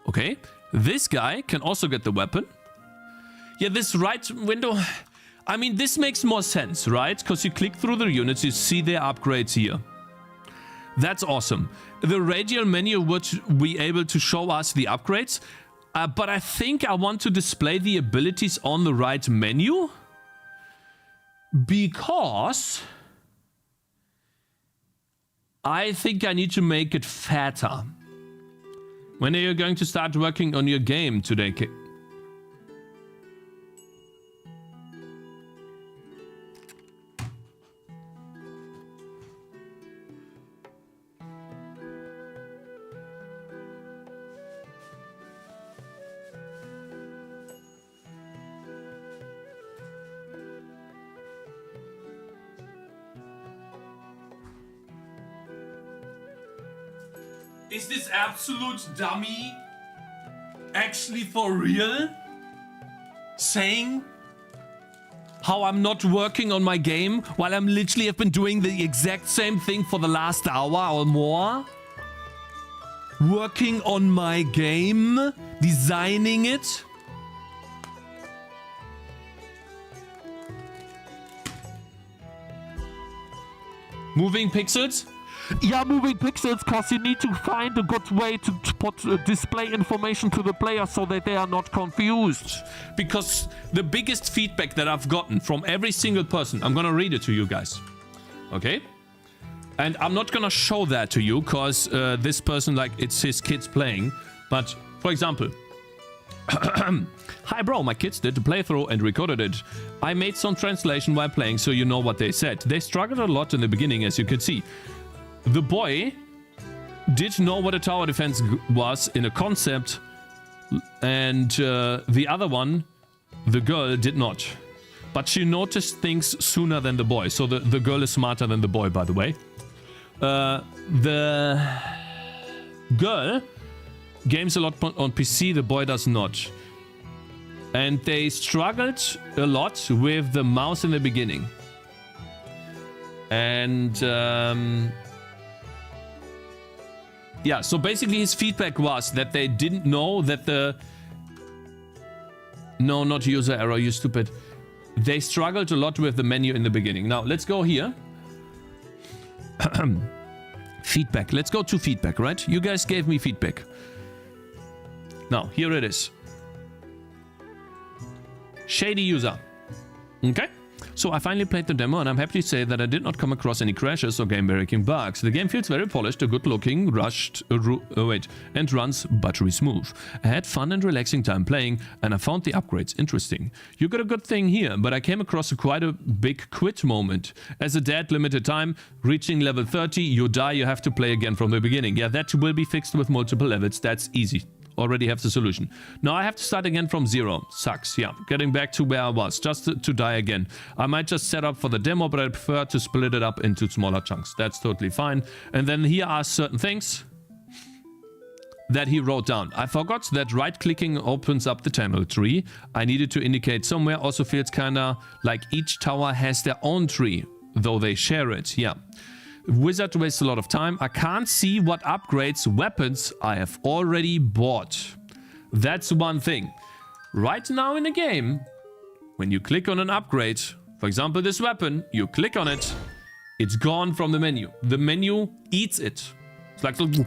Okay. This guy can also get the weapon. Yeah, this right window... I mean, this makes more sense, right? Because you click through the units, you see their upgrades here. That's awesome. The radial menu would be able to show us the upgrades. But I think I want to display the abilities on the right menu. Because... I think I need to make it fatter. When are you going to start working on your game today, Is this absolute dummy actually for real? Saying how I'm not working on my game while I'm literally have been doing the exact same thing for the last hour or more? Working on my game? Designing it? Moving pixels? Yeah, moving pixels, because you need to find a good way to put display information to the player so that they are not confused. Because the biggest feedback that I've gotten from every single person, I'm gonna read it to you guys. Okay? And I'm not gonna show that to you, because this person, like, it's his kids playing. But, for example... Hi bro, my kids did the playthrough and recorded it. I made some translation while playing so you know what they said. They struggled a lot in the beginning, as you could see. The boy did know what a tower defense was in a concept, and the other one, the girl, did not. But she noticed things sooner than the boy. So the girl is smarter than the boy, by the way. The girl games a lot on PC, the boy does not. And they struggled a lot with the mouse in the beginning. And... yeah, so basically his feedback was that they didn't know that the... No, not user error, you stupid. They struggled a lot with the menu in the beginning. Now, let's go here. Feedback. Let's go to feedback, right? You guys gave me feedback. Now, here it is. Shady user. Okay. So I finally played the demo and I'm happy to say that I did not come across any crashes or game-breaking bugs. The game feels very polished, a good-looking, and runs buttery smooth. I had fun and relaxing time playing and I found the upgrades interesting. You got a good thing here, but I came across quite a big quit moment. As a dead limited time, reaching level 30, you die, you have to play again from the beginning. Yeah, that will be fixed with multiple levels, that's easy. already have the solution. Now I have to start again from 0. Sucks, yeah. Getting back to where I was, just to die again. I might just set up for the demo, but I prefer to split it up into smaller chunks. That's totally fine. And then here are certain things that he wrote down. I forgot that right-clicking opens up the tunnel tree. I needed to indicate somewhere. Also feels kinda like each tower has their own tree, though they share it, yeah. Wizard wastes a lot of time. I can't see what upgrades, weapons I have already bought. That's one thing. Right now in the game, when you click on an upgrade, for example this weapon, you click on it, it's gone from the menu. The menu eats it. It's like the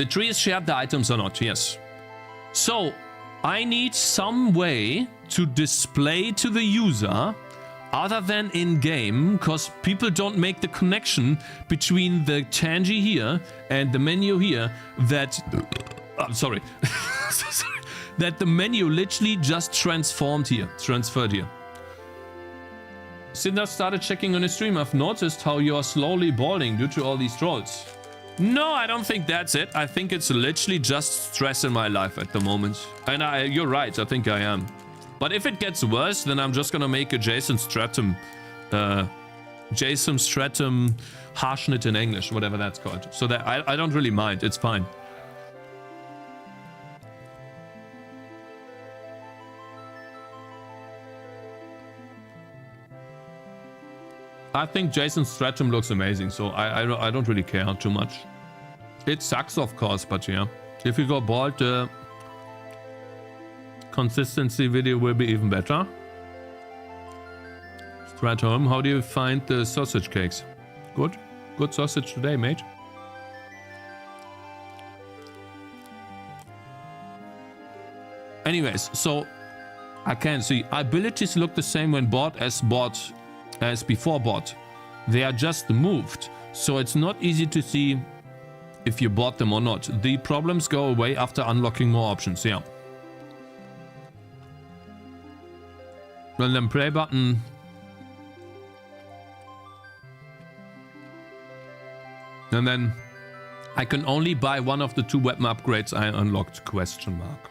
trees shared the items or not, yes. So I need some way to display to the user other than in-game, because people don't make the connection between the Tangy here and the menu here that... I'm sorry. That the menu literally just transferred here. Since I started checking on the stream, I've noticed how you are slowly balding due to all these trolls. No, I don't think that's it. I think it's literally just stress in my life at the moment. And you're right, I think I am. But if it gets worse, then I'm just gonna make a Jason Stratum harshnit in English, whatever that's called. So that I don't really mind, it's fine. I think Jason Stratum looks amazing, so I don't really care too much. It sucks, of course, but yeah. If you go bald, the consistency video will be even better. Stratum, how do you find the sausage cakes? Good? Good sausage today, mate. Anyways, so I can see abilities look the same when bought as before bought. They are just moved, so it's not easy to see if you bought them or not. The problems go away after unlocking more options, yeah. And then play button. And then I can only buy one of the 2 weapon upgrades I unlocked, question mark.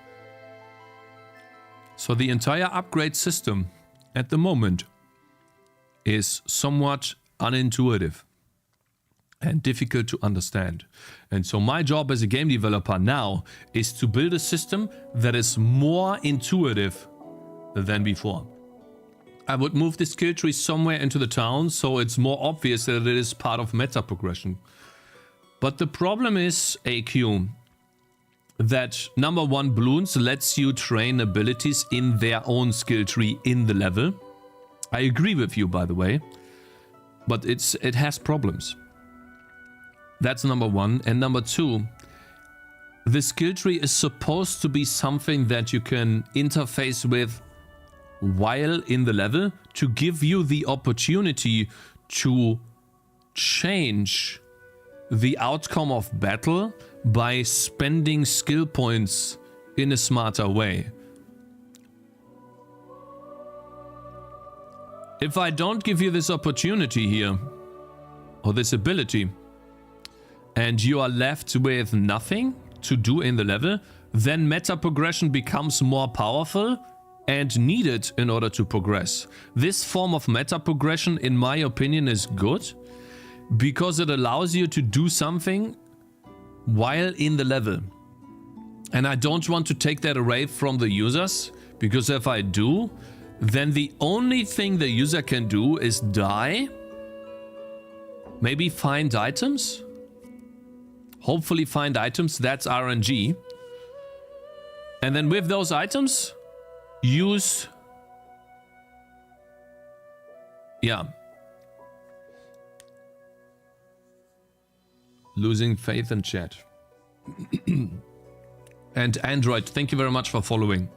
So the entire upgrade system at the moment is somewhat unintuitive and difficult to understand. And so my job as a game developer now is to build a system that is more intuitive than before. I would move the skill tree somewhere into the town so it's more obvious that it is part of meta progression. But the problem is, AQ, that number 1, balloons lets you train abilities in their own skill tree in the level. I agree with you, by the way, but it has problems. That's number 1. And number 2, the skill tree is supposed to be something that you can interface with while in the level to give you the opportunity to change the outcome of battle by spending skill points in a smarter way. If I don't give you this opportunity here, or this ability, and you are left with nothing to do in the level, then meta progression becomes more powerful and needed in order to progress. This form of meta progression, in my opinion, is good because it allows you to do something while in the level. And I don't want to take that away from the users, because if I do, then the only thing the user can do is die, maybe find items, hopefully find items, that's RNG, and then with those items, use, yeah, losing faith in chat. And Android, thank you very much for following.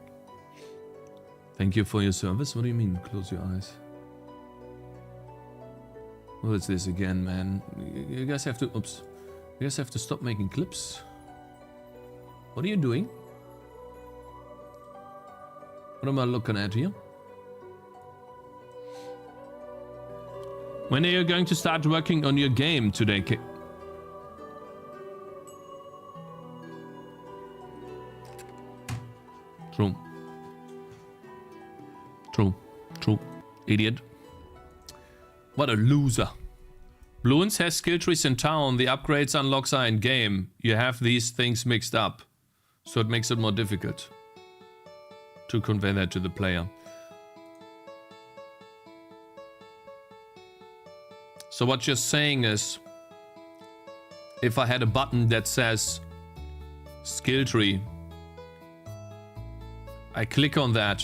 Thank you for your service. What do you mean, close your eyes? What is this again, man? You guys have to, oops. You guys have to stop making clips. What are you doing? What am I looking at here? When are you going to start working on your game today? True. True. True. Idiot. What a loser. Bloons has skill trees in town. The upgrades unlocks are in game. You have these things mixed up. So it makes it more difficult to convey that to the player. So what you're saying is, if I had a button that says skill tree, I click on that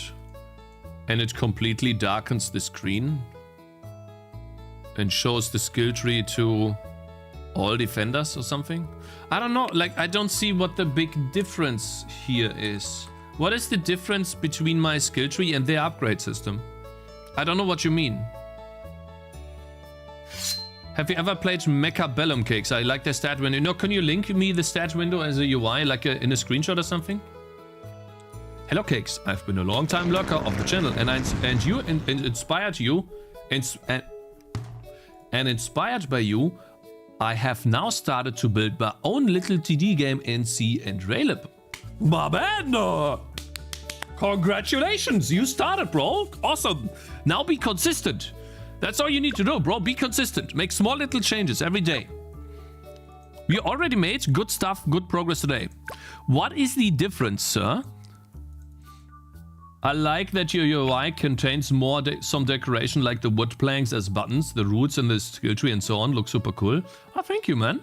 and it completely darkens the screen and shows the skill tree to all defenders or something? I don't know, like I don't see what the big difference here is. What is the difference between my skill tree and the upgrade system? I don't know what you mean. Have you ever played Mechabellum Cakes? I like the stat window. No, can you link me the stat window as a UI, like in a screenshot or something? Hello Cakes, I've been a long time lurker of the channel and inspired you, and inspired by you, I have now started to build my own little TD game in C and Raylib. Babano! Congratulations, you started, bro. Awesome. Now be consistent. That's all you need to do, bro. Be consistent. Make small little changes every day. We already made good stuff, good progress today. What is the difference, sir? I like that your UI contains more some decoration like the wood planks as buttons, the roots and the skill tree and so on. Looks super cool. Oh, thank you, man.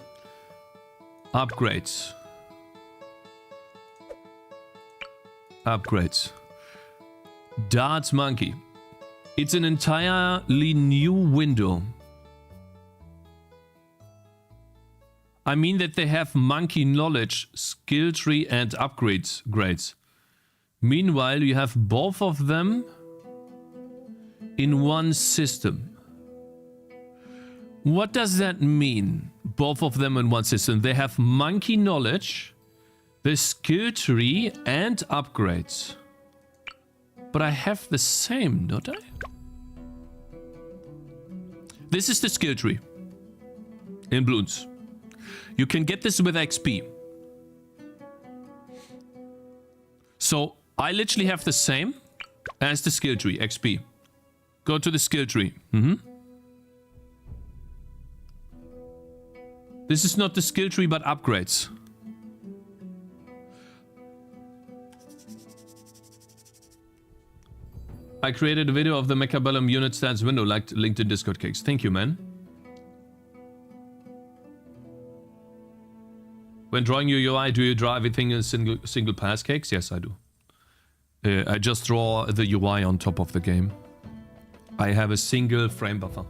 Upgrades. Upgrades. Darts Monkey. It's an entirely new window. I mean that they have monkey knowledge, skill tree and upgrades grades. Meanwhile, you have both of them in one system. What does that mean? Both of them in one system. They have monkey knowledge, the skill tree and upgrades. But I have the same, don't I? This is the skill tree in Bloons. You can get this with XP. So I literally have the same as the skill tree, XP. Go to the skill tree. This is not the skill tree, but upgrades. I created a video of the Mechabellum unit stats window, linked in Discord Cakes. Thank you, man. When drawing your UI, do you draw everything in single pass, Cakes? Yes, I do. I just draw the UI on top of the game. I have a single frame buffer.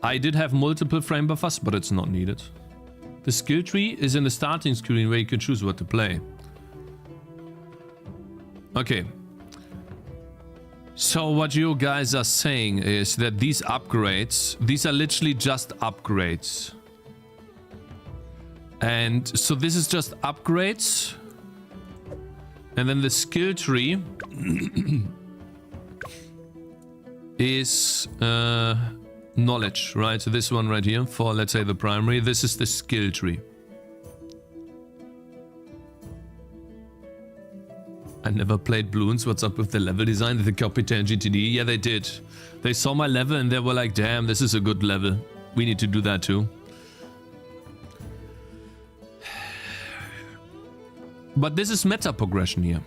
I did have multiple frame buffers, but it's not needed. The skill tree is in the starting screen where you can choose what to play. Okay. So what you guys are saying is that these upgrades, these are literally just upgrades. And so this is just upgrades. And then the skill tree is knowledge, right? So this one right here for, let's say, the primary. This is the skill tree. I never played Bloons. What's up with the level design? Did they copy Tangy TD? Yeah, they did. They saw my level and they were like, damn, this is a good level. We need to do that too. But this is meta progression here.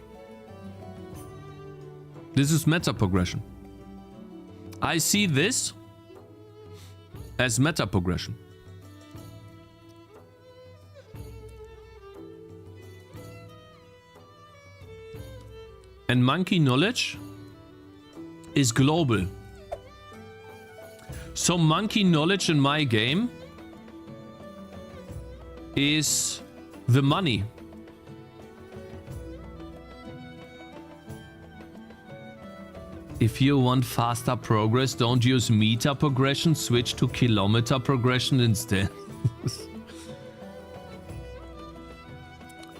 This is meta progression. I see this as meta progression. And monkey knowledge is global. So monkey knowledge in my game is the money. If you want faster progress, don't use meter progression, switch to kilometer progression instead.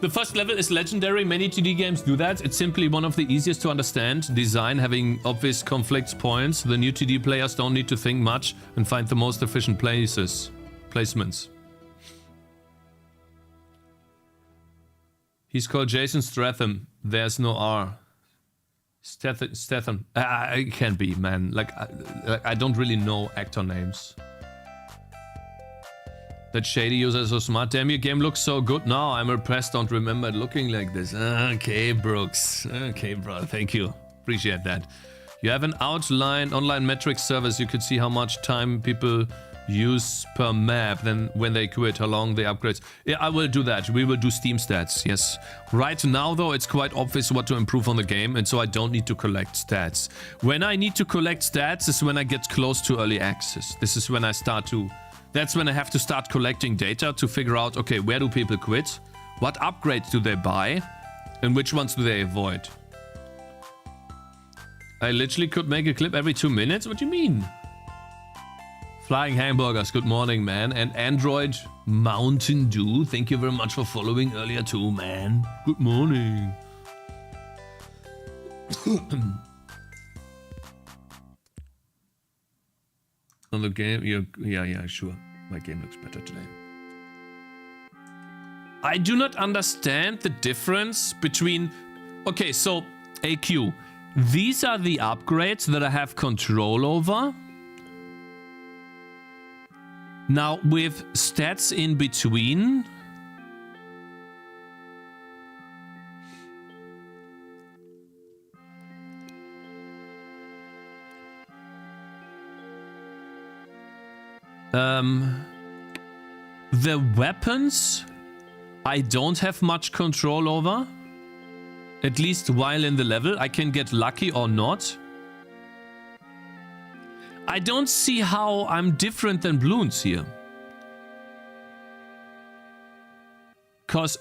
The first level is legendary. Many 2D games do that. It's simply one of the easiest to understand. Design having obvious conflicts points. The new 2D players don't need to think much and find the most efficient placements. He's called Jason Statham. There's no R. Statham. It can't be, man. Like I don't really know actor names. That shady user is so smart. Damn, your game looks so good now. I'm impressed. Don't remember it looking like this. Okay, Brooks. Okay, bro. Thank you. Appreciate that. You have an online metrics service. You could see how much time people use per map, then when they quit, how long they upgrades. Yeah, I will do that. We will do Steam stats, yes. Right now, though, it's quite obvious what to improve on the game, and so I don't need to collect stats. When I need to collect stats is when I get close to early access. This is when I start to... That's when I have to start collecting data to figure out, okay, where do people quit? What upgrades do they buy? And which ones do they avoid? I literally could make a clip every 2 minutes? What do you mean? Flying Hamburgers, good morning, man. And Android Mountain Dew, thank you very much for following earlier too, man. Good morning. On the game, yeah, sure. My game looks better today. I do not understand the difference between... Okay, so AQ. These are the upgrades that I have control over. Now, with stats in between... The weapons, I don't have much control over. At least while in the level. I can get lucky or not. I don't see how I'm different than Bloons here.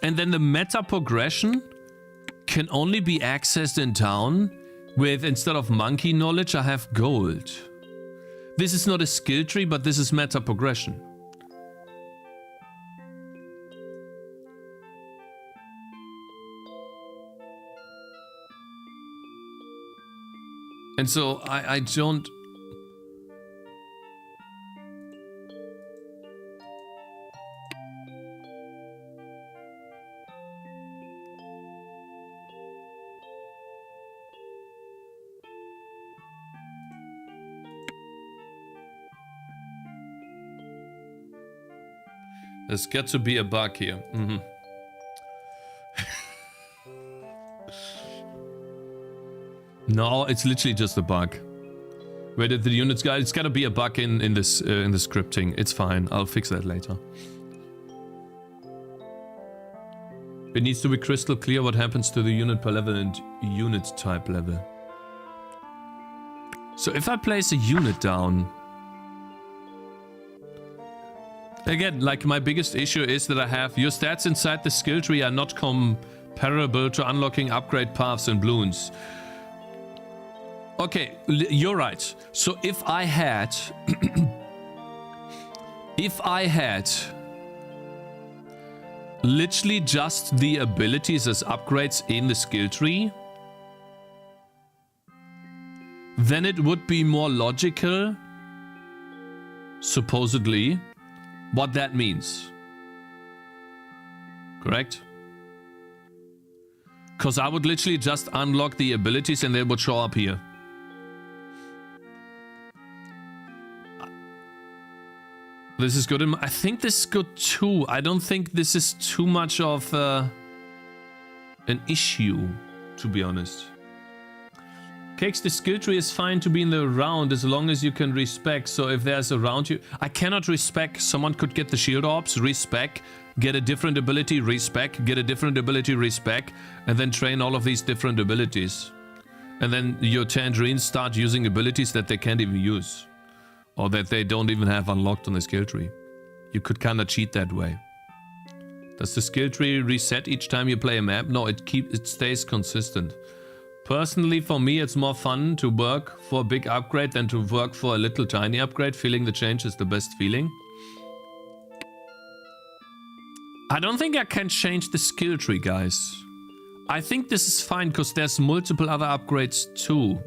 And then the meta progression can only be accessed in town with, instead of monkey knowledge, I have gold. This is not a skill tree, but this is meta progression. And so I don't... There's got to be a bug here. No, it's literally just a bug. Where did the units go? It's gotta be a bug in this in the scripting. It's fine. I'll fix that later. It needs to be crystal clear what happens to the unit per level and unit type level. So if I place a unit down... Again, like my biggest issue is that I have your stats inside the skill tree are not comparable to unlocking upgrade paths in Bloons. Okay, you're right. So if I had... if I had... literally just the abilities as upgrades in the skill tree, then it would be more logical, supposedly, what that means. Correct? Because I would literally just unlock the abilities and they would show up here. This is good. I think this is good too. I don't think this is too much of an issue, to be honest. Cakez, the skill tree is fine to be in the round as long as you can respec. So if there's a round you... I cannot respec. Someone could get the shield orbs, respec, get a different ability, respec, get a different ability, respec, and then train all of these different abilities. And then your tangerines start using abilities that they can't even use. Or that they don't even have unlocked on the skill tree. You could kind of cheat that way. Does the skill tree reset each time you play a map? No, it stays consistent. Personally, for me, it's more fun to work for a big upgrade than to work for a little tiny upgrade. Feeling the change is the best feeling. I don't think I can change the skill tree, guys. I think this is fine because there's multiple other upgrades too.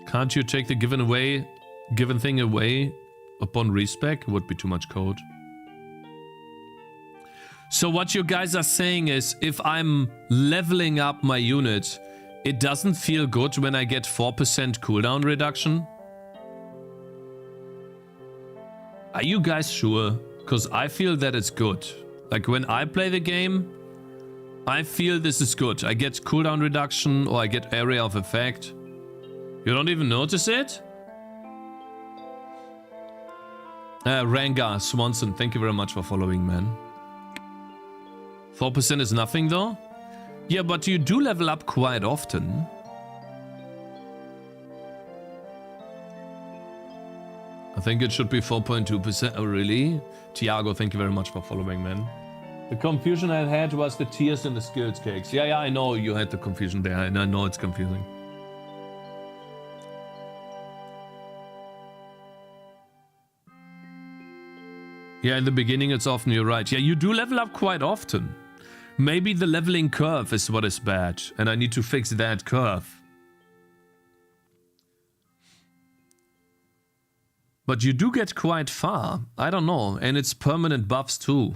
Can't you take the given thing away upon respec would be too much code. So what you guys are saying is, if I'm leveling up my unit, it doesn't feel good when I get 4% cooldown reduction? Are you guys sure? Because I feel that it's good. Like when I play the game, I feel this is good. I get cooldown reduction or I get area of effect. You don't even notice it? Ranga Swanson, thank you very much for following, man. 4% is nothing though? Yeah, but you do level up quite often. I think it should be 4.2%. Oh, really? Tiago, thank you very much for following, man. The confusion I had was the tiers and the skills cakes. Yeah, I know you had the confusion there, and I know it's confusing. Yeah, in the beginning it's often, you're right. Yeah, you do level up quite often. Maybe the leveling curve is what is bad, and I need to fix that curve. But you do get quite far. I don't know, and it's permanent buffs too.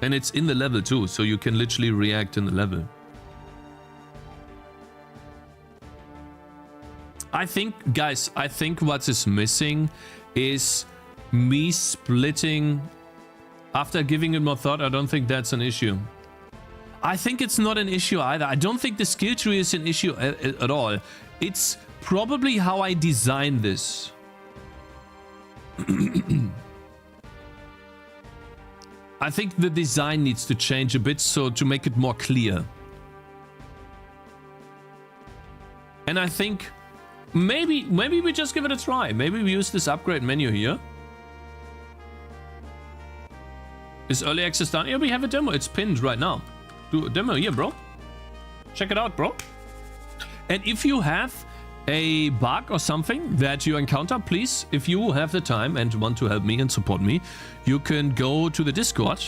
And it's in the level too, so you can literally react in the level. I think, guys, I think what is missing is me splitting. After giving it more thought, I don't think that's an issue. I think it's not an issue either. I don't think the skill tree is an issue at all. It's probably how I design this. I think the design needs to change a bit so to make it more clear. And I think maybe we just give it a try. Maybe we use this upgrade menu here. Is early access done? Yeah, we have a demo. It's pinned right now. Do a demo here, bro. Check it out, bro. And if you have a bug or something that you encounter, please, if you have the time and want to help me and support me, you can go to the Discord.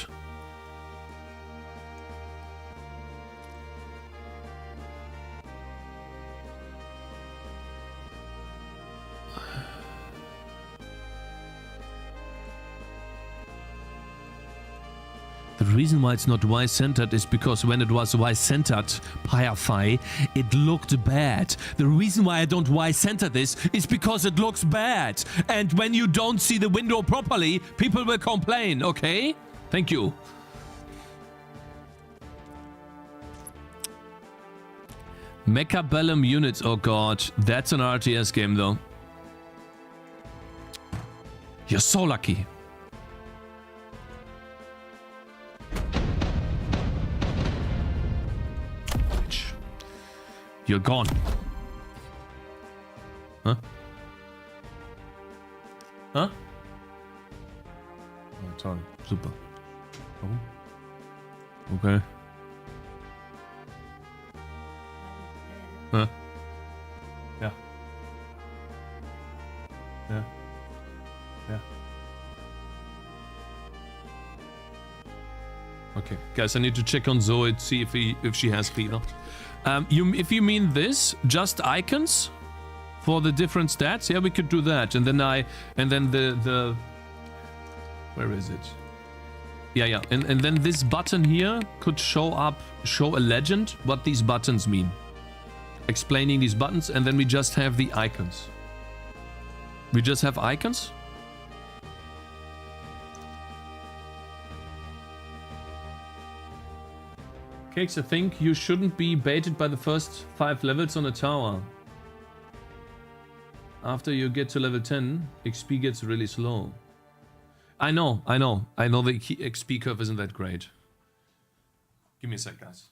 The reason why it's not Y-centered is because when it was Y-centered, Pyrify, it looked bad. The reason why I don't Y-center this is because it looks bad. And when you don't see the window properly, people will complain, okay? Thank you. Mechabellum units, oh god, that's an RTS game though. You're so lucky. You're gone. Huh? Huh? Oh, toll. Super. Warum? Okay. Huh? Yeah. Yeah. Yeah. Okay, guys, I need to check on Zoe to see if she has fever. If you mean this, just icons for the different stats, yeah, we could do that. And then the where is it? Yeah. And then this button here could show a legend what these buttons mean. Explaining these buttons, and then we just have the icons. We just have icons. Cakes, I think you shouldn't be baited by the first 5 levels on a tower. After you get to level 10, XP gets really slow. I know the XP curve isn't that great. Give me a sec, guys.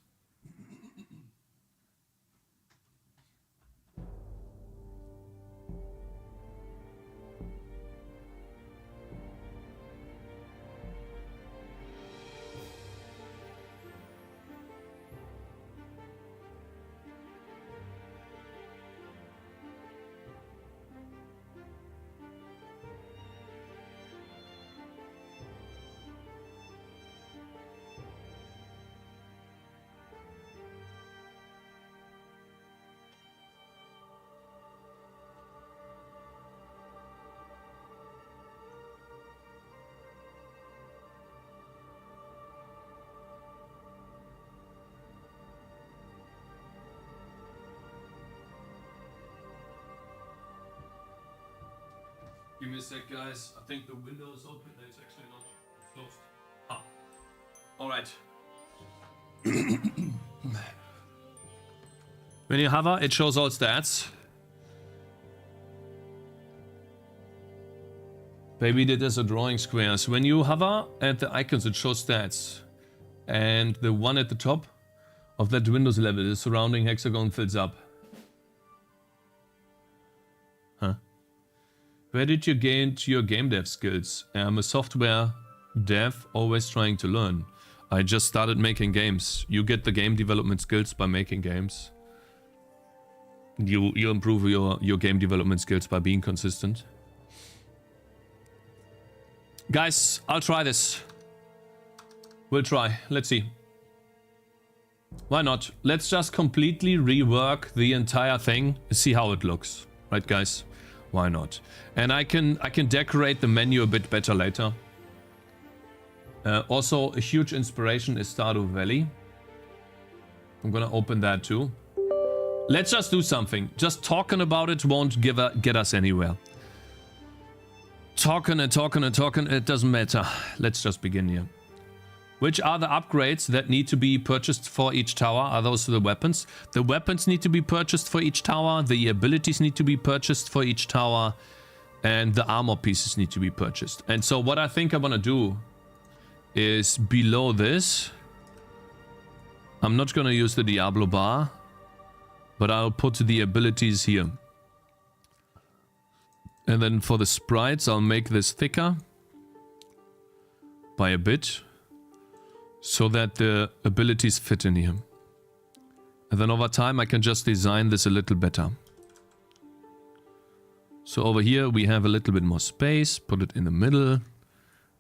Give me a sec, guys. I think the window is open. It's actually not closed. Ah. Alright. When you hover, it shows all stats. Maybe that is a drawing squares. When you hover at the icons, it shows stats. And the one at the top of that Windows level, the surrounding hexagon fills up. Huh? Where did you gain your game dev skills? I'm a software dev, always trying to learn. I just started making games. You get the game development skills by making games. You improve your game development skills by being consistent. Guys, I'll try this. We'll try. Let's see. Why not? Let's just completely rework the entire thing. See how it looks. Right, guys? Why not? And I can decorate the menu a bit better later. Also, a huge inspiration is Stardew Valley. I'm gonna open that too. Let's just do something. Just talking about it won't get us anywhere. Talking and talking and talking, it doesn't matter. Let's just begin here. Which are the upgrades that need to be purchased for each tower? Are those the weapons? The weapons need to be purchased for each tower. The abilities need to be purchased for each tower. And the armor pieces need to be purchased. And so what I think I want to do is below this. I'm not going to use the Diablo bar, but I'll put the abilities here. And then for the sprites, I'll make this thicker by a bit so that the abilities fit in here. And then over time, I can just design this a little better. So over here, we have a little bit more space, put it in the middle.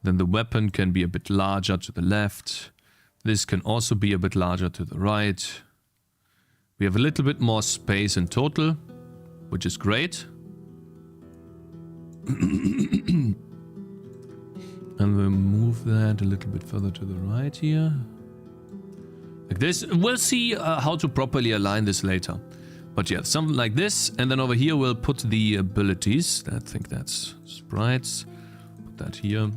Then the weapon can be a bit larger to the left. This can also be a bit larger to the right. We have a little bit more space in total, which is great. And we'll move that a little bit further to the right here. Like this. We'll see how to properly align this later. But yeah, something like this. And then over here we'll put the abilities. I think that's sprites. Put that here.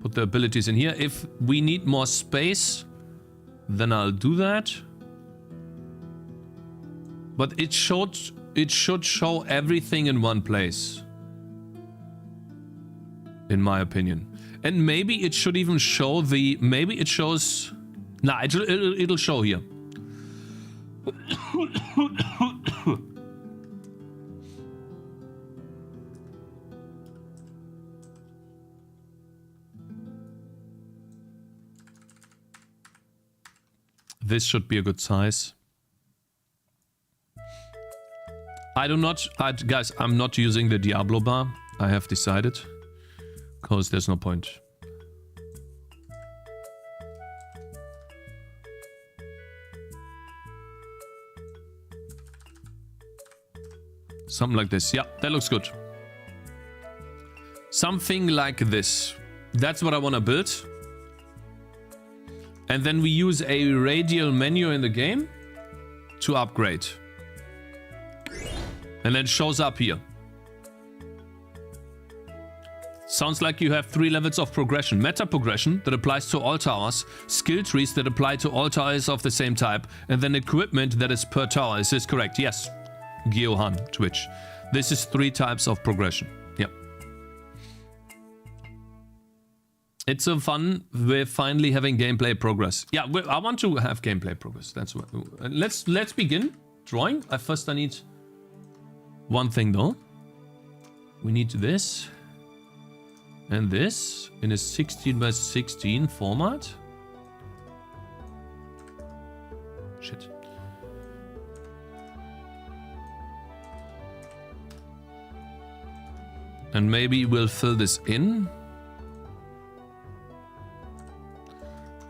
Put the abilities in here. If we need more space, then I'll do that. But it should show everything in one place. In my opinion. And maybe it should even show the... Maybe it shows... Nah, it'll show here. This should be a good size. Guys, I'm not using the Diablo bar. I have decided. Because there's no point. Something like this. Yeah, that looks good. Something like this. That's what I want to build. And then we use a radial menu in the game to upgrade. And then it shows up here. Sounds like you have 3 levels of progression. Meta progression that applies to all towers. Skill trees that apply to all towers of the same type. And then equipment that is per tower. Is this correct? Yes. Geohan, Twitch. This is 3 types of progression. Yep. It's so fun. We're finally having gameplay progress. Yeah, I want to have gameplay progress. That's what. Let's begin drawing. First I need one thing though. We need this. And this in a 16:16 format. Shit. And maybe we'll fill this in.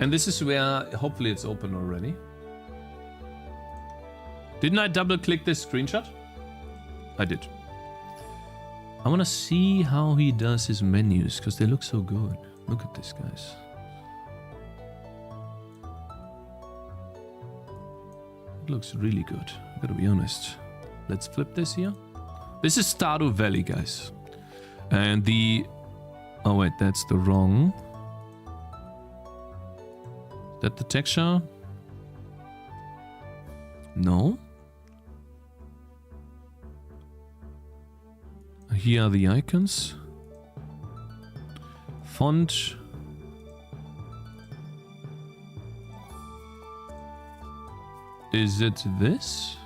And this is where hopefully it's open already. Didn't I double click this screenshot? I did. I want to see how he does his menus because they look so good. Look at this, guys. It looks really good. I gotta be honest. Let's flip this here. This is Stardew Valley, guys. And the... Oh wait, that's the wrong... Is that the texture? No. Here are the icons. Font. Is it this?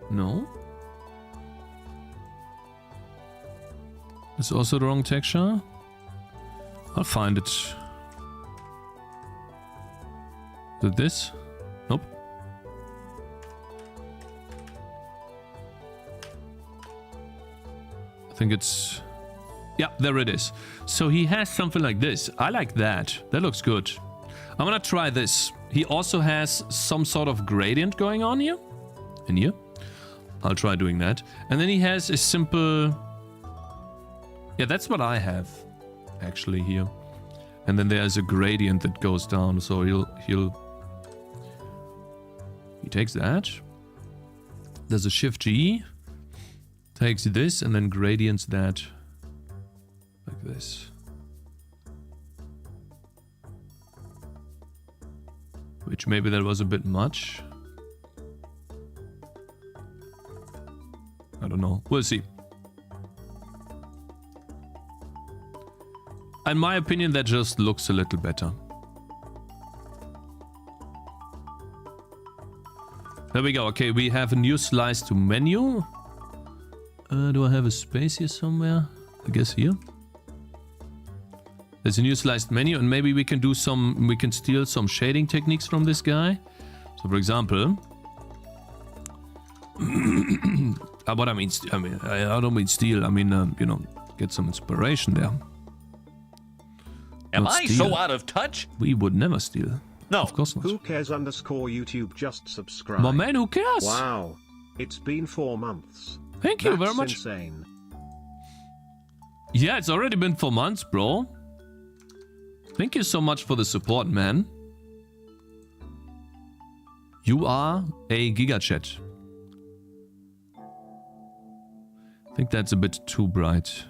No. It's also the wrong texture. I'll find it. Is it this? Nope. I think it's... Yeah, there it is. So he has something like this. I like that. That looks good. I'm gonna try this. He also has some sort of gradient going on here. In here. I'll try doing that. And then he has a simple... Yeah, that's what I have. Actually here. And then there's a gradient that goes down. So he takes that. There's a Shift G. Takes this and then gradients that. Like this. Which maybe that was a bit much. I don't know. We'll see. In my opinion, that just looks a little better. There we go. Okay, we have a new slice to menu. Do I have a space here somewhere? I guess here. There's a new sliced menu, and maybe we can do some... We can steal some shading techniques from this guy. So, for example... what I mean... I don't mean steal. I mean, you know, get some inspiration there. Am Not I steal. so out of touch? We would never steal. No. Of course not. Who cares _YouTube just subscribe. My man, who cares? Wow. It's been 4 months. Thank you That's very much. Insane. Yeah, it's already been 4 months, bro. Thank you so much for the support, man. You are a gigachat. I think that's a bit too bright.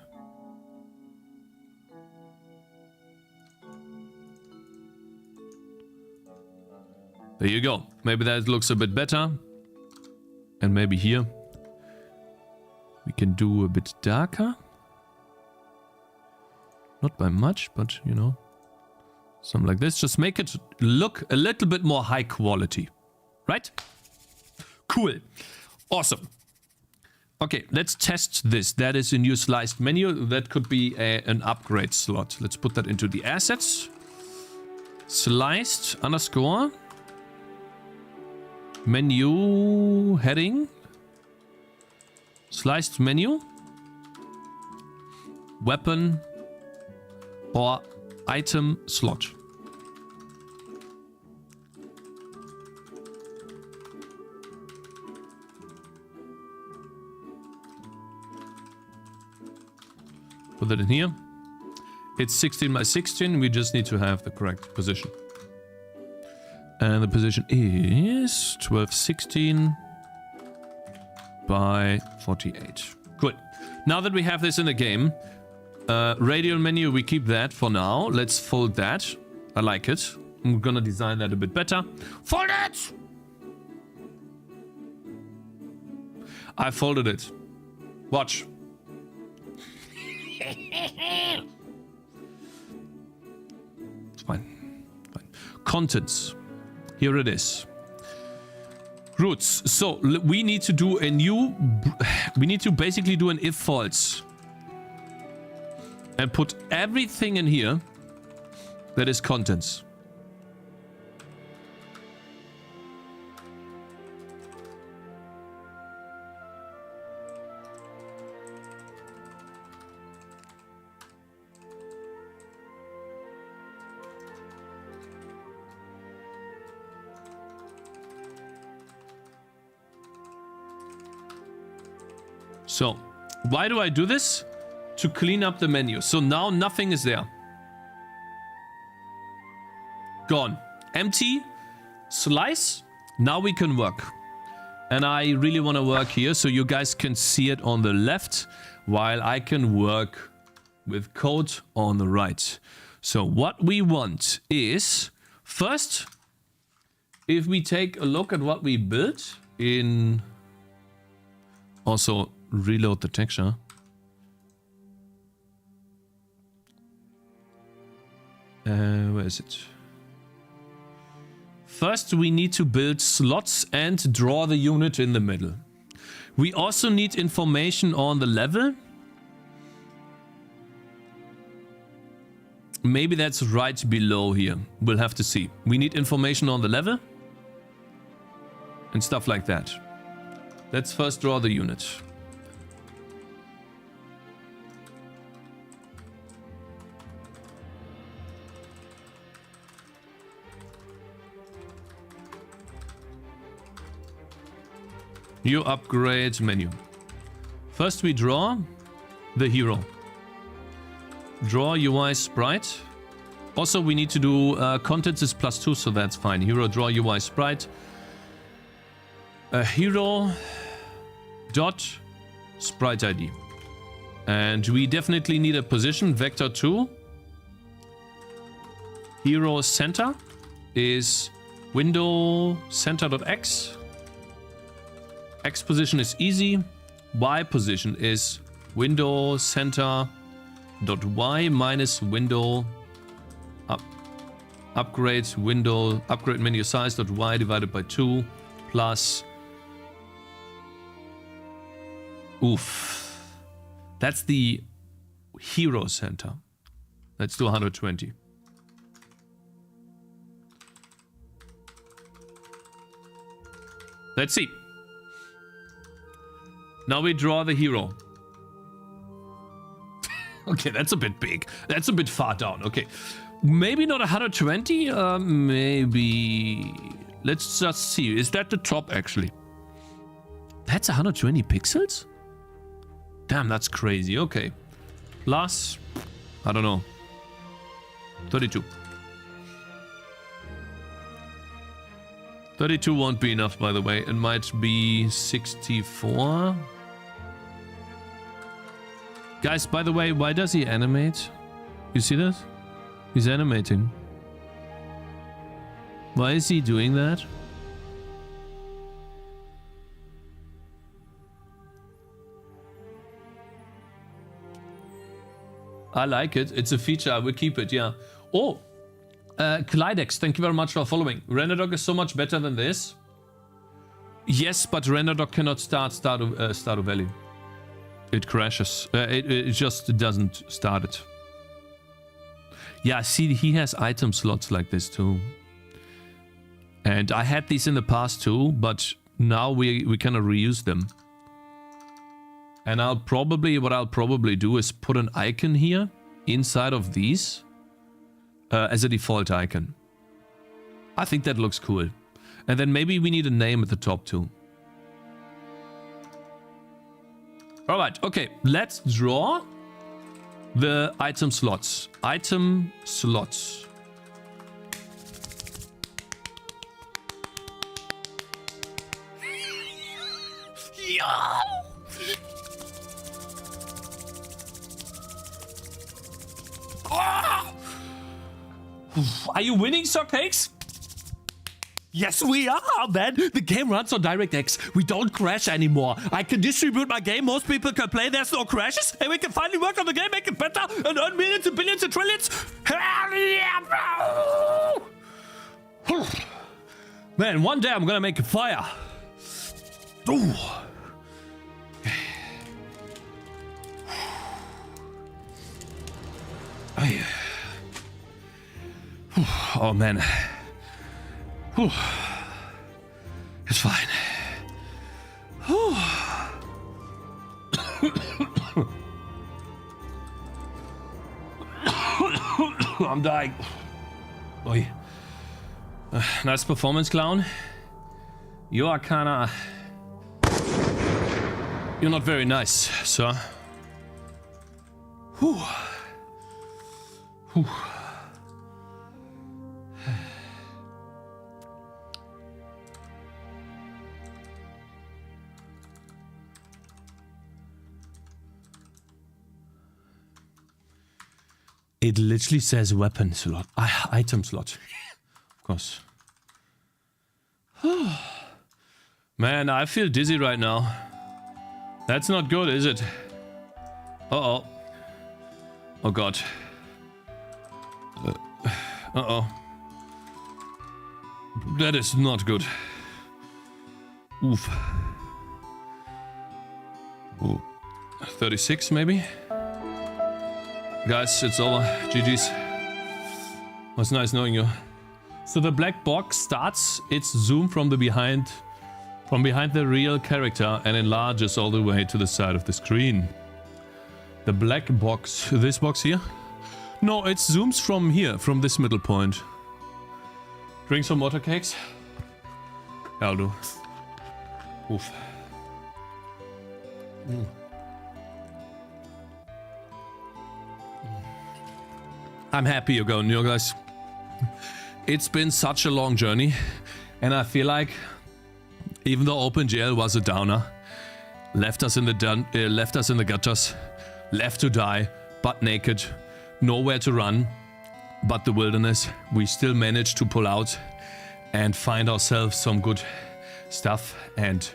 There you go. Maybe that looks a bit better. And maybe here we can do a bit darker. Not by much, but you know, something like this. Just make it look a little bit more high quality. Right? Cool. Awesome. Okay, let's test this. That is a new sliced menu. That could be an upgrade slot. Let's put that into the assets. Sliced _ menu heading. Sliced menu. Weapon or item slot. Put that in here. It's 16 by 16. We just need to have the correct position. And the position is 1216 by 48. Good. Now that we have this in the game, radial menu, we keep that for now. Let's fold that. I like it. I'm gonna design that a bit better. Fold it! I folded it. Watch. It's fine. Fine. Contents. Here it is. Roots. So we need to do a new... We need to basically do an if false. And put everything in here that is contents. So, why do I do this? To clean up the menu. So now nothing is there. Gone. Empty. Slice. Now we can work. And I really want to work here so you guys can see it on the left while I can work with code on the right. So what we want is, first, if we take a look at what we built in... Also, reload the texture. Where is it? First, we need to build slots and draw the unit in the middle. We also need information on the level. Maybe that's right below here. We'll have to see. We need information on the level and stuff like that. Let's first draw the unit. New upgrade menu. First we draw the hero. Draw UI sprite. Also we need to do contents is +2, so that's fine. Hero draw UI sprite. Hero dot sprite ID. And we definitely need a position, vector 2. Hero center is window center.x. X position is easy. Y position is window center dot y minus window upgrade menu size dot y divided by 2 plus. Oof. That's the hero center. Let's do 120. Let's see. Now we draw the hero. Okay, that's a bit big. That's a bit far down. Okay. Maybe not 120. Maybe... Let's just see. Is that the top, actually? That's 120 pixels? Damn, that's crazy. Okay. Plus... I don't know. 32. 32 won't be enough, by the way. It might be 64. Guys, by the way, why does he animate? You see this? He's animating. Why is he doing that? I like it. It's a feature. I will keep it, yeah. Oh! Cakez, thank you very much for following. RenderDoc is so much better than this. Yes, but RenderDoc cannot start Stardew Valley. It crashes. It just doesn't start it. Yeah, see, he has item slots like this too. And I had these in the past too, but now we cannot reuse them. And what I'll probably do is put an icon here inside of these. As a default icon. I think that looks cool. And then maybe we need a name at the top too. Alright, okay. Let's draw the item slots. Item slots. Yo! Oh! Are you winning, Cakez? Yes, we are, man. The game runs on DirectX. We don't crash anymore. I can distribute my game. Most people can play. There's no crashes. And we can finally work on the game, make it better, and earn millions and billions and trillions. Hell yeah, bro! Man, one day I'm gonna make a fire. Ooh. Oh man. It's fine. I'm dying. Oi. Nice performance, clown. You are kinda... You're not very nice, sir. Whew. Whew. It literally says weapon slot. Item slot. Of course. Man, I feel dizzy right now. That's not good, is it? Uh-oh. Oh god. Uh-oh. That is not good. Oof. Ooh. 36 maybe? Guys, it's over. GG's. It was nice knowing you. So the black box starts its zoom from behind the real character and enlarges all the way to the side of the screen. The black box, this box here? No, it zooms from here, from this middle point. Drink some water, Cakes? I'll do. Oof. I'm happy you're going, you guys. It's been such a long journey, and I feel like even though OpenGL was a downer, left us in the gutters, left to die, butt naked, nowhere to run, but the wilderness, we still managed to pull out and find ourselves some good stuff and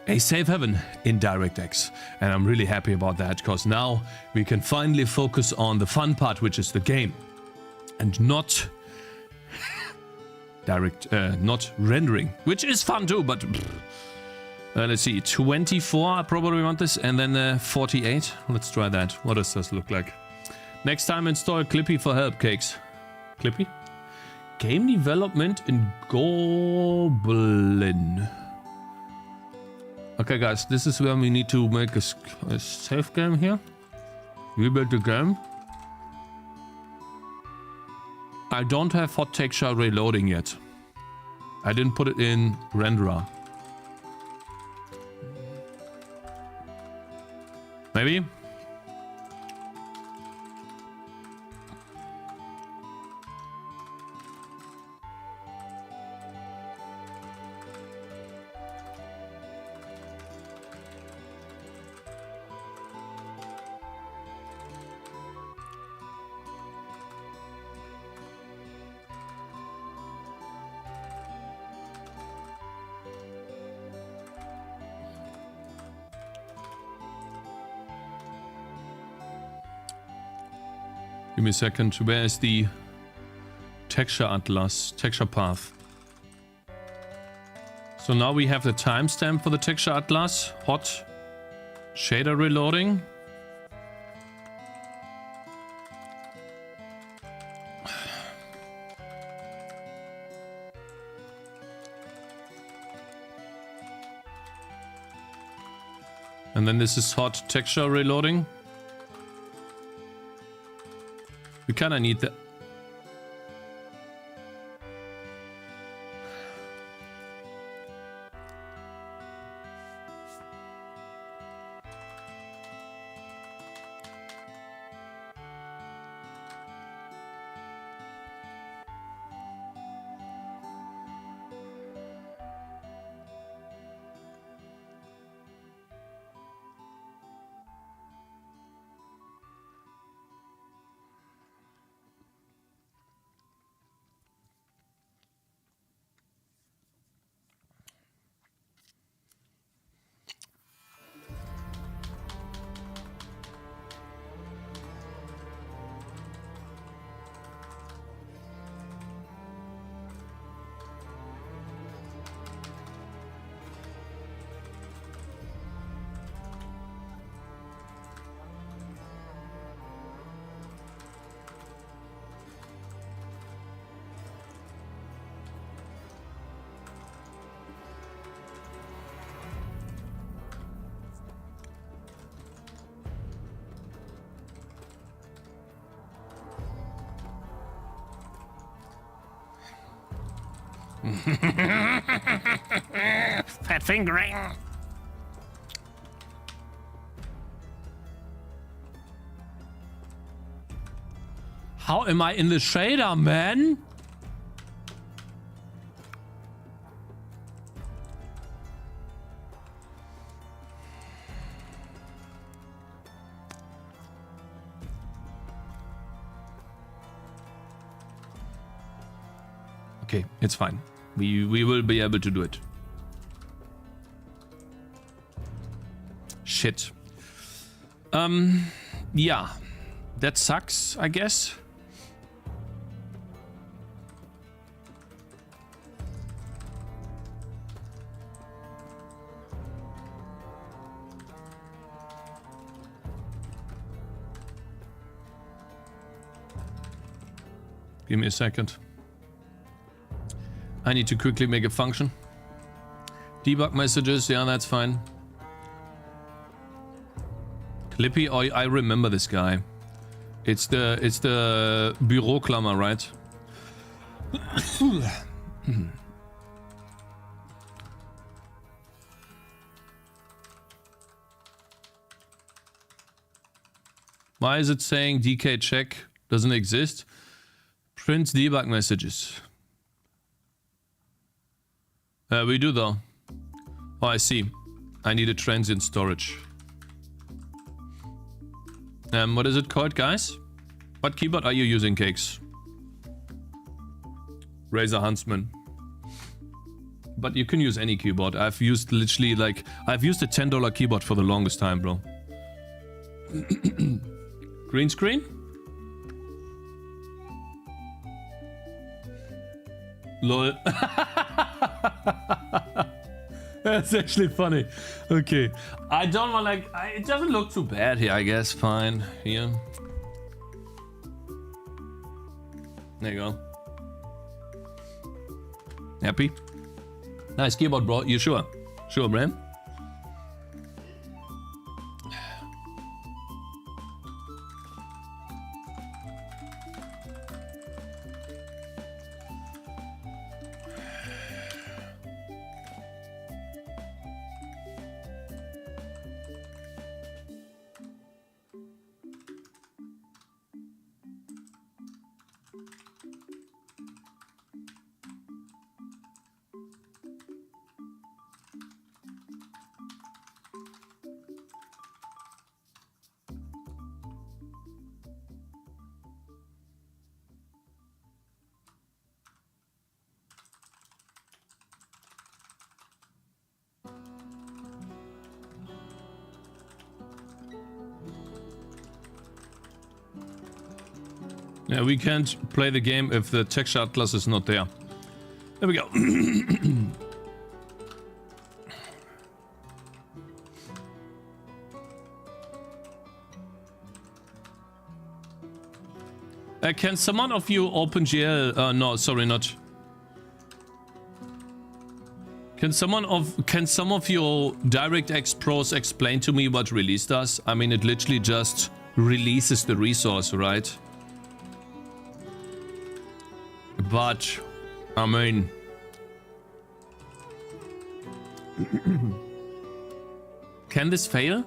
a safe haven in DirectX. And I'm really happy about that, because now we can finally focus on the fun part, which is the game, and not not rendering, which is fun too, but let's see, 24, I probably want this, and then 48. Let's try that. What does this look like? Next time install Clippy for help, Cakes. Clippy? Game development in Goblin. Okay guys, this is where we need to make a save game here. Rebuild the game. I don't have hot texture reloading yet. I didn't put it in renderer. Maybe? Give me a second. Where is the texture atlas, texture path? So now we have the timestamp for the texture atlas. Hot shader reloading. And then this is hot texture reloading. We kind of need that. Fat fingering. How am I in the shader, man? Okay, it's fine. We will be able to do it. Shit. Yeah. That sucks, I guess. Give me a second. I need to quickly make a function. Debug messages, yeah, that's fine. Clippy, oh, I remember this guy. It's the Büroklammer, right? Why is it saying DK check doesn't exist? Print debug messages. We do though. Oh, I see. I need a transient storage. What is it called, guys? What keyboard are you using, Cakez? Razer Huntsman. But you can use any keyboard. I've used literally like... I've used a $10 keyboard for the longest time, bro. Green screen? Lol. That's actually funny. Okay. I don't want like... it doesn't look too bad here, I guess. Fine. Here. There you go. Happy? Nice keyboard, bro. You sure? Sure, Bram? Yeah, we can't play the game if the texture atlas is not there. There we go. Can someone of you OpenGL... no, sorry, not. Can some of your DirectX pros explain to me what release does? I mean, it literally just releases the resource, right? But, I mean... Can this fail?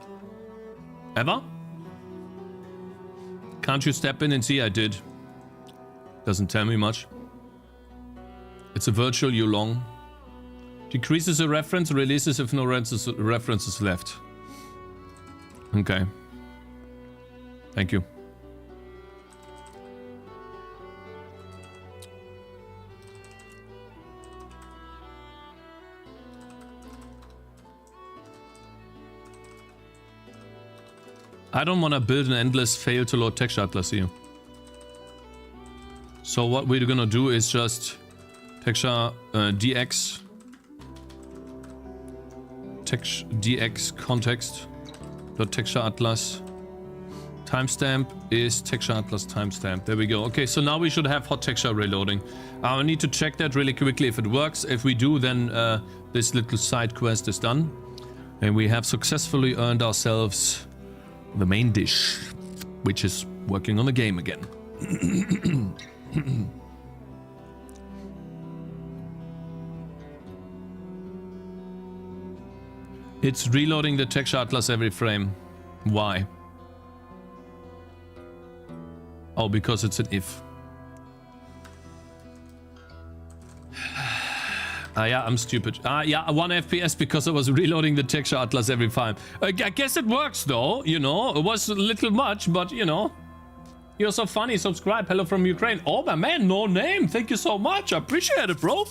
Ever? Can't you step in and see? I did. Doesn't tell me much. It's a virtual ulong. Decreases a reference, releases if no references left. Okay. Thank you. I don't want to build an endless fail to load texture atlas here. So what we're gonna do is just texture dx text dx context dot texture atlas timestamp is texture atlas timestamp. There we go. Okay, so now we should have hot texture reloading. I need to check that really quickly if it works. If we do, then this little side quest is done, and we have successfully earned ourselves the main dish, which is working on the game again. It's reloading the texture atlas every frame. Why? Oh, because it's an if. Yeah, I'm stupid. Yeah, 1 FPS because I was reloading the texture atlas every time. I guess it works though, you know. It was a little much, but you know. You're so funny. Subscribe. Hello from Ukraine. Oh, my man, no name. Thank you so much. I appreciate it, bro.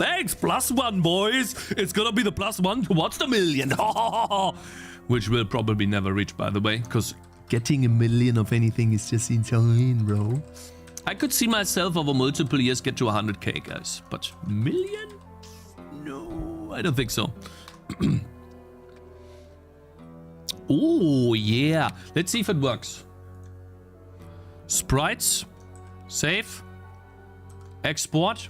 Thanks. +1, boys. It's gonna be the +1 towards the million. Which will probably never reach, by the way, because getting a million of anything is just insane, bro. I could see myself over multiple years get to 100k, guys. But million? No, I don't think so. Oh, yeah. Let's see if it works. Sprites. Save. Export.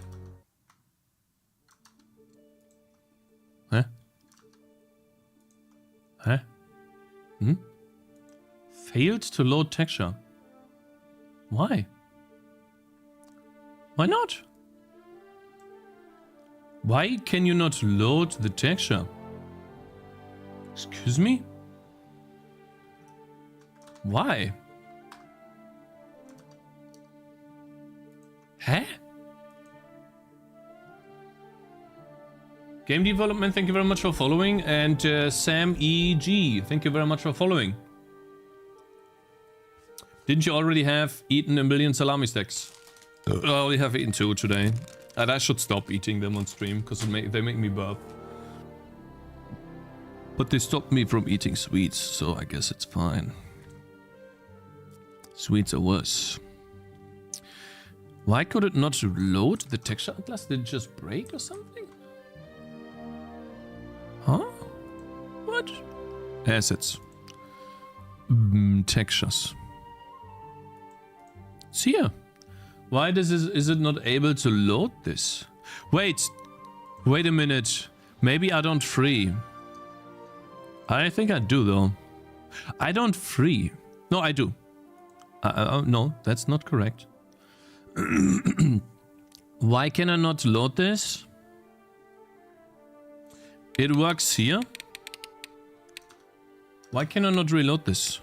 Huh? Huh? Hmm? Failed to load texture. Why? Why not? Why can you not load the texture? Excuse me? Why? Huh? Game development, thank you very much for following. And Sam EG, thank you very much for following. Didn't you already have eaten a million salami stacks? I only have eaten 2 today. And I should stop eating them on stream, because they make me burp. But they stopped me from eating sweets, so I guess it's fine. Sweets are worse. Why could it not load the texture atlas? Did it just break or something? Huh? What? Assets. Textures. It's here. Why is it not able to load this? Wait a minute. Maybe I don't free. I think I do though. I don't free. No, I do. No, that's not correct. Why can I not load this? It works here. Why can I not reload this?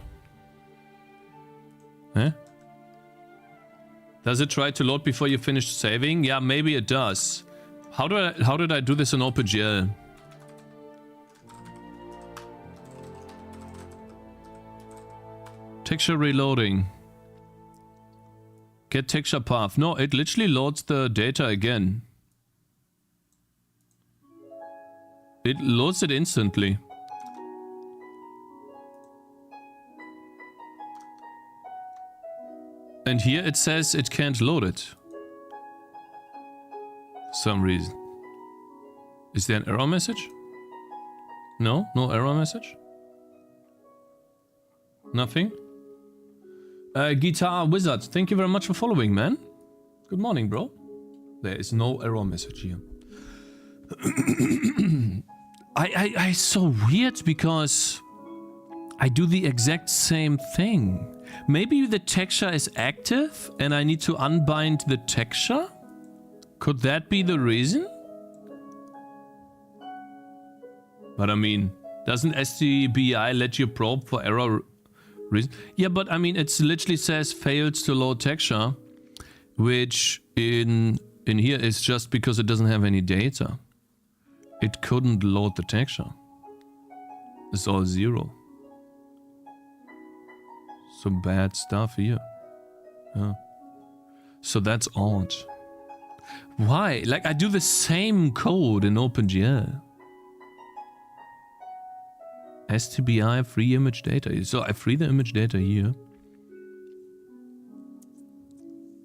Huh? Does it try to load before you finish saving? Yeah, maybe it does. How did I do this in OpenGL? Texture reloading. Get texture path. No, it literally loads the data again. It loads it instantly. And here it says it can't load it. For some reason. Is there an error message? No? No error message? Nothing? Guitar Wizard, thank you very much for following, man. Good morning, bro. There is no error message here. I so weird because I do the exact same thing. Maybe the texture is active and I need to unbind the texture? Could that be the reason? But I mean, doesn't STBI let you probe for error reason? Yeah, but I mean, it literally says fails to load texture, which in here is just because it doesn't have any data. It couldn't load the texture. It's all 0. Some bad stuff here. Yeah. So that's odd. Why? Like, I do the same code in OpenGL. STBI free image data. So I free the image data here.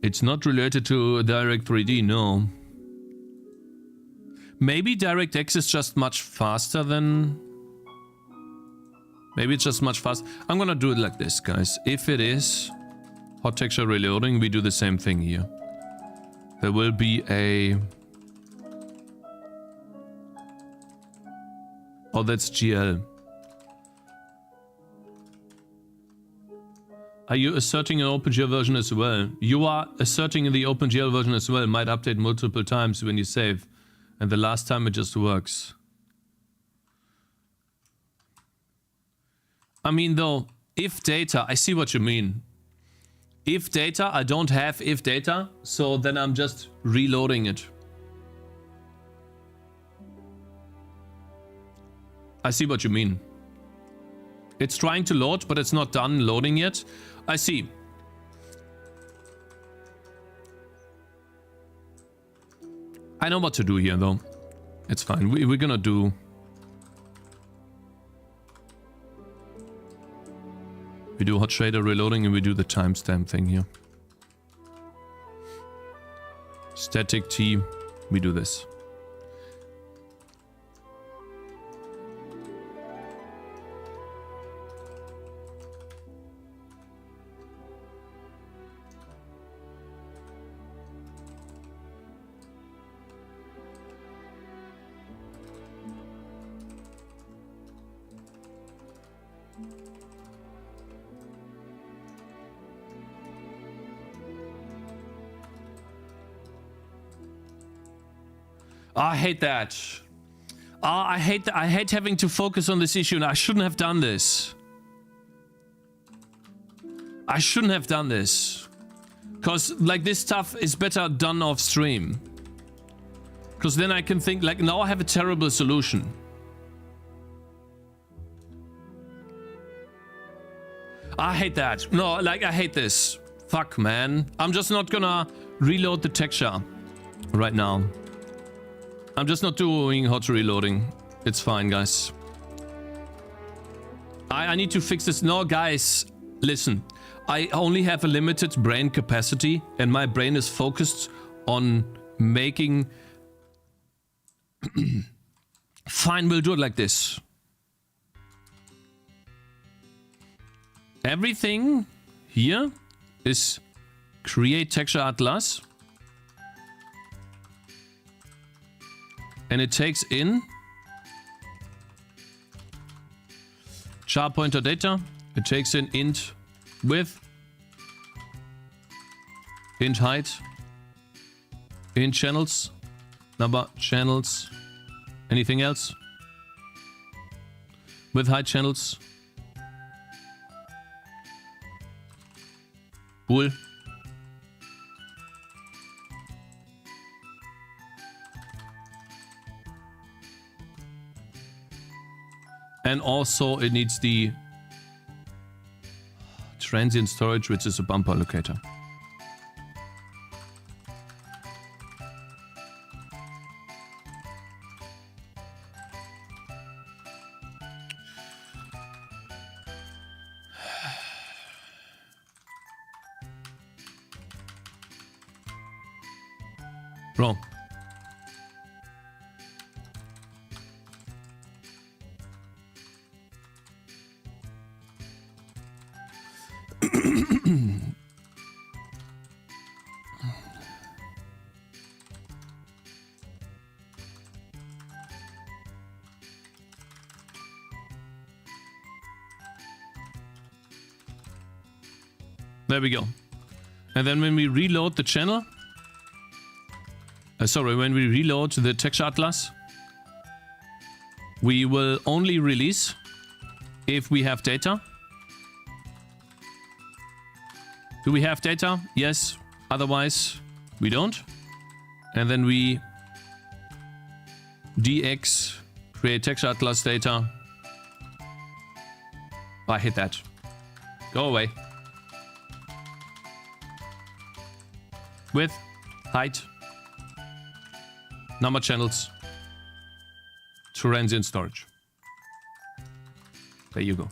It's not related to Direct3D, no. Maybe DirectX is just much faster than... Maybe it's just much faster. I'm gonna do it like this, guys. If it is hot texture reloading, we do the same thing here. There will be a... Oh, that's GL. Are you asserting an OpenGL version as well? You are asserting the OpenGL version as well. It might update multiple times when you save. And the last time it just works. I mean though, if data, I see what you mean. If data, I don't have if data, so then I'm just reloading it. I see what you mean. It's trying to load, but it's not done loading yet. I see. I know what to do here, though. It's fine. We're gonna do... We do hot shader reloading and we do the timestamp thing here. Static T, we do this. Oh, I hate that. Oh, I hate having to focus on this issue, and I shouldn't have done this. I shouldn't have done this. Because, like, this stuff is better done off stream. Because then I can think, like, now I have a terrible solution. I hate that. No, like, I hate this. Fuck, man. I'm just not gonna reload the texture right now. I'm just not doing hot reloading. It's fine, guys. I need to fix this. No, guys, listen. I only have a limited brain capacity, and my brain is focused on making... Fine, we'll do it like this. Everything here is create texture atlas. And it takes in char pointer data. It takes in int width, int height, int channels, number channels, anything else? With height channels. Cool. And also it needs the transient storage, which is a bumper locator. Bro. There we go. And then when we reload the channel, when we reload the texture atlas, we will only release if we have data. Do we have data? Yes. Otherwise, we don't. And then we dx create texture atlas data. Oh, I hate that. Go away. Width, height, number channels, transient storage. There you go.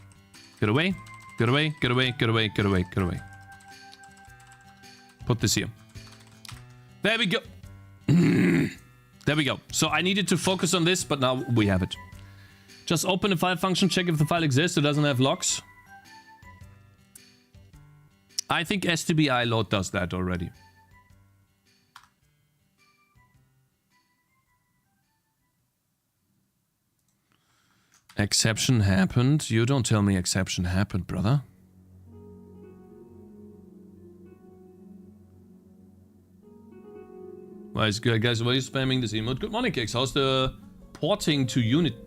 Get away, get away, get away, get away, get away, get away. Put this here. There we go. There we go. So I needed to focus on this, but now we have it. Just open a file function, check if the file exists. It doesn't have logs. I think STBI load does that already. Exception happened. You don't tell me exception happened, brother. Why is good, guys? Why are you spamming this emote? Good morning, Cakez. How's the porting to Unity?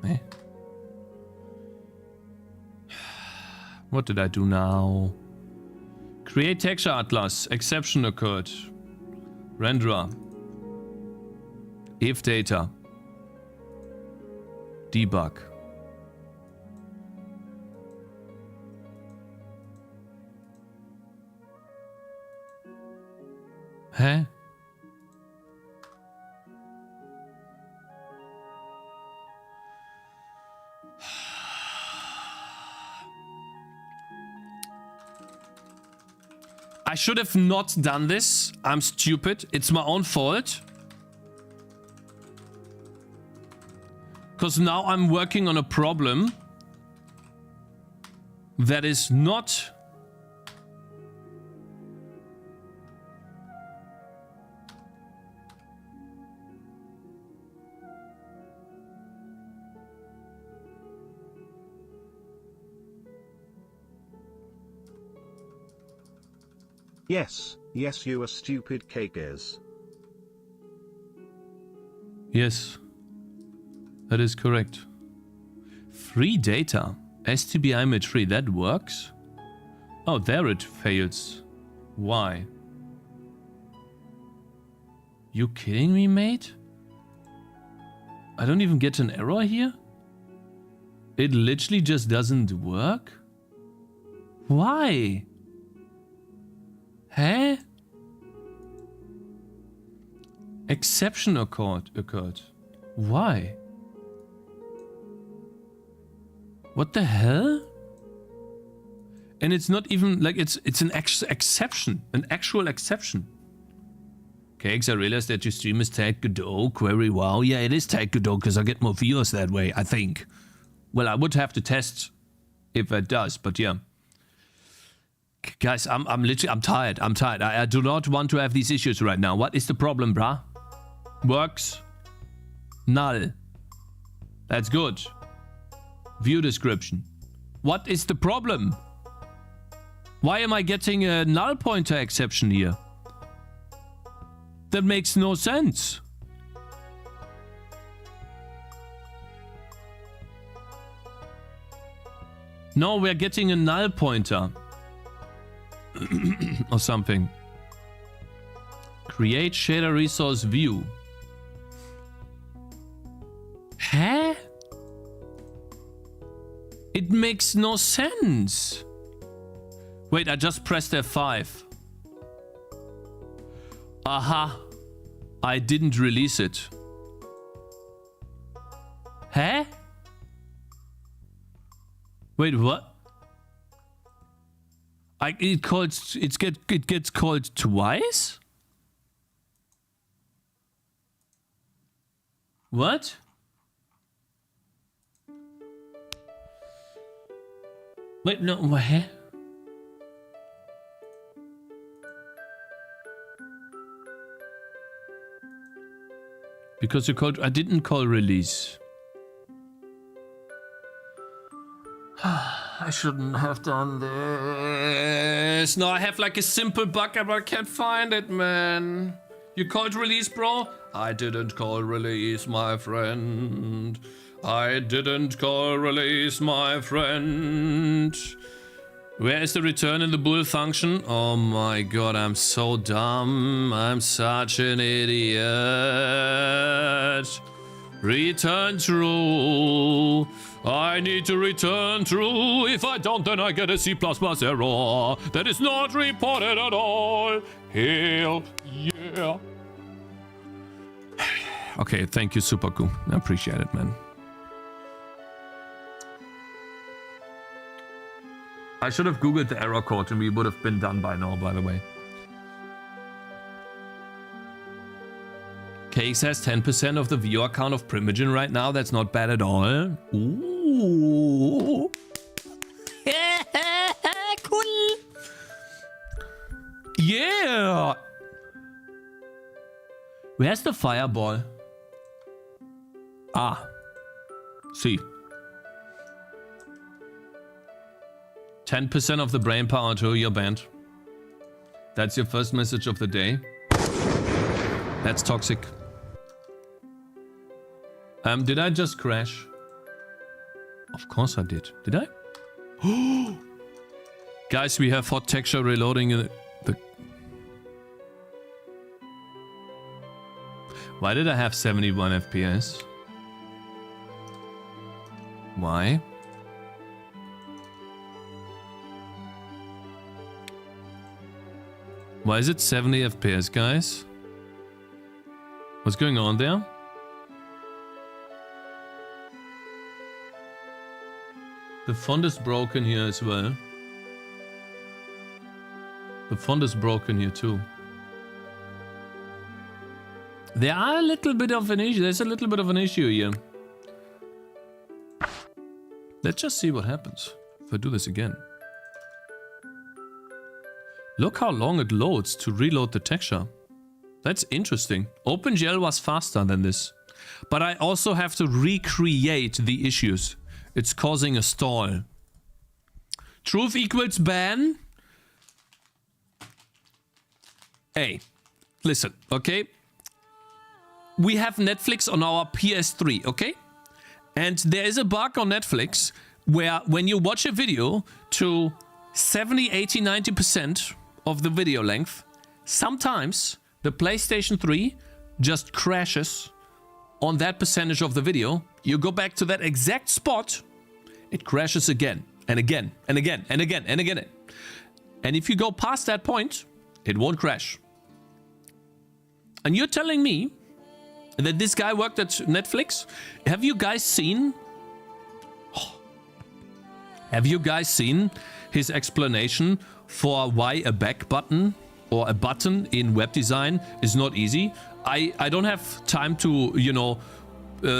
Hey. What did I do now? Create texture atlas. Exception occurred. Renderer. If data. Debug. Huh? I should have not done this. I'm stupid. It's my own fault. Because now I'm working on a problem that is not... Yes, yes, you are stupid, Cakez. Yes, that is correct. Free data. STB image free. That works? Oh, there it fails. Why? You kidding me, mate? I don't even get an error here? It literally just doesn't work? Why? Huh? Exception occurred. Why? What the hell? And it's not even like it's an exception, an actual exception. Cakez, I realized that your stream is tagged Godot. Query, wow. Yeah, it is tagged Godot because I get more viewers that way, I think. Well, I would have to test if it does, but yeah. Guys, I'm tired. I'm tired. I do not want to have these issues right now. What is the problem, brah? Works. Null. That's good. View description. What is the problem? Why am I getting a null pointer exception here? That makes no sense. No, we're getting a null pointer. Or something. Create shader resource view. Huh? It makes no sense. Wait, I just pressed F5. Aha. I didn't release it. Huh? Wait, what? It gets called twice? What? Wait, no, what? Because you called, I didn't call release. I shouldn't have done this. No, I have like a simple bug, but I can't find it, man. You called release, bro? I didn't call release, my friend. I didn't call release, my friend. Where is the return in the bool function? Oh my god, I'm so dumb. I'm such an idiot. Return true. I need to return true. If I don't, then I get a C++ error that is not reported at all. Help, yeah. Okay, thank you, Superku. I appreciate it, man. I should have googled the error code and we would have been done by now, by the way. Cakez has 10% of the viewer count of Primogen right now. That's not bad at all. Ooh. Cool. Yeah. Where's the fireball? Ah. See. 10% of the brain power to your band. That's your first message of the day. That's toxic. Did I just crash? Of course I did. Did I? Guys, we have hot texture reloading in the... Why did I have 71 FPS? Why? Why is it 70 FPS, guys? What's going on there? The font is broken here as well. The font is broken here too. There's a little bit of an issue here. Let's just see what happens if I do this again. Look how long it loads to reload the texture. That's interesting. OpenGL was faster than this. But I also have to recreate the issues. It's causing a stall. Truth equals ban. Hey, listen, okay? We have Netflix on our PS3, okay? And there is a bug on Netflix where when you watch a video to 70, 80, 90% of the video length, sometimes the PlayStation 3 just crashes on that percentage of the video. You go back to that exact spot, it crashes again and again and again and again and again. And if you go past that point, it won't crash. And you're telling me that this guy worked at Netflix? Have you guys seen... Have you guys seen his explanation for why a back button or a button in web design is not easy? I don't have time to, you know,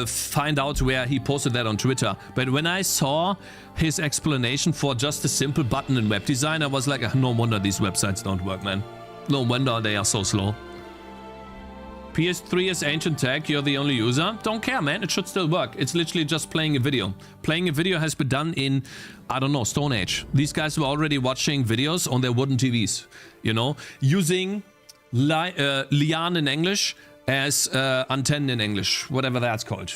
find out where he posted that on Twitter. But when I saw his explanation for just a simple button in web design, I was like, no wonder these websites don't work, man. No wonder they are so slow. PS3 is ancient tech, you're the only user. Don't care, man, it should still work. It's literally just playing a video. Playing a video has been done in, I don't know, Stone Age. These guys were already watching videos on their wooden TVs, you know, using lian in English as antenna in English, whatever that's called.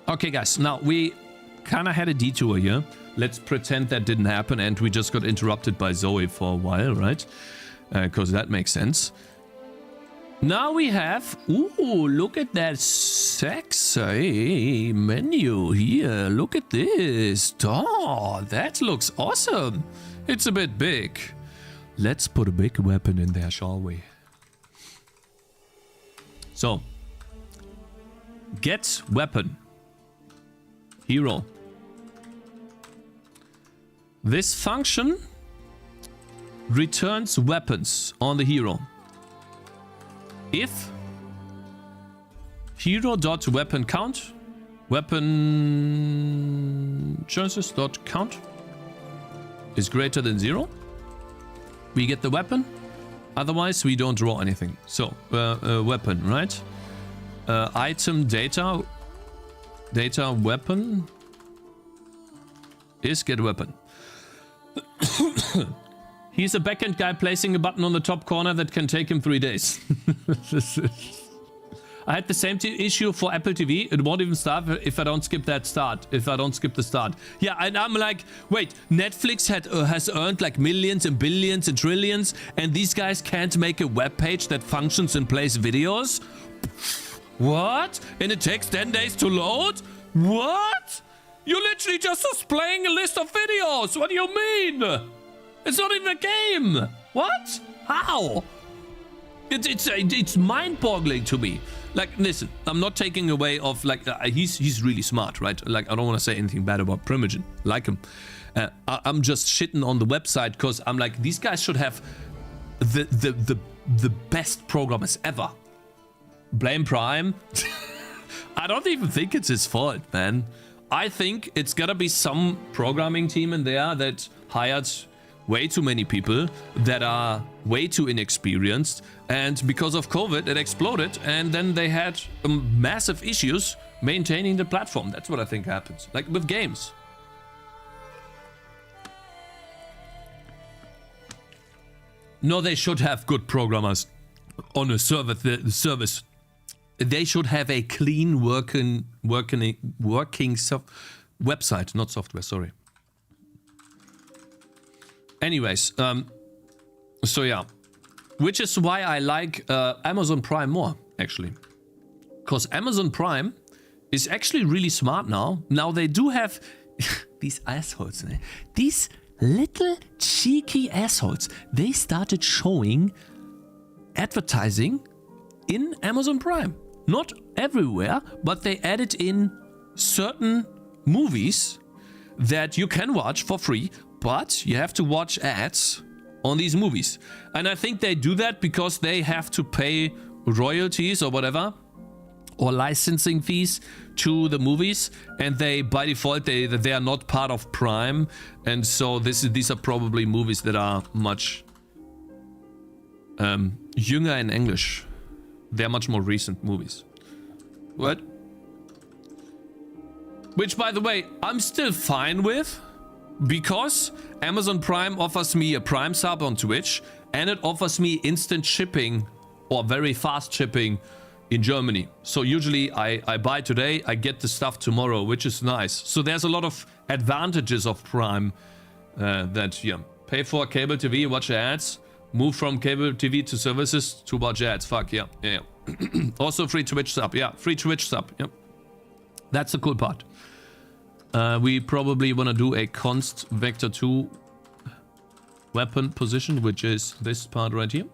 Okay, guys, now we kind of had a detour here. Let's pretend that didn't happen and we just got interrupted by Zoe for a while, right? Because that makes sense. Now we have... Ooh, look at that sexy menu here. Look at this. Oh, that looks awesome. It's a bit big. Let's put a big weapon in there, shall we? So. Get weapon. Hero. This function returns weapons on the hero. If hero.weapon count, weapon chances.count is greater than 0, we get the weapon. Otherwise, we don't draw anything. So, weapon, right? Item data weapon is get weapon. He's a backend guy placing a button on the top corner that can take him 3 days. I had the same issue for Apple TV. It won't even start if I don't skip that start. If I don't skip the start. Yeah, and I'm like, wait, Netflix has earned like millions and billions and trillions, and these guys can't make a web page that functions and plays videos? What? And it takes 10 days to load? What? You literally just displaying a list of videos. What do you mean? It's not even a game. What? How? It's mind-boggling to me. Like, listen, I'm not taking away of like he's really smart, right? Like, I don't want to say anything bad about Primogen, like him. I'm just shitting on the website because I'm like, these guys should have the best programmers ever. Blame Prime. I don't even think it's his fault, man. I think it's gotta be some programming team in there that hired way too many people that are way too inexperienced, and because of COVID it exploded, and then they had massive issues maintaining the platform. That's what I think happens, like with games. No, they should have good programmers on a service. They should have a clean working website, not software, sorry. Anyways, so yeah, which is why I like Amazon Prime more, actually. Because Amazon Prime is actually really smart now. Now they do have these assholes, these little cheeky assholes, they started showing advertising in Amazon Prime. Not everywhere, but they added in certain movies that you can watch for free, but you have to watch ads on these movies. And I think they do that because they have to pay royalties or whatever, or licensing fees to the movies, and they by default they are not part of Prime, and so these are probably movies that are much younger in English. They're much more recent movies. What? Which, by the way, I'm still fine with, because Amazon Prime offers me a Prime sub on Twitch, and it offers me instant shipping or very fast shipping in Germany. So usually I buy today, I get the stuff tomorrow, which is nice. So there's a lot of advantages of Prime that, yeah, pay for cable TV, watch ads, move from cable TV to services to watch ads. Fuck, yeah. Also free Twitch sub, yeah, free Twitch sub, yep. That's the cool part. We probably want to do a const vector 2 weapon position, which is this part right here.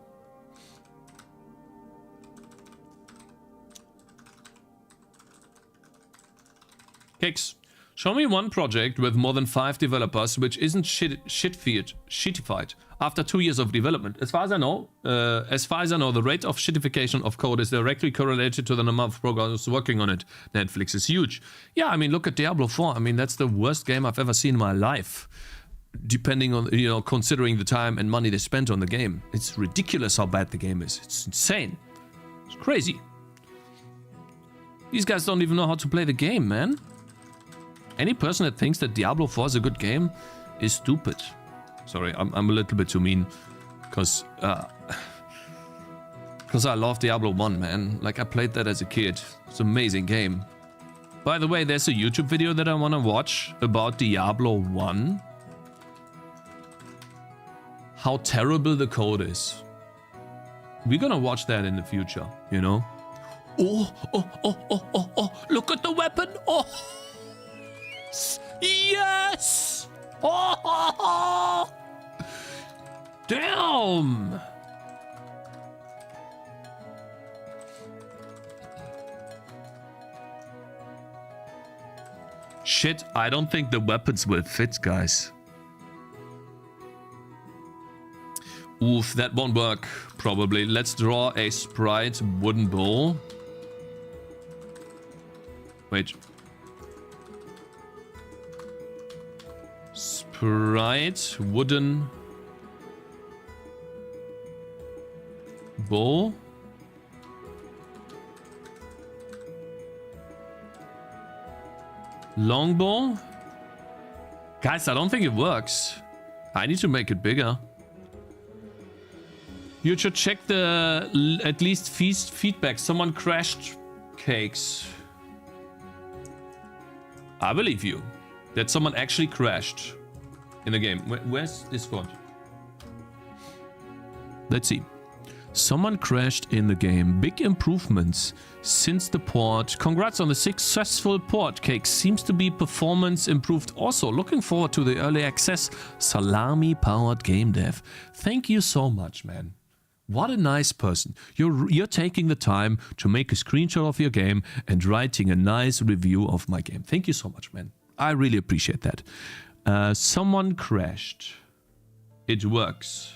Cakez, show me one project with more than 5 developers which isn't shitified after 2 years of development. As far as I know, the rate of shitification of code is directly correlated to the number of programmers working on it. Netflix is huge. Yeah, I mean, look at Diablo 4. I mean, that's the worst game I've ever seen in my life. Depending on, you know, considering the time and money they spent on the game. It's ridiculous how bad the game is. It's insane. It's crazy. These guys don't even know how to play the game, man. Any person that thinks that Diablo 4 is a good game is stupid. Sorry, I'm a little bit too mean. Because I love Diablo 1, man. Like, I played that as a kid. It's an amazing game. By the way, there's a YouTube video that I want to watch about Diablo 1. How terrible the code is. We're gonna watch that in the future, you know? Oh, look at the weapon! Oh! Yes! Oh! Damn! Shit, I don't think the weapons will fit, guys. Oof, that won't work, probably. Let's draw a sprite wooden bow. Wait. Sprite wooden bow. Longbow. Guys, I don't think it works. I need to make it bigger. You should check the at least feedback. Someone crashed Cakez. I believe you. That someone actually crashed in the game. Where's Discord? Let's see. Someone crashed in the game. Big improvements since the port. Congrats on the successful port. Cakez seems to be performance improved also. Looking forward to the early access Salami powered game dev. Thank you so much, man. What a nice person. You're taking the time to make a screenshot of your game and writing a nice review of my game. Thank you so much, man. I really appreciate that. Someone crashed. It works.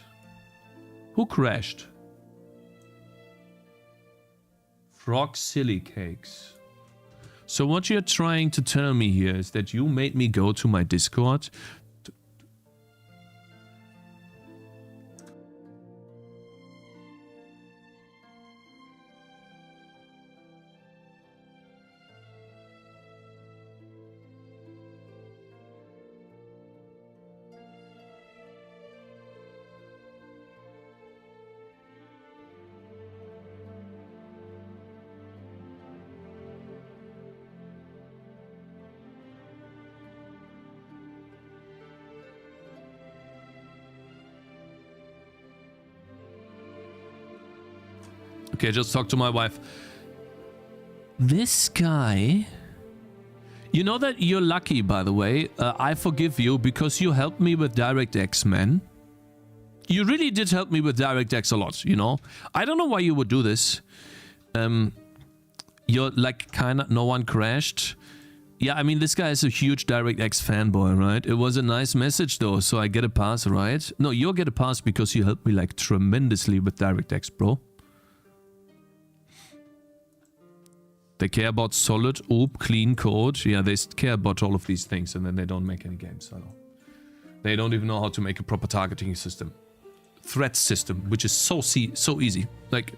Who crashed? Frog Silly Cakez. So what you're trying to tell me here is that you made me go to my Discord. Okay, just talk to my wife. This guy You know that you're lucky, by the way. I forgive you because you helped me with DirectX, man. You really did help me with DirectX a lot, you know? I don't know why you would do this. You're like kinda... No one crashed. Yeah, I mean, this guy is a huge DirectX fanboy, right? It was a nice message, though, so I get a pass, right? No, you'll get a pass because you helped me, like, tremendously with DirectX, bro. They care about solid, clean code. Yeah, they care about all of these things, and then they don't make any games. I know. They don't even know how to make a proper targeting system. Threat system, which is so easy. Like,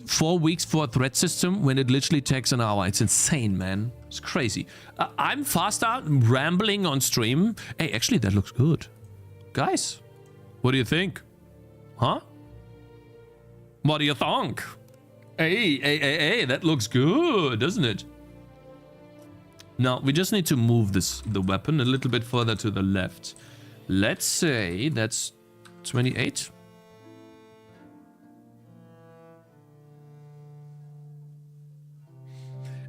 4 weeks for a threat system when it literally takes an hour. It's insane, man. It's crazy. I'm faster rambling on stream. Hey, actually, that looks good. Guys, what do you think? Huh? What do you think? Hey, that looks good, doesn't it? Now, we just need to move the weapon a little bit further to the left. Let's say that's 28.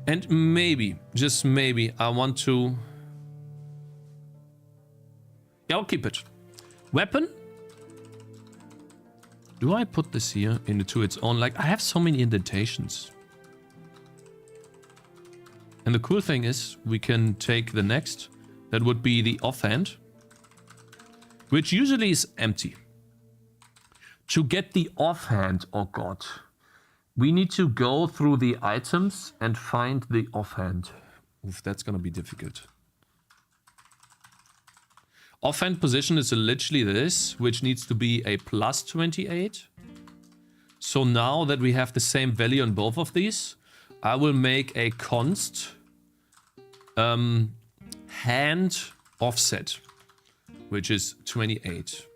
And maybe, just maybe, I want to... Yeah, I'll keep it. Weapon? Do I put this here into its own? Like, I have so many indentations. And the cool thing is, we can take the next. That would be the offhand. Which usually is empty. To get the offhand, oh god. We need to go through the items and find the offhand. Oof, that's gonna be difficult. Offhand position is literally this, which needs to be a plus 28. So now that we have the same value on both of these, I will make a const hand offset, which is 28.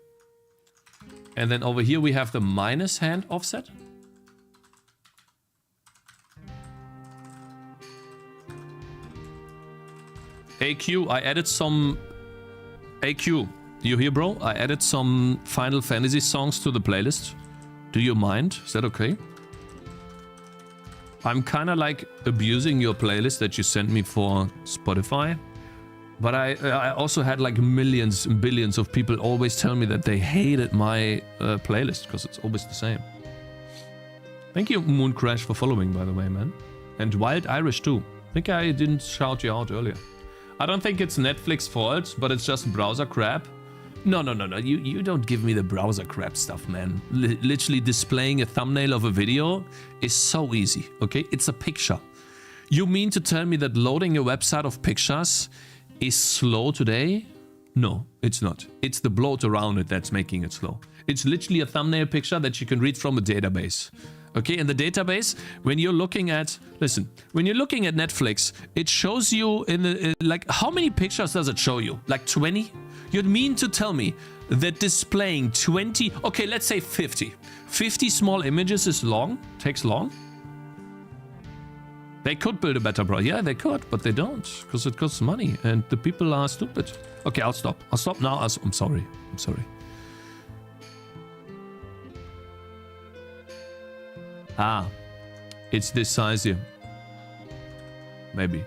And then over here we have the minus hand offset. AQ, I added some... AQ, you here, bro? I added some Final Fantasy songs to the playlist. Do you mind? Is that okay? I'm kind of like abusing your playlist that you sent me for Spotify. But I also had like millions and billions of people always tell me that they hated my playlist because it's always the same. Thank you, Moon Crash, for following, by the way, man. And Wild Irish, too. I think I didn't shout you out earlier. I don't think it's Netflix fault, but it's just browser crap. No. You don't give me the browser crap stuff, man. Literally displaying a thumbnail of a video is so easy, okay? It's a picture. You mean to tell me that loading a website of pictures is slow today? No, it's not. It's the bloat around it that's making it slow. It's literally a thumbnail picture that you can read from a database. Okay, in the database, when you're looking at... Listen, when you're looking at Netflix, it shows you in the... like, how many pictures does it show you? Like 20? You'd mean to tell me that displaying 20... Okay, let's say 50. 50 small images is long? Takes long? They could build a better browser. Yeah, they could, but they don't. Because it costs money, and the people are stupid. Okay, I'll stop. I'll stop now. I'm sorry. I'm sorry. Ah, it's this size here. Maybe.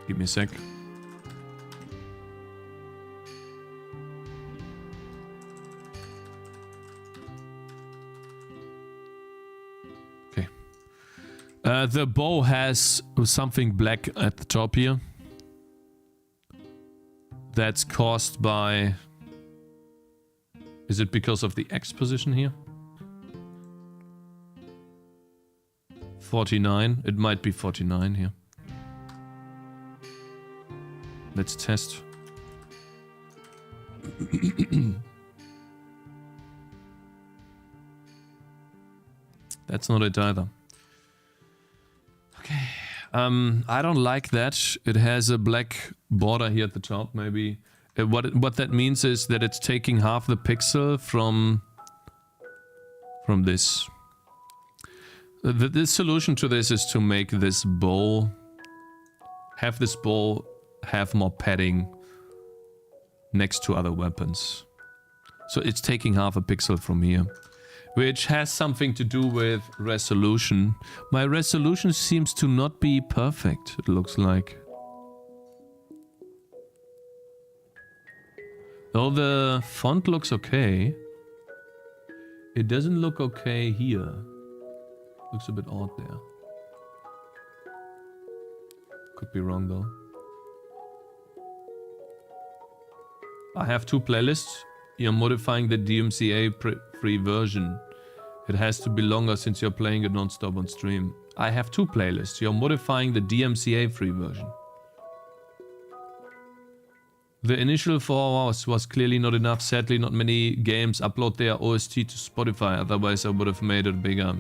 Give me a sec. Okay. The bow has something black at the top here. That's caused by... Is it because of the X position here? 49. It might be 49 here. Let's test. That's not it either. Okay. I don't like that. It has a black border here at the top, maybe. What that means is that it's taking half the pixel from this. The solution to this is to make this bow... Have this bow have more padding next to other weapons. So it's taking half a pixel from here. which has something to do with resolution. My resolution seems to not be perfect, it looks like. Though the font looks okay, it doesn't look okay here. Looks a bit odd there. Could be wrong though. I have 2 playlists. You're modifying the DMCA free version. It has to be longer since you're playing it non-stop on stream. I have 2 playlists. You're modifying the DMCA free version. The initial 4 hours was clearly not enough. Sadly, not many games upload their OST to Spotify. Otherwise, I would have made it bigger.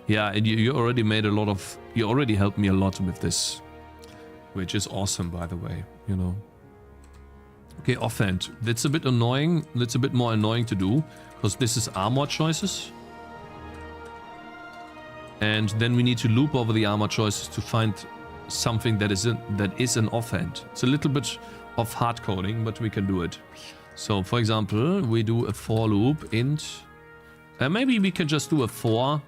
Yeah, and you already made a lot of... You already helped me a lot with this. Which is awesome, by the way, you know. Okay, offhand. That's a bit annoying. That's a bit more annoying to do. Because this is armor choices. And then we need to loop over the armor choices to find something that is an offhand. It's a little bit of hard coding, but we can do it. So, for example, we do a for loop int. Maybe we can just do a for.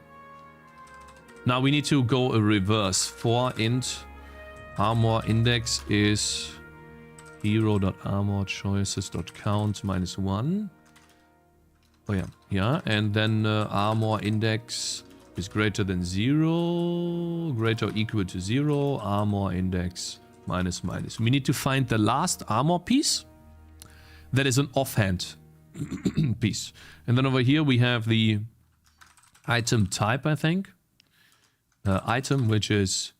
Now we need to go a reverse. For int armor index is hero.armorchoices.count -1. Oh yeah, yeah, and then armor index is greater than 0, greater or equal to 0, armor index -. We need to find the last armor piece that is an offhand piece. And then over here we have the item type, I think. Item, which is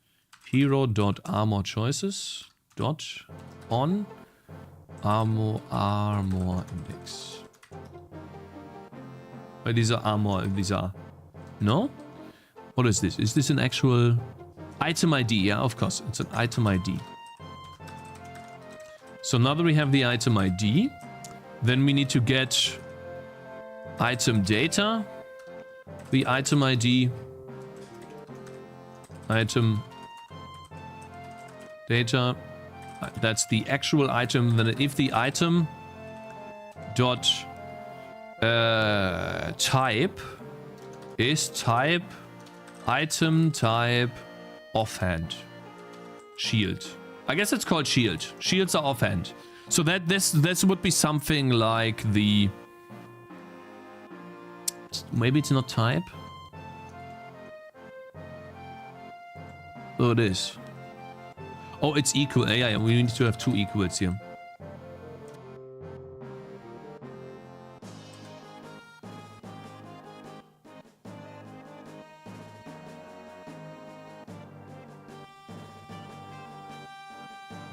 hero.armorchoices.on armor index. These are armor, these are... No? What is this? Is this an actual item ID? Yeah, of course, it's an item ID. So now that we have the item ID, then we need to get item data, the item ID, item data, that's the actual item. Then if the item dot type is type item type offhand shield. I guess it's called shield. Shields are offhand. So that this would be something like the... Maybe it's not type. Oh, it is. Oh, it's equal. Yeah, we need to have 2 equals here.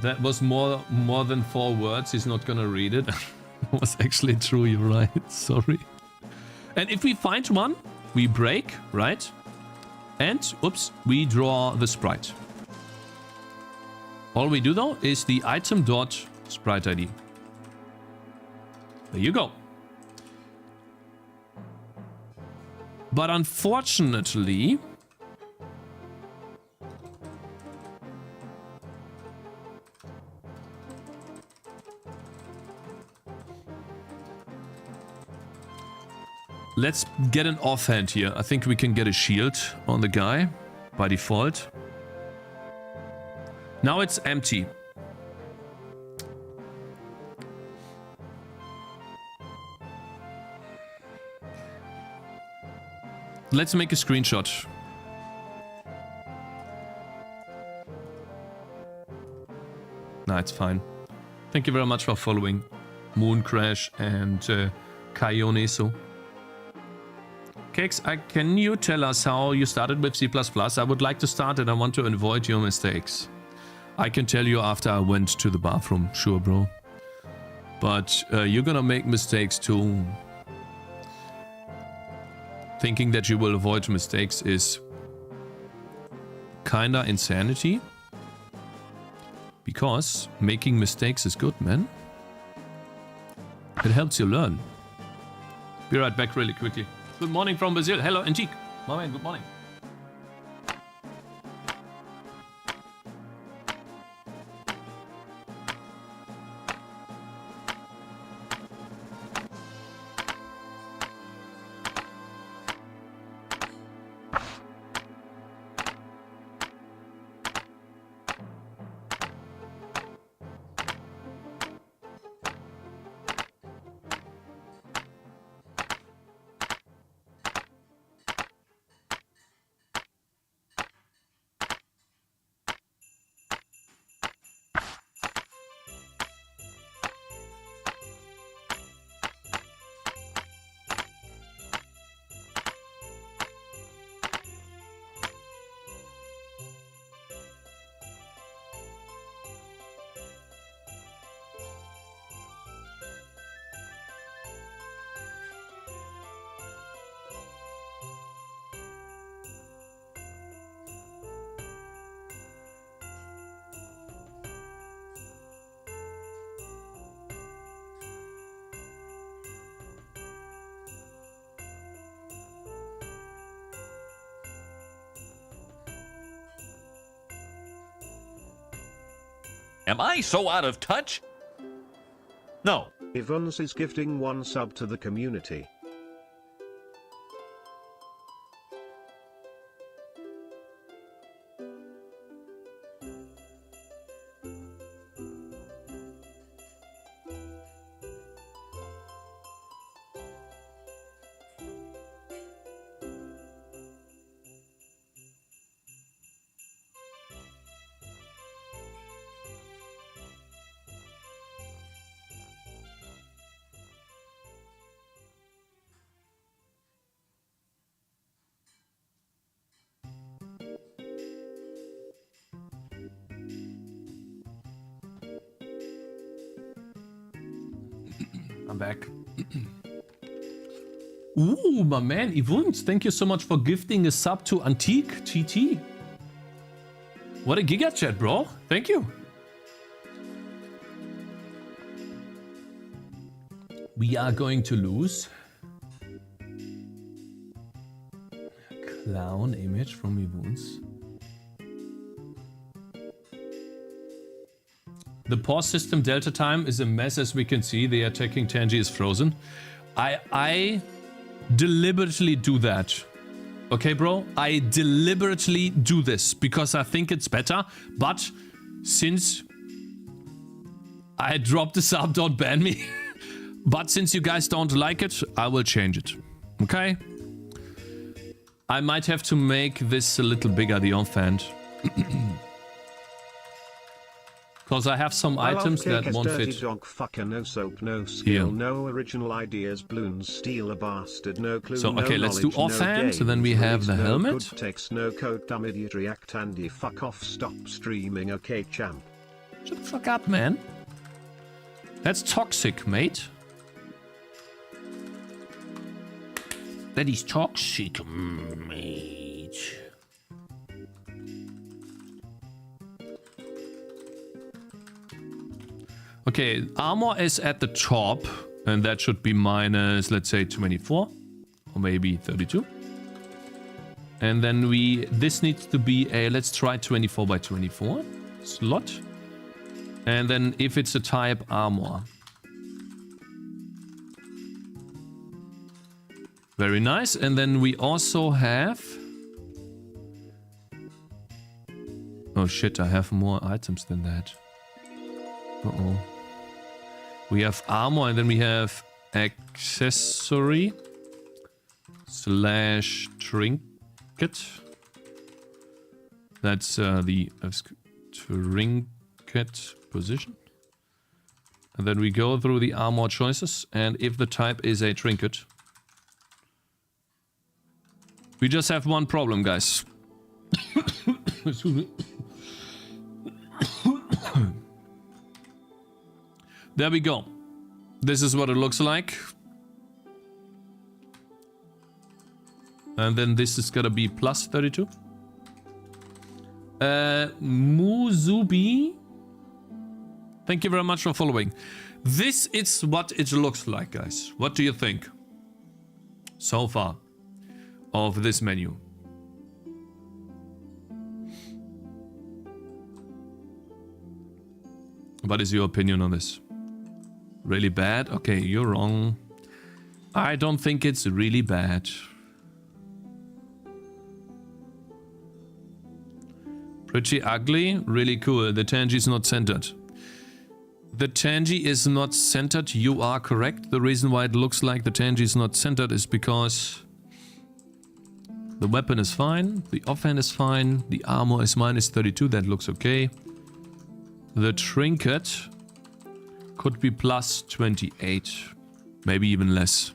That was more than 4 words. He's not gonna read it. It was actually true, you're right. Sorry. And if we find one, we break, right? And, oops, we draw the sprite. All we do though is the item dot sprite ID. There you go. But unfortunately... Let's get an offhand here. I think we can get a shield on the guy by default. Now it's empty. Let's make a screenshot. Nah, it's fine. Thank you very much for following Moon Crash and Kayoneso. Cakez, can you tell us how you started with C++? I would like to start and I want to avoid your mistakes. I can tell you after I went to the bathroom. Sure, bro. But you're gonna make mistakes too. Thinking that you will avoid mistakes is kinda insanity. Because making mistakes is good, man. It helps you learn. Be right back really quickly. Good morning from Brazil. Hello, Antique. My man, good morning. Am I so out of touch? No. Evans is gifting 1 sub to the community. I'm back. Ooh, my man, Ivuns, thank you so much for gifting a sub to Antique TT. What a giga chat, bro. Thank you. We are going to lose. Clown image from Ivuns. The pause system delta time is a mess, as we can see. The attacking Tangy is frozen. I deliberately do that. Okay, bro? I deliberately do this because I think it's better. But since I dropped the sub, don't ban me. But since you guys don't like it, I will change it. Okay? I might have to make this a little bigger, the offhand. Because I have some items that won't fit. Dog fucker, no soap, no skill, no original ideas, balloons, steal a bastard, no clue. So okay, no let's do offhand. no So then we have the helmet. Good text, no code, dumb idiot, react, Andy, fuck off, stop streaming, okay, champ. Shut the fuck up, man. That's toxic, mate. That is toxic, mate. Okay, armor is at the top, and that should be minus, let's say, 24, or maybe 32. And then this needs to be a, let's try 24 by 24 slot. And then if it's a type armor. Very nice. And then we also have... Oh shit, I have more items than that. Uh-oh. We have armor, and then we have accessory / trinket. That's the trinket position. And then we go through the armor choices, and if the type is a trinket, we just have one problem, guys. Excuse me. There we go. This is what it looks like. And then this is gonna be plus 32. Muzubi. Thank you very much for following. This is what it looks like, guys. What do you think so far of this menu? What is your opinion on this? Really bad? Okay, you're wrong. I don't think it's really bad. Pretty ugly? Really cool. The Tangy is not centered. The Tangy is not centered. You are correct. The reason why it looks like the Tangy is not centered is because the weapon is fine. The offhand is fine. The armor is minus 32. That looks okay. The trinket could be plus 28, maybe even less.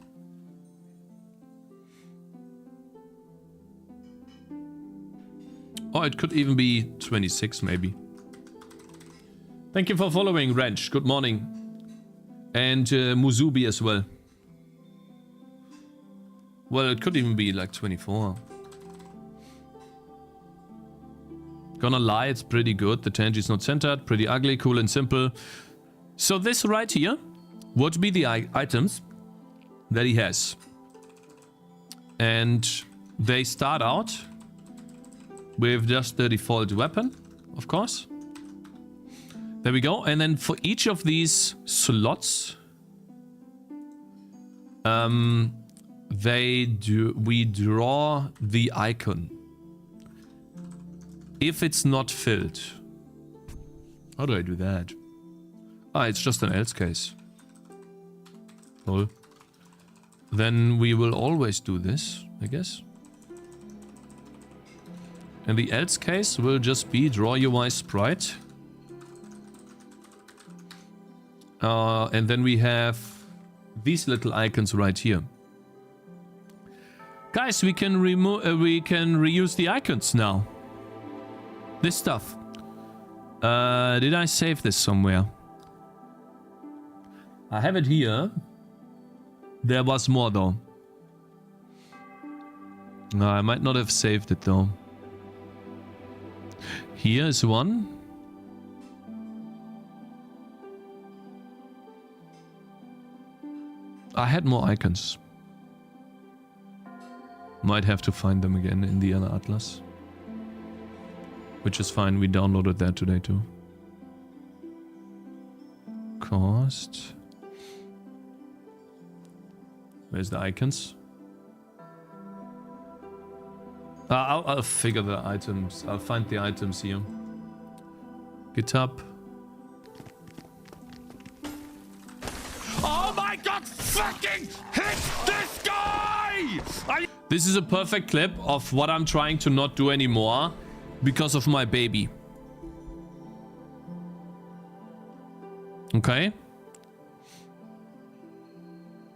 Or it could even be 26, maybe. Thank you for following, Wrench. Good morning. And Muzubi as well. Well, it could even be like 24. Gonna lie, it's pretty good. The Tangy is not centered. Pretty ugly, cool and simple. So this right here would be the items that he has. And they start out with just the default weapon, of course. There we go. And then for each of these slots, we draw the icon. If it's not filled. How do I do that? Ah, it's just an else case. Cool. Then we will always do this, I guess. And the else case will just be draw UI sprite. And then we have these little icons right here. Guys, we can reuse the icons now. This stuff. Did I save this somewhere? I have it here. There was more though. No, I might not have saved it though. Here is one. I had more icons. Might have to find them again in the other atlas. Which is fine, we downloaded that today too. Cost. Where's the icons? I'll figure the items. I'll find the items here. GitHub. Oh my god, fucking hit this guy! This is a perfect clip of what I'm trying to not do anymore because of my baby. Okay.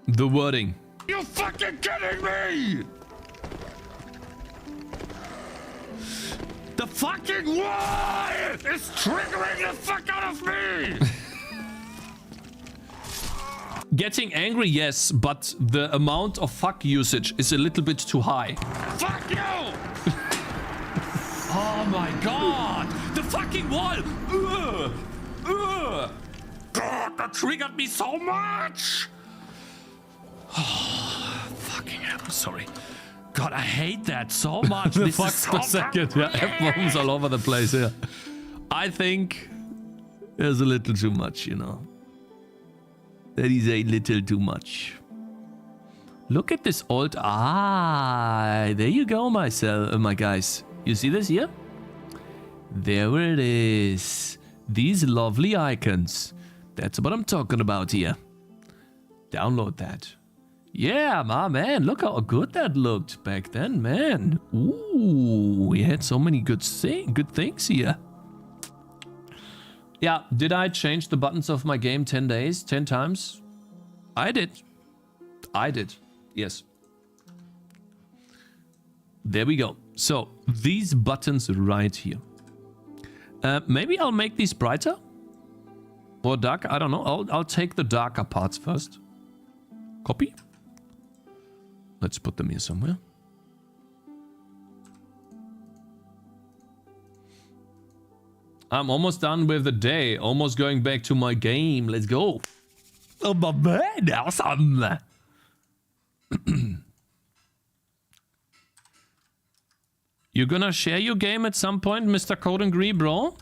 The wording. You fucking kidding me? The fucking wall is triggering the fuck out of me! Getting angry, yes, but the amount of fuck usage is a little bit too high. Fuck you! Oh my god! The fucking wall! God, that triggered me so much! Fucking hell, I'm sorry. God, I hate that so much. The This fuck is so per second, yeah, F-bombs all over the place here. I think there's a little too much, you know. That is a little too much. Look at this old... Ah, there you go, my guys. You see this here? There it is. These lovely icons. That's what I'm talking about here. Download that. Yeah, my man. Look how good that looked back then, man. Ooh, we had so many good things here. Yeah, did I change the buttons of my game 10 times? I did. Yes. There we go. So, these buttons right here. Maybe I'll make these brighter? Or dark? I don't know. I'll take the darker parts first. Copy. Let's put them here somewhere. I'm almost done with the day. Almost going back to my game. Let's go. Oh my man, awesome. You gonna share your game at some point, Mr. Code and Gree, bro?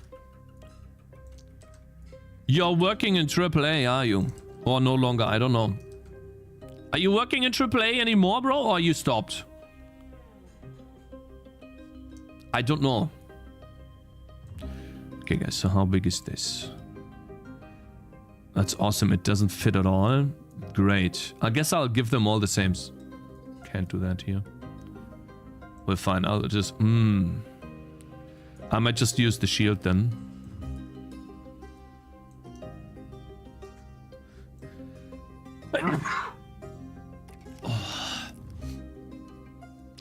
You're working in AAA, are you? Or no longer, I don't know. Are you working in AAA anymore, bro? Or you stopped? I don't know. Okay, guys, so how big is this? That's awesome. It doesn't fit at all. Great. I guess I'll give them all the same. Can't do that here. Well, fine. I'll just... I might just use the shield then.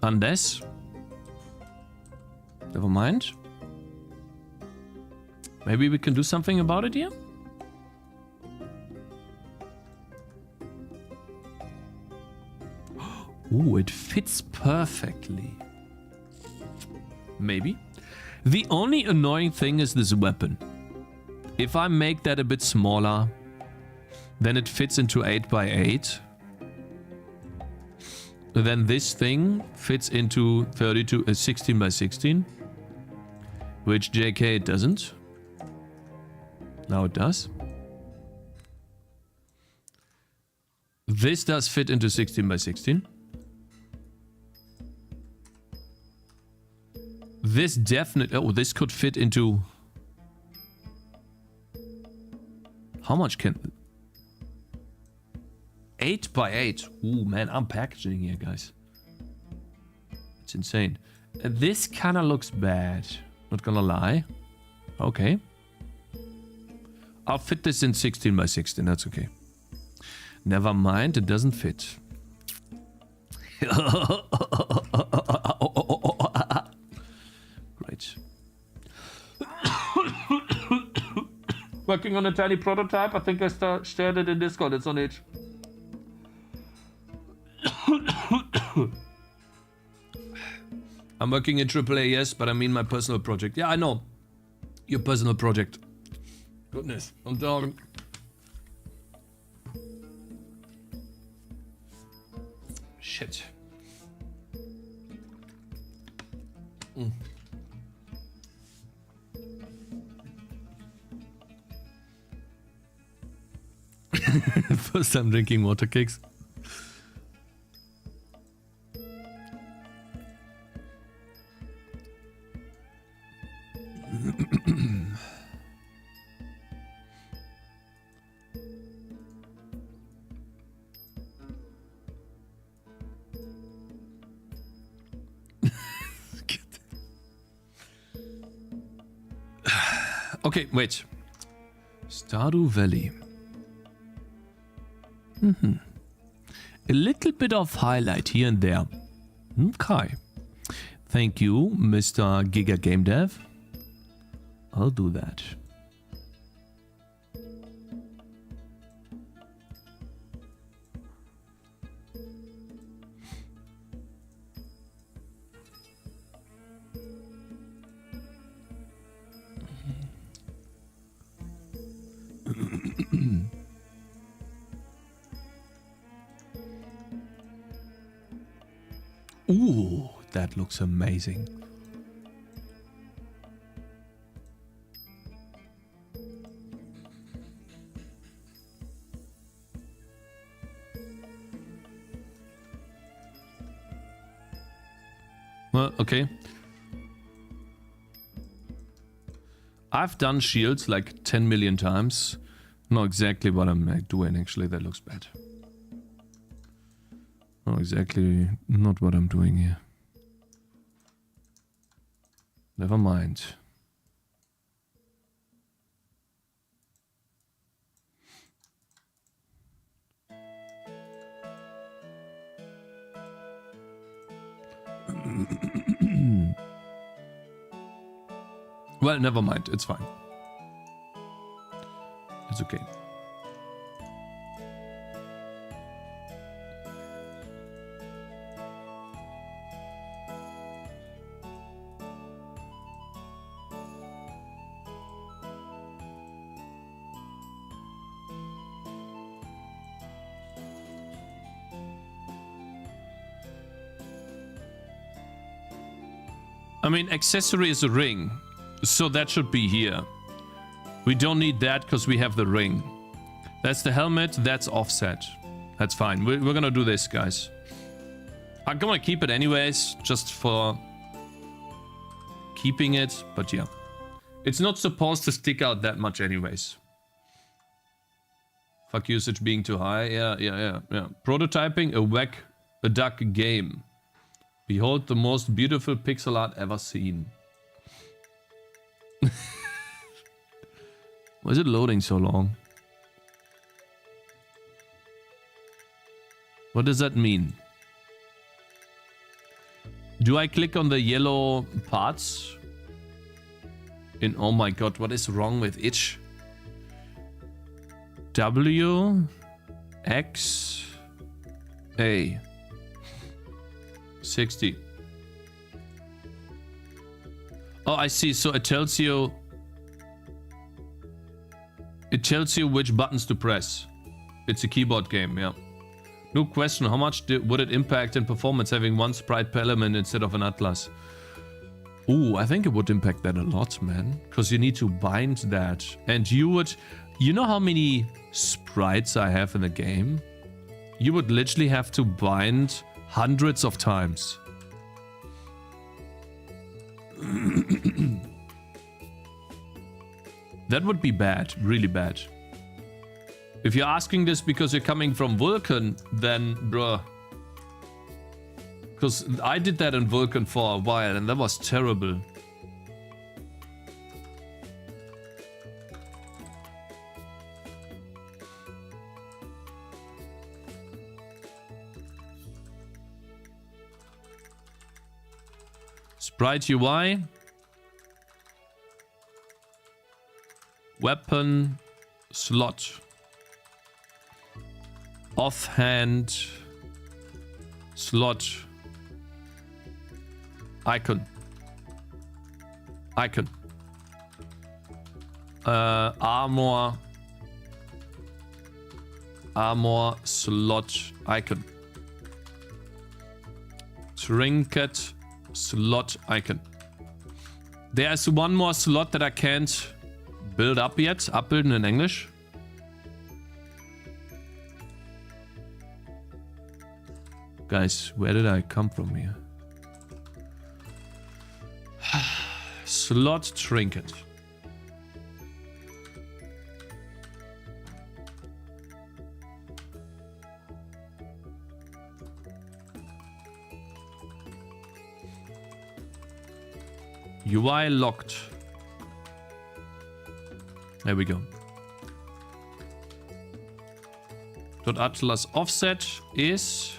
Unless... Never mind. Maybe we can do something about it here? Ooh, it fits perfectly. Maybe. The only annoying thing is this weapon. If I make that a bit smaller, then it fits into 8x8. Then this thing fits into 16x16. Which JK it doesn't. Now it does. This does fit into 16 by 16. This definitely... Oh, this could fit into... How much can... 8 by 8. Ooh, man, I'm packaging here, guys. It's insane. This kind of looks bad. Not gonna lie. Okay. I'll fit this in 16 by 16. That's okay. Never mind, it doesn't fit. Great. Working on a tiny prototype. I think I shared it in Discord. It's on it. I'm working in AAA, yes, but I mean my personal project. Yeah, I know. Your personal project. Goodness, I'm talking. Shit. First time drinking water cakes. Okay, wait. Stardew Valley. A little bit of highlight here and there. Okay. Thank you, Mr. Giga Gamedev. I'll do that. Ooh, that looks amazing. Well, okay. I've done shields like 10 million times. Not exactly what I'm doing, actually. That looks bad. Not exactly, not what I'm doing here. Never mind. Well, never mind. It's fine. It's okay. I mean, accessory is a ring, so that should be here. We don't need that because we have the ring. That's the helmet, that's offset. That's fine. We're gonna do this, guys. I'm gonna keep it anyways, just for keeping it, but yeah. It's not supposed to stick out that much anyways. Fuck usage being too high. Yeah. Prototyping a duck game. Behold the most beautiful pixel art ever seen. Why is it loading so long? What does that mean? Do I click on the yellow parts? Oh my god, what is wrong with itch? W X A 60. Oh, I see. So it tells you which buttons to press. It's a keyboard game, yeah. No question, how much would it impact in performance having one sprite per element instead of an atlas? Ooh, I think it would impact that a lot, man. Because you need to bind that. And you would... You know how many sprites I have in the game? You would literally have to bind hundreds of times. That would be bad, really bad. If you're asking this because you're coming from Vulkan, then bruh. Because I did that in Vulkan for a while and that was terrible. Sprite UI. Weapon slot. Offhand slot icon. Armor slot icon. Trinket slot icon. There's one more slot that I can't build up yet. Abbilden in English. Guys, where did I come from here? Slot trinket. UI locked. There we go. .atlas offset is...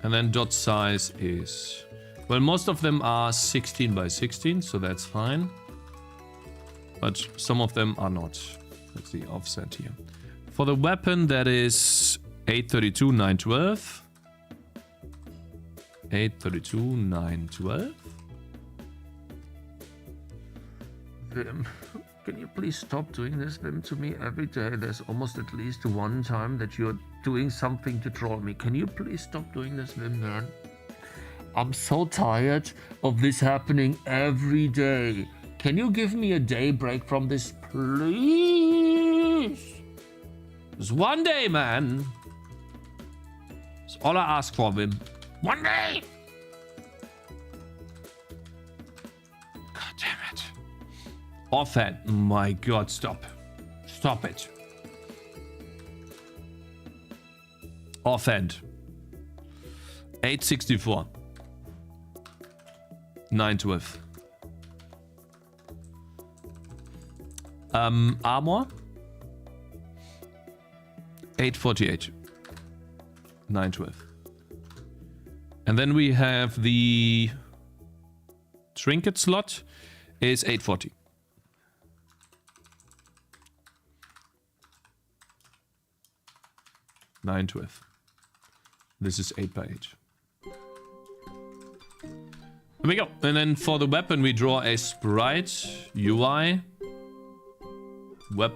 And then dot size is... Well, most of them are 16 by 16, so that's fine. But some of them are not. That's the offset here. For the weapon, that is 832, 912. 832, 912. Vim, can you please stop doing this, Vim, to me every day? There's almost at least one time that you're doing something to troll me. Can you please stop doing this, Vim, man? I'm so tired of this happening every day. Can you give me a day break from this, please? Just one day, man. That's all I ask for, Vim. One day! God damn it. Offhand. My God, stop. Stop it. Offhand. 864. 912. Armor. 848. 912. And then we have the trinket slot is 840. 912. This is 8 by 8. Here we go. And then for the weapon, we draw a sprite UI. Web.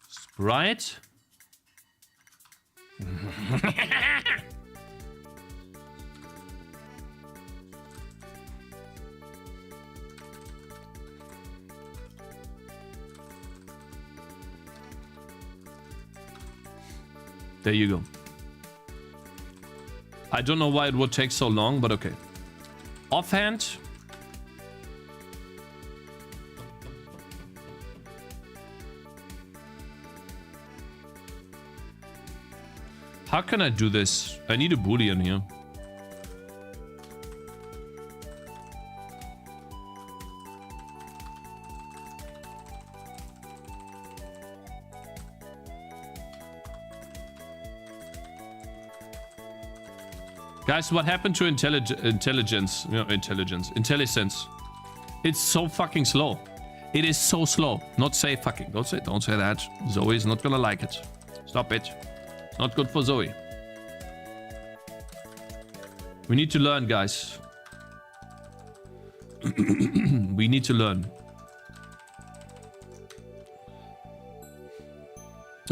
Sprite. There you go. I don't know why it would take so long, but okay. Offhand. How can I do this? I need a boolean here. Guys, what happened to intelligence? You know, IntelliSense. It's so fucking slow. It is so slow. Not say fucking. Don't say that. Zoe is not gonna like it. Stop it. It's not good for Zoe. We need to learn, guys. We need to learn.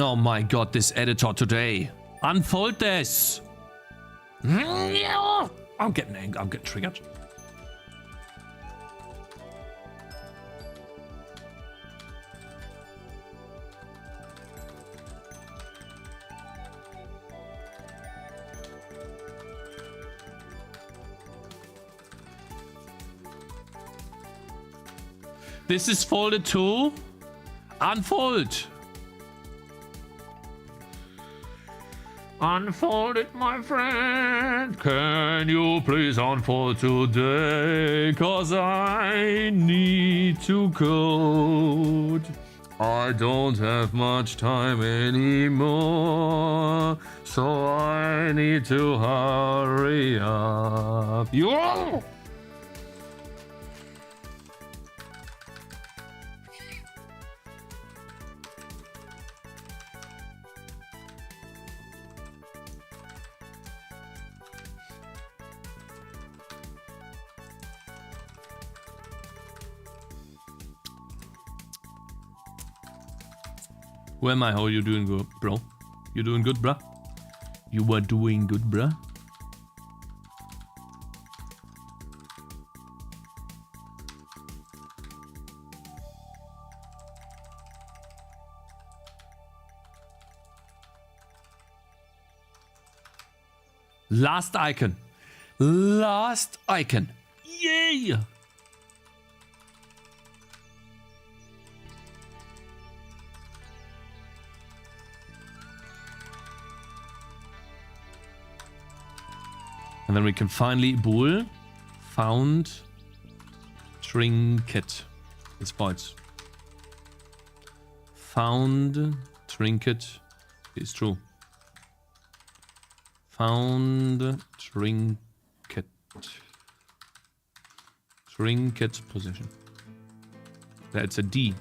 Oh my god, this editor today. Unfold this. I'm getting angry. I'm getting triggered. This is folded too. Unfold. Unfold it, my friend. Can you please unfold today? 'Cause I need to code. I don't have much time anymore, so I need to hurry up. Yo! Who am I? How are you doing, bro? You doing good, bruh? You are doing good, bruh? Last icon. Last icon. Yay! And then we can finally bool found trinket. It's points. Found trinket is true. Found trinket. Trinket position. That's a D.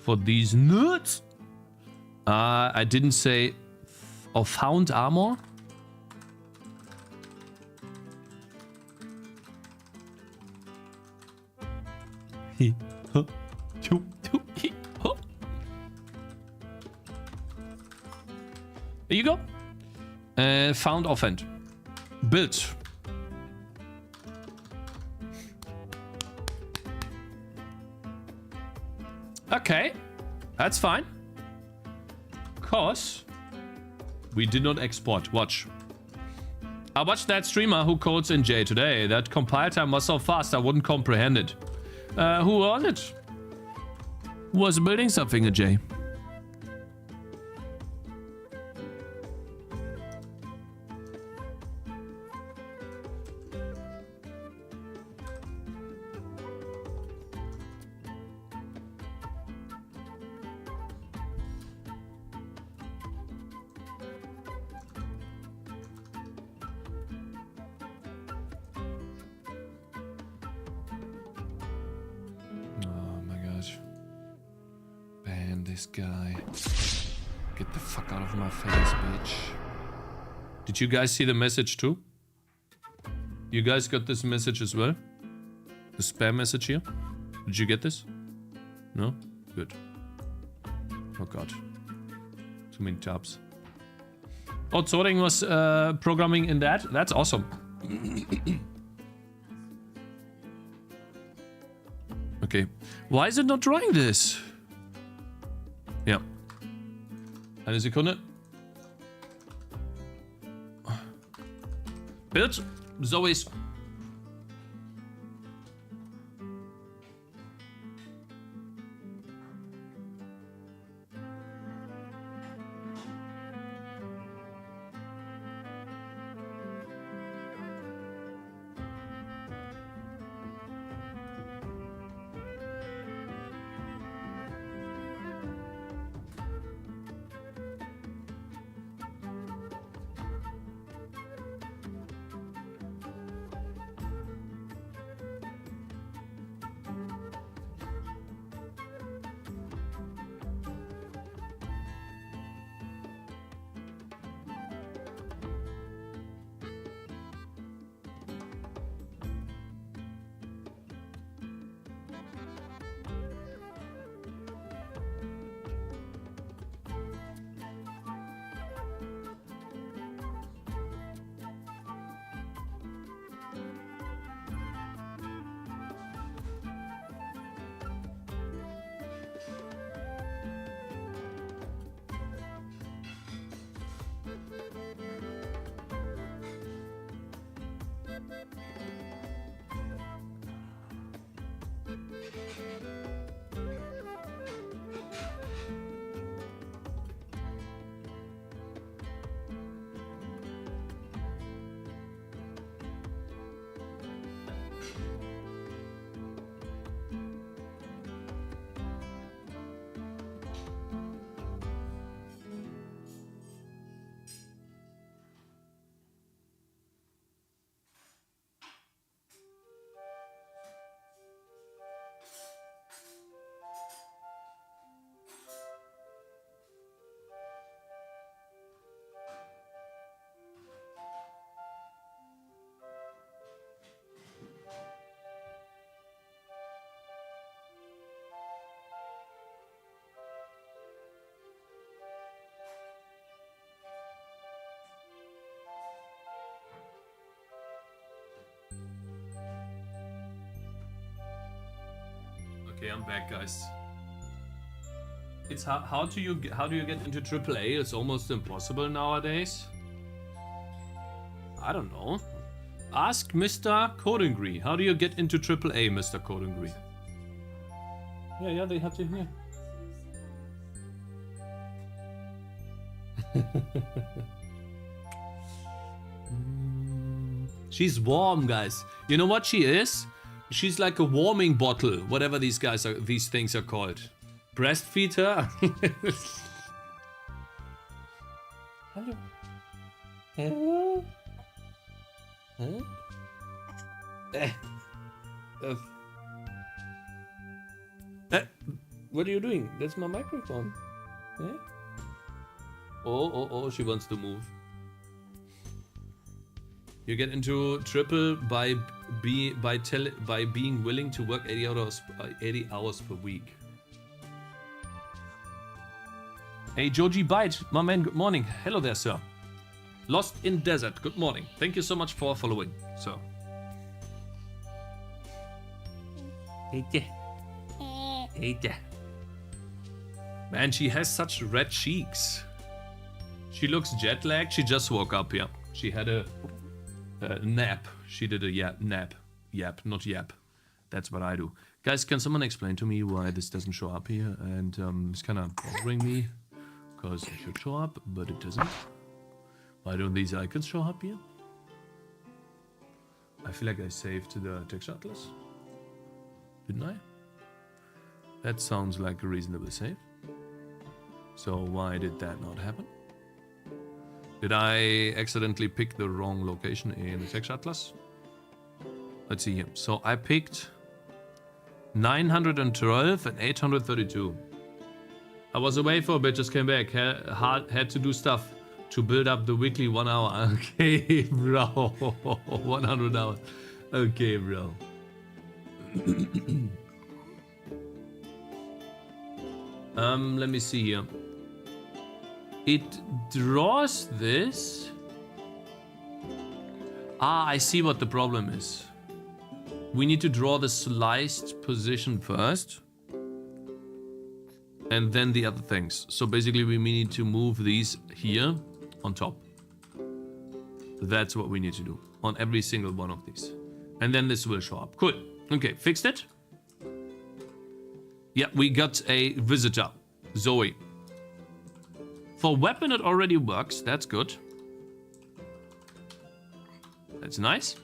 For these nuts. I didn't say found armor. There you go. Found offend. Build. Okay. That's fine. Cause we did not export. Watch. I watched that streamer who codes in J today. That compile time was so fast I wouldn't comprehend it. Who was it? Who was building something in J? This guy. Get the fuck out of my face, bitch. Did you guys see the message too? You guys got this message as well? The spam message here? Did you get this? No? Good. Oh god. Too many tabs. Oh, Zoring was programming in that? That's awesome. Okay. Why is it not drawing this? Ja. Eine Sekunde. Bild. Zoe's. Okay, I'm back, guys. It's how do you get into AAA? It's almost impossible nowadays. I don't know. Ask Mr. Codingry. How do you get into AAA, Mr. Codingry? Yeah, they have to hear. She's warm, guys. You know what she is? She's like a warming bottle, whatever these things are called. Breastfeed her. Hello. Hello. Huh? What are you doing? That's my microphone. Eh? Oh, she wants to move. You get into triple by being willing to work 80 hours per week. Hey, Joji Bite, my man, good morning. Hello there, sir. Lost in Desert, good morning. Thank you so much for following, sir. Man, she has such red cheeks. She looks jet lagged. She just woke up here. She had a nap. She did a nap. Yap, not yap. That's what I do. Guys, can someone explain to me why this doesn't show up here? And it's kind of bothering me. Because it should show up, but it doesn't. Why don't these icons show up here? I feel like I saved the texture atlas. Didn't I? That sounds like a reasonable save. So why did that not happen? Did I accidentally pick the wrong location in the texture atlas? Let's see here. So I picked 912 and 832. I was away for a bit, just came back. Had to do stuff to build up the weekly 1 hour. Okay, bro. 100 hours. Okay, bro. Let me see here. It draws this. Ah, I see what the problem is. We need to draw the sliced position first. And then the other things. So basically we need to move these here on top. That's what we need to do on every single one of these. And then this will show up. Cool. Okay, fixed it. Yeah, we got a visitor. Zoe. For weapon it already works. That's good. That's nice.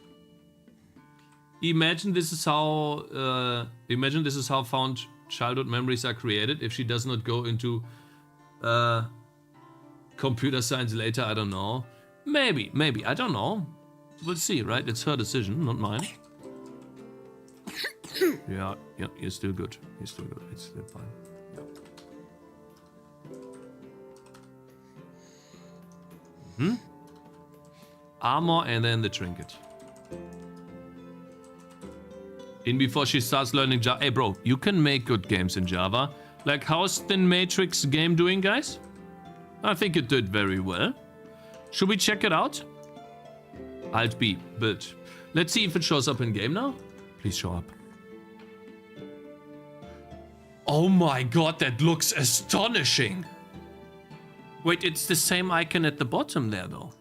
Imagine this is how found childhood memories are created. If she does not go into computer science later, I don't know. Maybe, I don't know. We'll see, right? It's her decision, not mine. Yeah, you're still good. You're still good. It's still fine. Yeah. Armor and then the trinket. In before she starts learning Java. Hey, bro, you can make good games in Java. Like, how's Thin Matrix game doing, guys? I think it did very well. Should we check it out? Alt B, build. Let's see if it shows up in game now. Please show up. Oh my god, that looks astonishing. Wait, it's the same icon at the bottom there, though.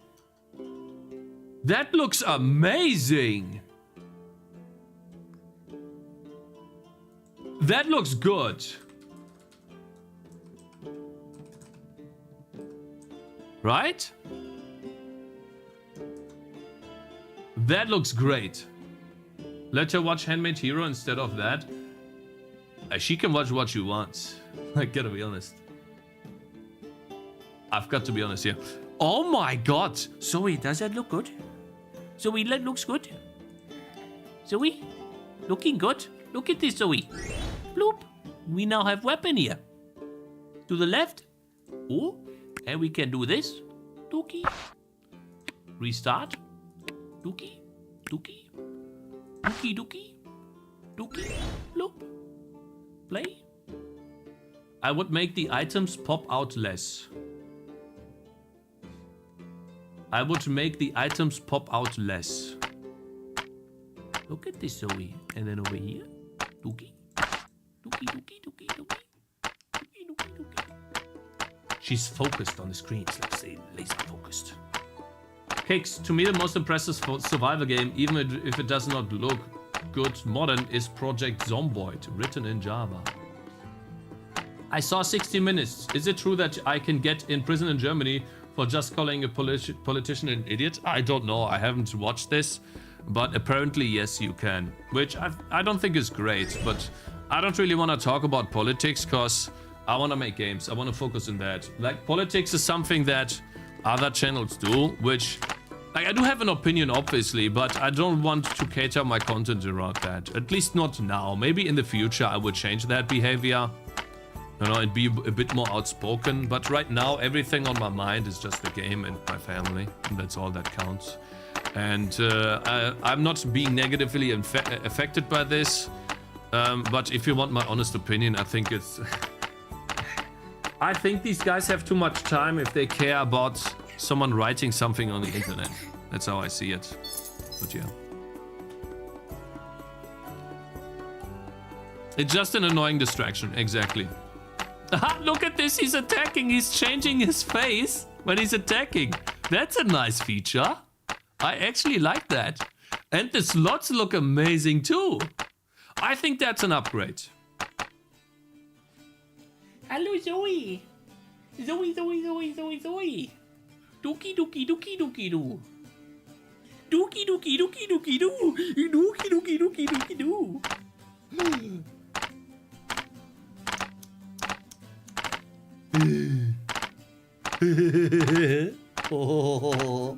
That looks amazing. That looks good. Right? That looks great. Let her watch Handmade Hero instead of that. She can watch what she wants. I gotta be honest. I've got to be honest here. Oh my god. Zoe, does that look good? Zoe, that looks good. Zoe, looking good. Look at this, Zoe. Bloop. We now have weapon here. To the left. Oh, and we can do this. Dookie. Restart. Dookie. Dookie. Dookie, dookie. Dookie. Bloop. Play. I would make the items pop out less. I would make the items pop out less. Look at this, Zoe. And then over here. Dookie. Dookie. She's focused on the screens, let's say laser focused. Cakez, to me the most impressive survival game, even if it does not look good modern, is Project Zomboid, written in Java. I saw 60 minutes. Is it true that I can get in prison in Germany for just calling a politician an idiot? I don't know, I haven't watched this, but apparently yes you can, which I don't think is great, but I don't really want to talk about politics because I want to make games. I want to focus on that. Like, politics is something that other channels do, which, like, I do have an opinion obviously, but I don't want to cater my content around that. At least not now. Maybe in the future I would change that behavior, you know, and be a bit more outspoken. But right now everything on my mind is just the game and my family, and that's all that counts. And I'm not being negatively affected by this, but if you want my honest opinion, I think it's I think these guys have too much time if they care about someone writing something on the internet. That's how I see it. But yeah. It's just an annoying distraction, exactly. Look at this, he's attacking, he's changing his face when he's attacking. That's a nice feature. I actually like that. And the slots look amazing too. I think that's an upgrade. Hello, Zoe. Zoe. Dookie doo. Dookie doo. Oh.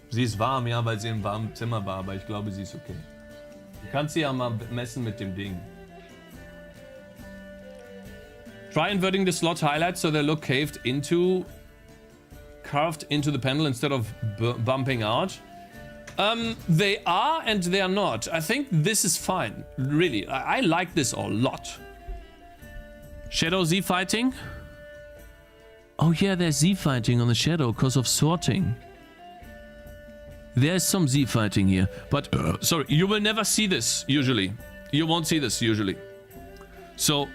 Sie ist warm, ja, weil sie im warmen Zimmer war, aber ich glaube, sie ist okay. Du kannst sie ja mal messen mit dem Ding. Try inverting the slot highlights so they look carved into the panel instead of bumping out. They are and they are not. I think this is fine. Really, I like this a lot. Shadow Z fighting. Oh yeah, there's Z fighting on the shadow because of sorting. There's some Z fighting here, but sorry, you will never see this usually. You won't see this usually. So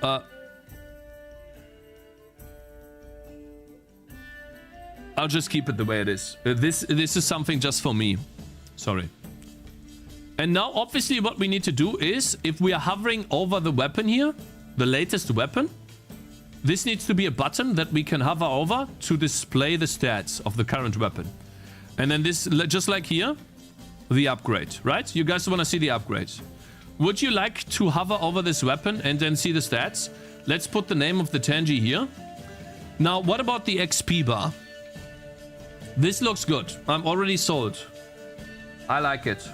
I'll just keep it the way it is. This is something just for me. Sorry. And now obviously what we need to do is, if we are hovering over the weapon here, the latest weapon, this needs to be a button that we can hover over to display the stats of the current weapon. And then this, just like here, the upgrade, right? You guys want to see the upgrade. Would you like to hover over this weapon and then see the stats? Let's put the name of the Tangy here. Now, what about the XP bar? This looks good. I'm already sold. I like it.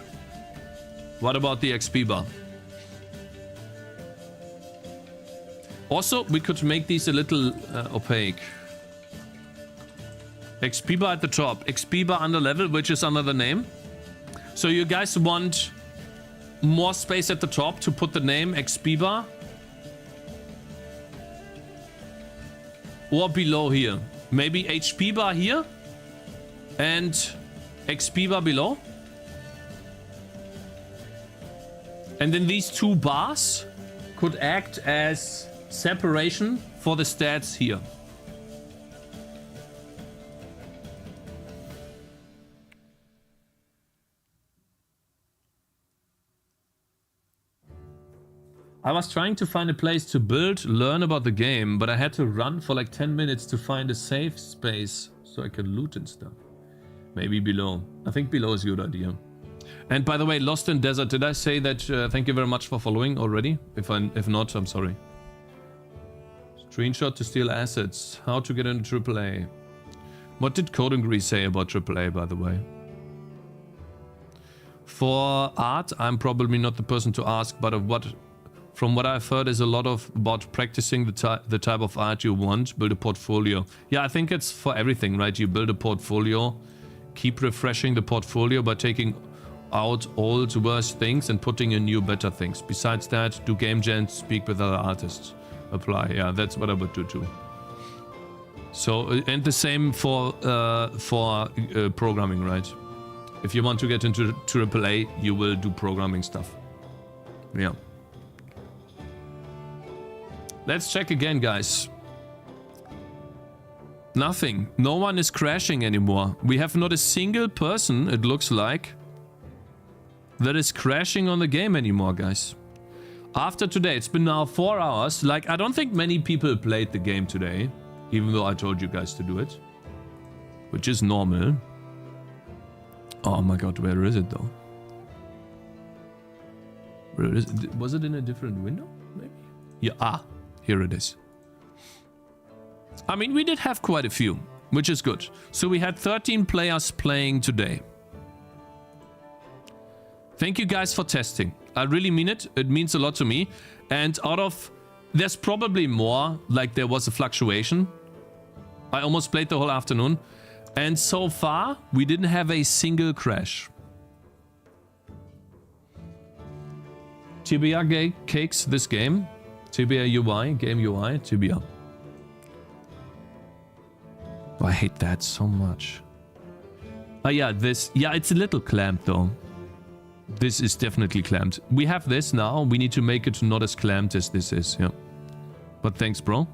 What about the XP bar? Also, we could make these a little opaque. XP bar at the top. XP bar under level, which is under the name. So you guys want more space at the top to put the name XP bar? Or below here. Maybe HP bar here? And XP bar below? And then these two bars could act as separation for the stats here. I was trying to find a place to build, learn about the game, but I had to run for like 10 minutes to find a safe space so I can loot and stuff. Maybe below. I think below is a good idea. And by the way, Lost in Desert, did I say that thank you very much for following already? If not, I'm sorry. Screenshot to steal assets. How to get into AAA. What did Coding Grease say about AAA, by the way? For art, I'm probably not the person to ask, but from what I've heard is a lot about practicing the type of art you want, build a portfolio. Yeah, I think it's for everything, right? You build a portfolio, keep refreshing the portfolio by taking out old worse things and putting in new better things. Besides that, do game jams, speak with other artists. Apply, yeah, that's what I would do too. So, and the same for programming, right? If you want to get into AAA, you will do programming stuff. Yeah. Let's check again, guys. Nothing. No one is crashing anymore. We have not a single person, it looks like, that is crashing on the game anymore, guys. After today, it's been now 4 hours. Like, I don't think many people played the game today, even though I told you guys to do it, which is normal. Oh my god, where is it though? Where is it? Was it in a different window? Maybe? Yeah, here it is. I mean, we did have quite a few, which is good. So we had 13 players playing today. Thank you guys for testing. I really mean it. It means a lot to me. And out of... There's probably more, like there was a fluctuation. I almost played the whole afternoon. And so far, we didn't have a single crash. TBR cakes this game. TBR UI, game UI, TBR. I hate that so much. Oh yeah, this... Yeah, it's a little clamped though. This is definitely clamped. We have this now. We need to make it not as clamped as this is. Yeah. But thanks, bro.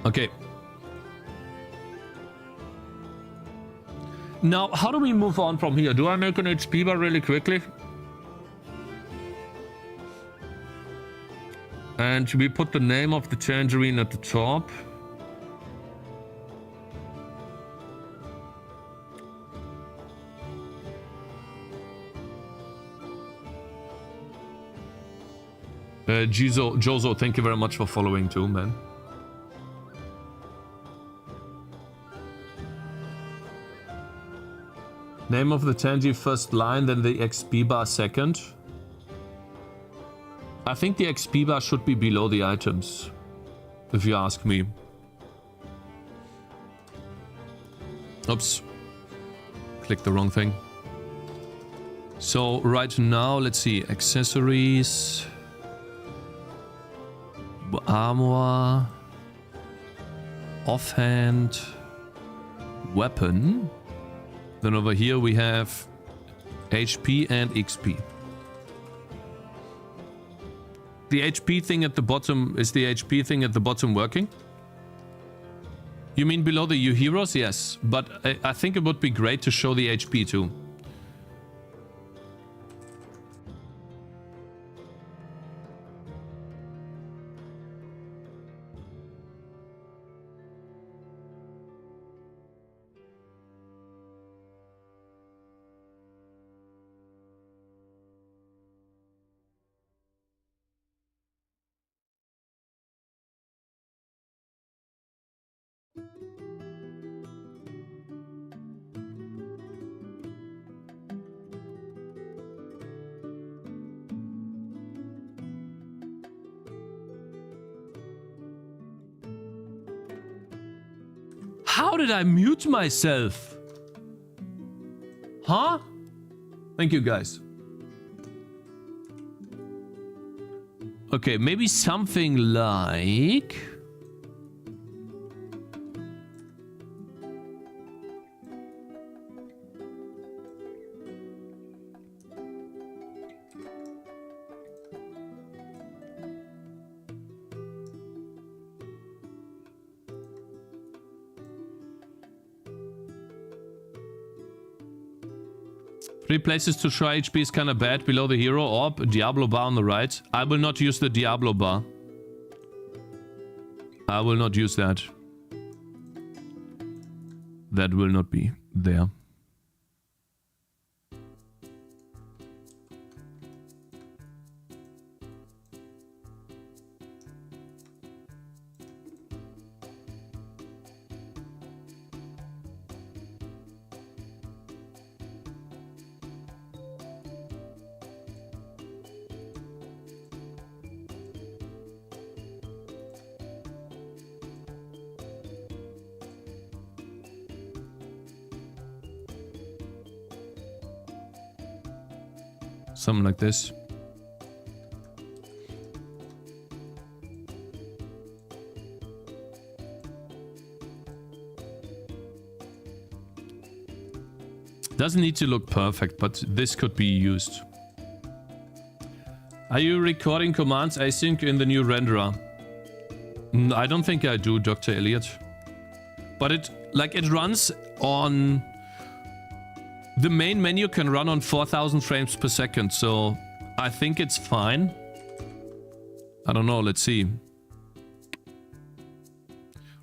Okay. Now, how do we move on from here? Do I make an HP bar really quickly? And we put the name of the tangerine at the top. Jozo, thank you very much for following too, man. Name of the Tangy first line, then the XP bar second. I think the XP bar should be below the items, if you ask me. Oops. Clicked the wrong thing. So right now, let's see, accessories. Armor, offhand, weapon. Then over here we have HP and XP. The HP thing at the bottom, is the HP thing at the bottom working? You mean below the U heroes? Yes, but I think it would be great to show the HP too. How did I mute myself? Huh? Thank you, guys. Okay, maybe something like... Three places to try HP is kind of bad. Below the hero orb, Diablo bar on the right. I will not use the Diablo bar. I will not use that. That will not be there. Something like this. Doesn't need to look perfect, but this could be used. Are you recording commands async in the new renderer? I don't think I do, Dr. Elliot. But it runs on... The main menu can run on 4000 frames per second, so I think it's fine. I don't know, let's see.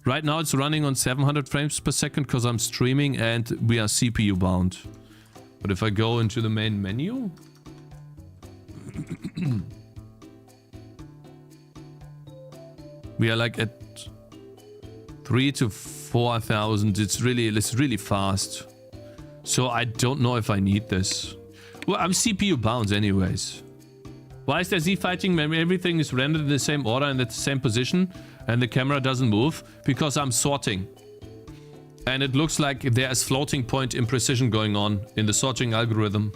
Right now it's running on 700 frames per second because I'm streaming and we are CPU bound. But if I go into the main menu... we are like at 3 to 4000. It's really fast. So I don't know if I need this. Well, I'm CPU bound anyways. Why is there Z fighting when everything is rendered in the same order and at the same position and the camera doesn't move? Because I'm sorting. And it looks like there is floating point imprecision going on in the sorting algorithm.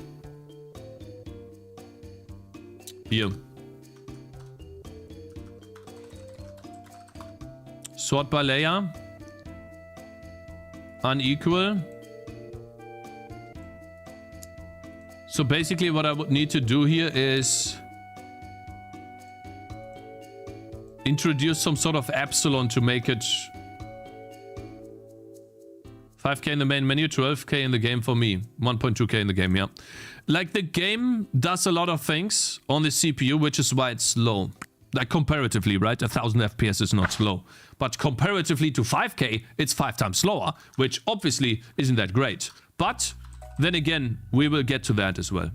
Here. Sort by layer. Unequal. So basically what I would need to do here is introduce some sort of epsilon to make it 5k in the main menu, 12k in the game for me. 1.2k in the game, yeah. Like the game does a lot of things on the CPU, which is why it's slow. Like comparatively, right? 1000 FPS is not slow. But comparatively to 5k, it's 5 times slower, which obviously isn't that great. But then again, we will get to that as well.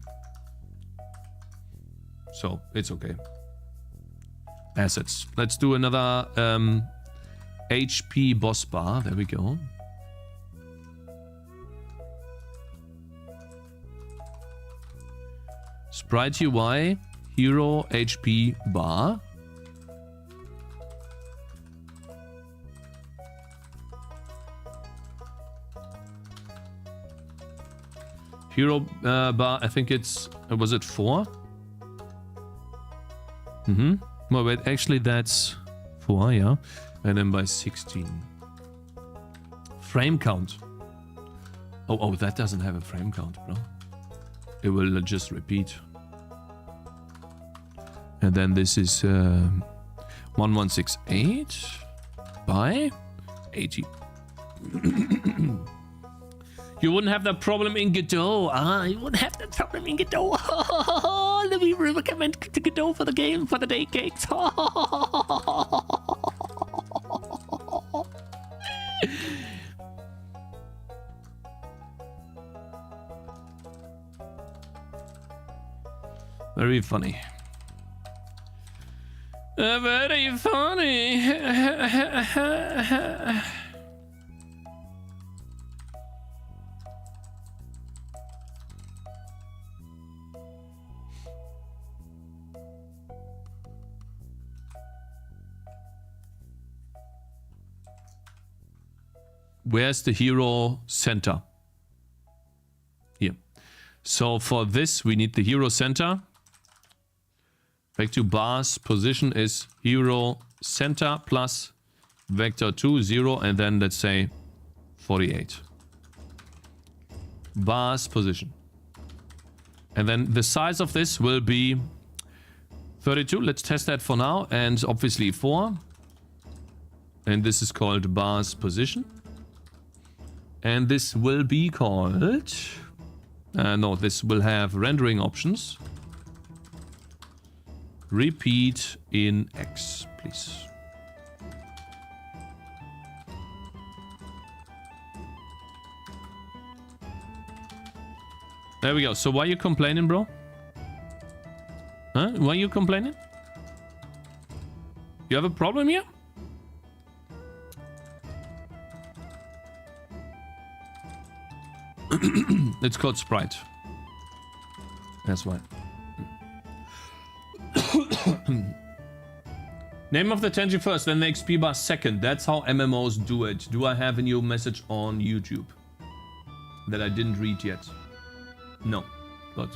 So it's okay. Assets. Let's do another HP boss bar. There we go. Sprite UI, hero HP bar. Hero bar, I think it's, was it 4? Well, wait, actually that's 4, yeah. And then by 16. Frame count. Oh, that doesn't have a frame count, bro. It will just repeat. And then this is 1168 by 80. You wouldn't have that problem in Godot. You wouldn't have that problem in Godot. Let me recommend to Godot for the game for the day, Cakez. Very funny. Very funny. Where's the hero center? Here. So for this, we need the hero center. Back to bars, position is hero center plus vector 2, 0, and then let's say 48. Bars, position. And then the size of this will be 32. Let's test that for now. And obviously 4. And this is called bars, position. And this will be called... no, this will have rendering options. Repeat in X, please. There we go. So why are you complaining, bro? Huh? Why are you complaining? You have a problem here? It's called Sprite. That's why. Name of the Tangy first, then the XP bar second. That's how MMOs do it. Do I have a new message on YouTube that I didn't read yet? No. But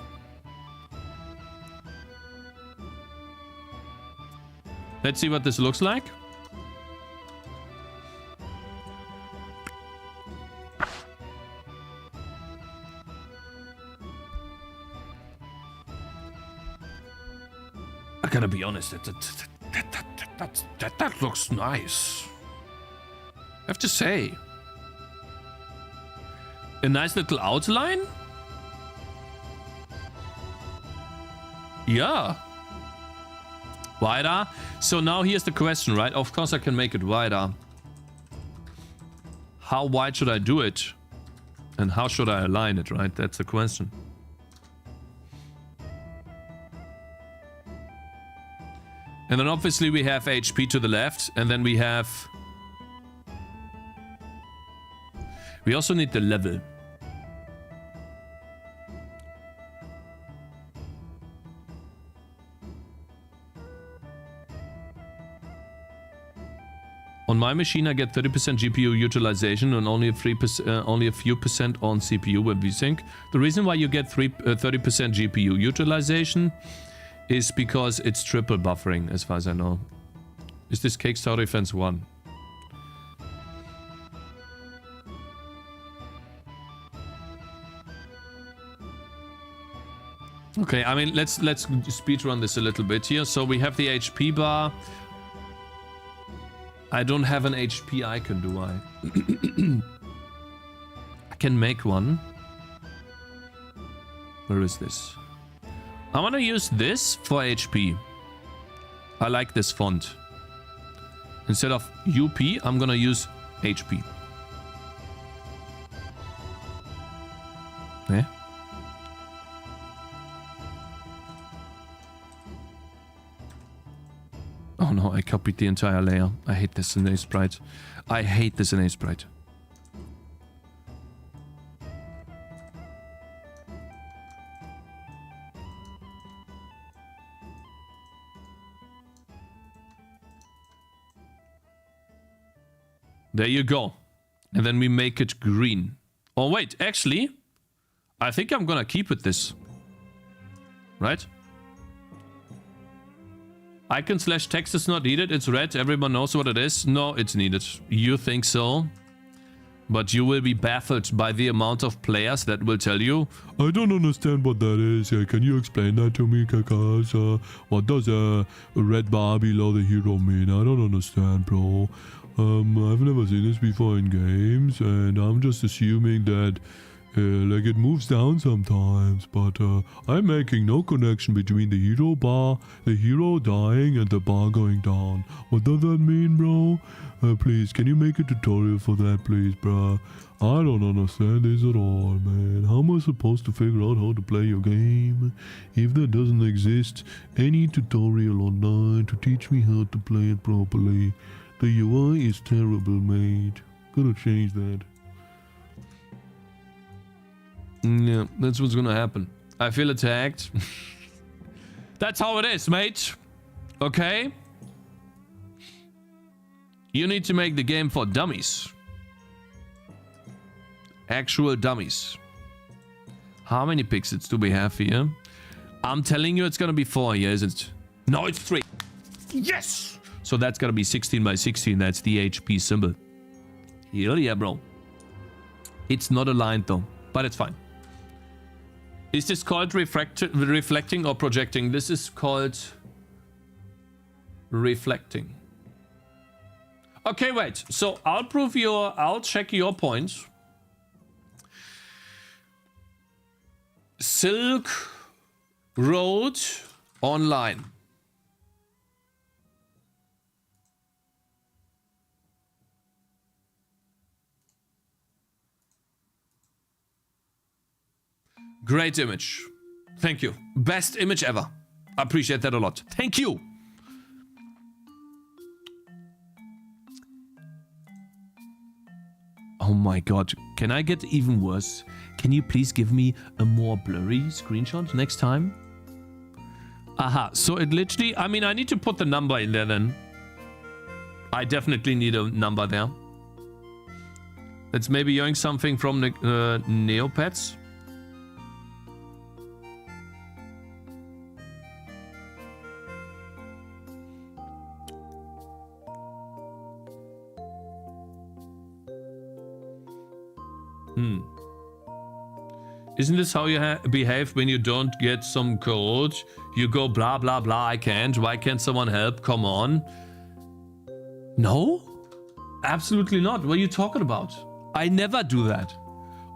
let's see what this looks like. gotta be honest, that looks nice. I have to say. A nice little outline? Yeah. Wider. So now here's the question, right? Of course I can make it wider. How wide should I do it? And how should I align it, right? That's the question. And then obviously we have HP to the left, and then we have... We also need the level. On my machine, I get 30% GPU utilization and only a few percent on CPU when VSync. The reason why you get 30% GPU utilization is because it's triple buffering, as far as I know. Is this Cakez Tower Defense 1? Okay, I mean, let's speedrun this a little bit here. So we have the HP bar. I don't have an HP icon, do I? I can make one. Where is this? I want to use this for HP. I like this font. Instead of UP, I'm gonna use HP. Eh? Oh no, I copied the entire layer. I hate this in a sprite. I hate this in a sprite. There you go. And then we make it green. Oh wait, actually, I think I'm gonna keep with this. Right? Icon / text is not needed. It's red. Everyone knows what it is. No, it's needed. You think so? But you will be baffled by the amount of players that will tell you, I don't understand what that is. Can you explain that to me, Cakez? What does a red bar below the hero mean? I don't understand, bro. I've never seen this before in games, and I'm just assuming that like it moves down sometimes, but I'm making no connection between the hero bar, the hero dying, and the bar going down. What does that mean, bro? Please, can you make a tutorial for that, please, bro? I don't understand this at all, man. How am I supposed to figure out how to play your game if there doesn't exist any tutorial online to teach me how to play it properly? The UI is terrible, mate. Gotta change that. Yeah, that's what's gonna happen. I feel attacked. That's how it is, mate. Okay? You need to make the game for dummies. Actual dummies. How many pixels do we have here? I'm telling you it's gonna be 4 here, isn't it? No, it's 3. Yes! So that's gonna be 16 by 16. That's the HP symbol. Hell yeah, bro. It's not aligned though, but it's fine. Is this called reflecting or projecting? This is called reflecting. Okay, wait. So I'll check your point. Silk Road Online. Great image. Thank you. Best image ever. I appreciate that a lot. Thank you. Oh my god. Can I get even worse? Can you please give me a more blurry screenshot next time? Aha. So it literally... I mean, I need to put the number in there then. I definitely need a number there. Let's maybe yoink something from the Neopets. Isn't this how you behave when you don't get some code? You go blah, blah, blah, I can't. Why can't someone help? Come on. No? Absolutely not. What are you talking about? I never do that.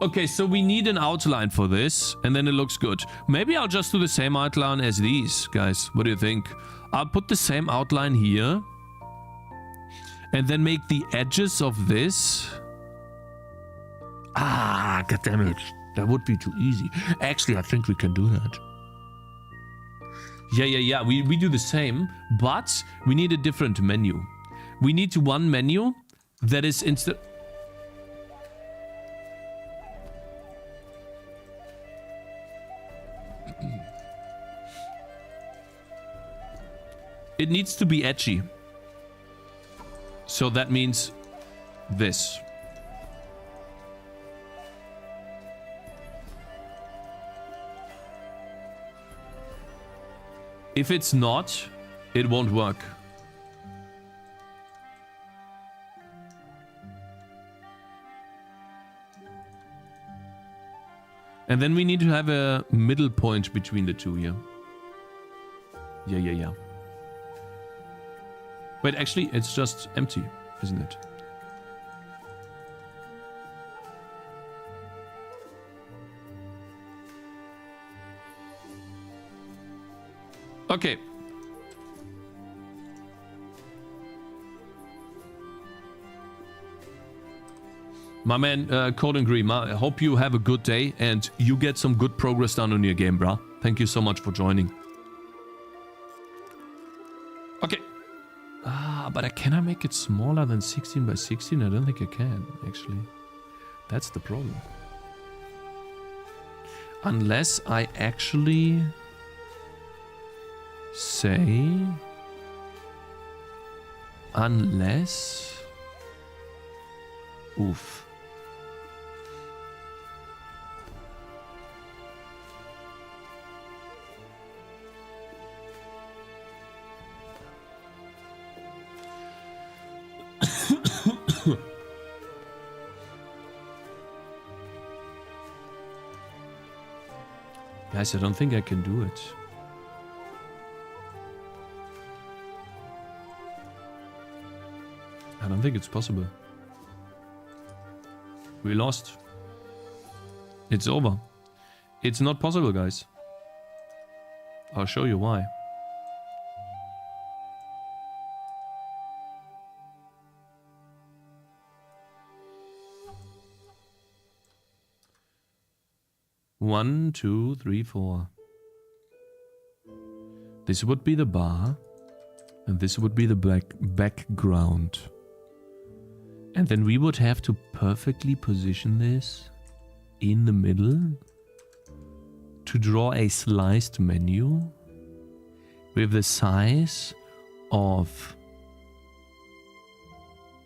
Okay, so we need an outline for this, and then it looks good. Maybe I'll just do the same outline as these, guys. What do you think? I'll put the same outline here, and then make the edges of this. Ah, goddammit. That would be too easy. Actually, I think we can do that. Yeah. We do the same, but we need a different menu. We need one menu that is instead... It needs to be edgy. So that means this. If it's not, it won't work. And then we need to have a middle point between the two here. Yeah. Wait, actually, it's just empty, isn't it? Okay. My man, Code Green, I hope you have a good day and you get some good progress done on your game, brah. Thank you so much for joining. Okay. But can I make it smaller than 16 by 16? I don't think I can, actually. That's the problem. Unless I actually say... Unless... Oof. Guys, I don't think I can do it. I don't think it's possible. We lost. It's over. It's not possible, guys. I'll show you why. One, two, three, four. This would be the bar, and this would be the background. And then we would have to perfectly position this in the middle to draw a sliced menu with the size of,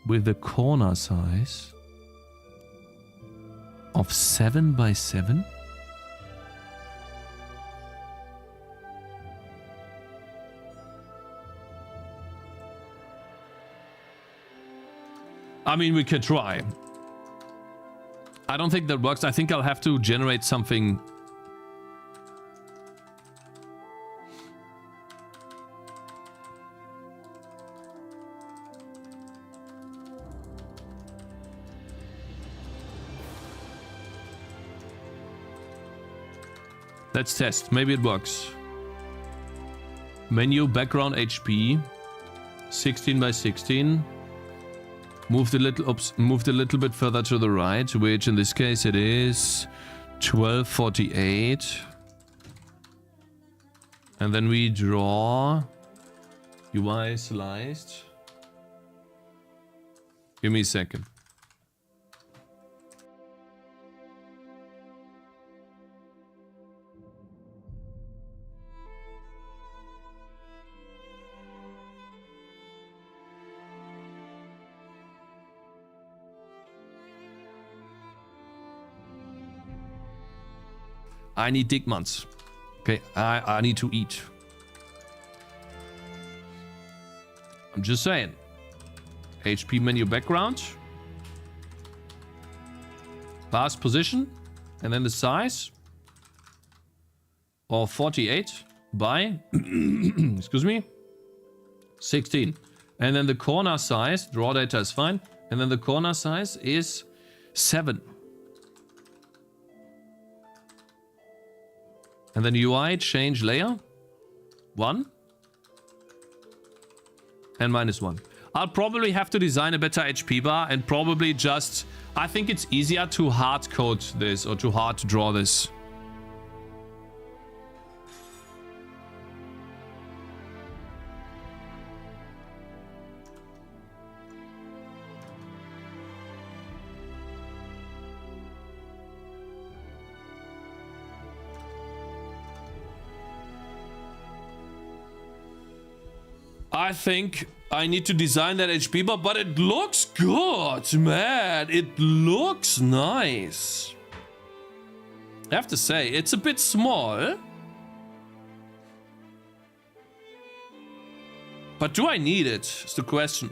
with the corner size of 7 by 7. I mean, we could try. I don't think that works. I think I'll have to generate something. Let's test. Maybe it works. Menu, background HP, 16 by 16. Moved a little bit further to the right, which in this case it is 1248. And then we draw UI sliced. Give me a second. I need Dickmans. Okay, I need to eat. I'm just saying. HP menu background. Last position. And then the size. or 48 by, excuse me, 16. And then the corner size, draw data is fine. And then the corner size is 7. And then UI change layer 1 and -1. I'll probably have to design a better HP bar and probably just, I think it's easier to hard code this or to hard draw this. I think I need to design that HP bar, but it looks good, man. It looks nice. I have to say, it's a bit small. But do I need it? Is the question.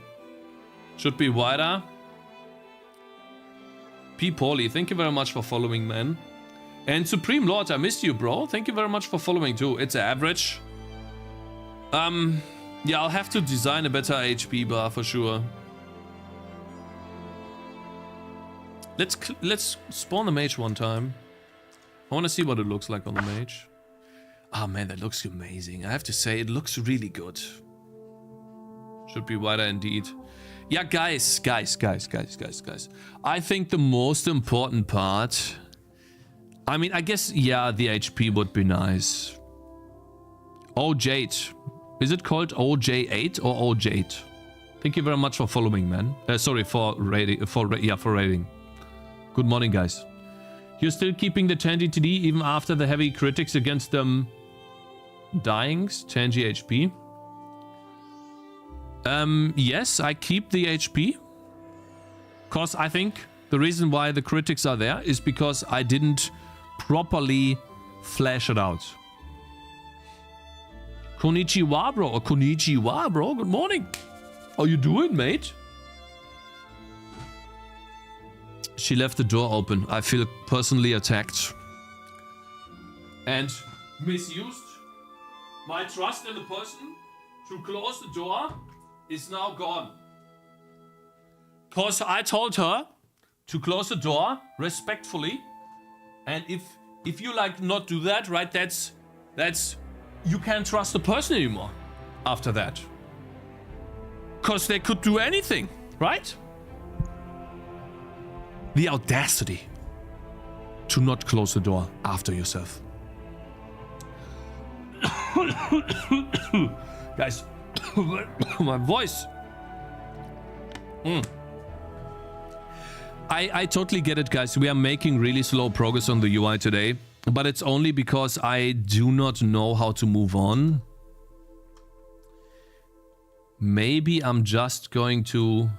Should be wider. P. Pauly, thank you very much for following, man. And Supreme Lord, I missed you, bro. Thank you very much for following, too. It's average. Yeah, I'll have to design a better HP bar for sure. Let's spawn the mage one time. I want to see what it looks like on the mage. Oh man, that looks amazing. I have to say, it looks really good. Should be wider indeed. Yeah, guys. I think the most important part... I mean, I guess, yeah, the HP would be nice. Oh, Jade. Is it called OJ8 or OJ8? Thank you very much for following, man. Sorry, for rating. For rating. Good morning, guys. You're still keeping the Tangy TD even after the heavy critics against them dyings, Tangy HP? Yes, I keep the HP. Because I think the reason why the critics are there is because I didn't properly flash it out. Konnichiwa, bro. Or konnichiwa, bro. Good morning. How you doing, mate? She left the door open. I feel personally attacked. And misused. My trust in the person to close the door is now gone. Because I told her to close the door respectfully. And if you like not do that, right, that's you can't trust the person anymore after that. Because they could do anything, right? The audacity to not close the door after yourself. Guys, my voice. I totally get it, guys. We are making really slow progress on the UI today. But it's only because I do not know how to move on. Maybe I'm just going to...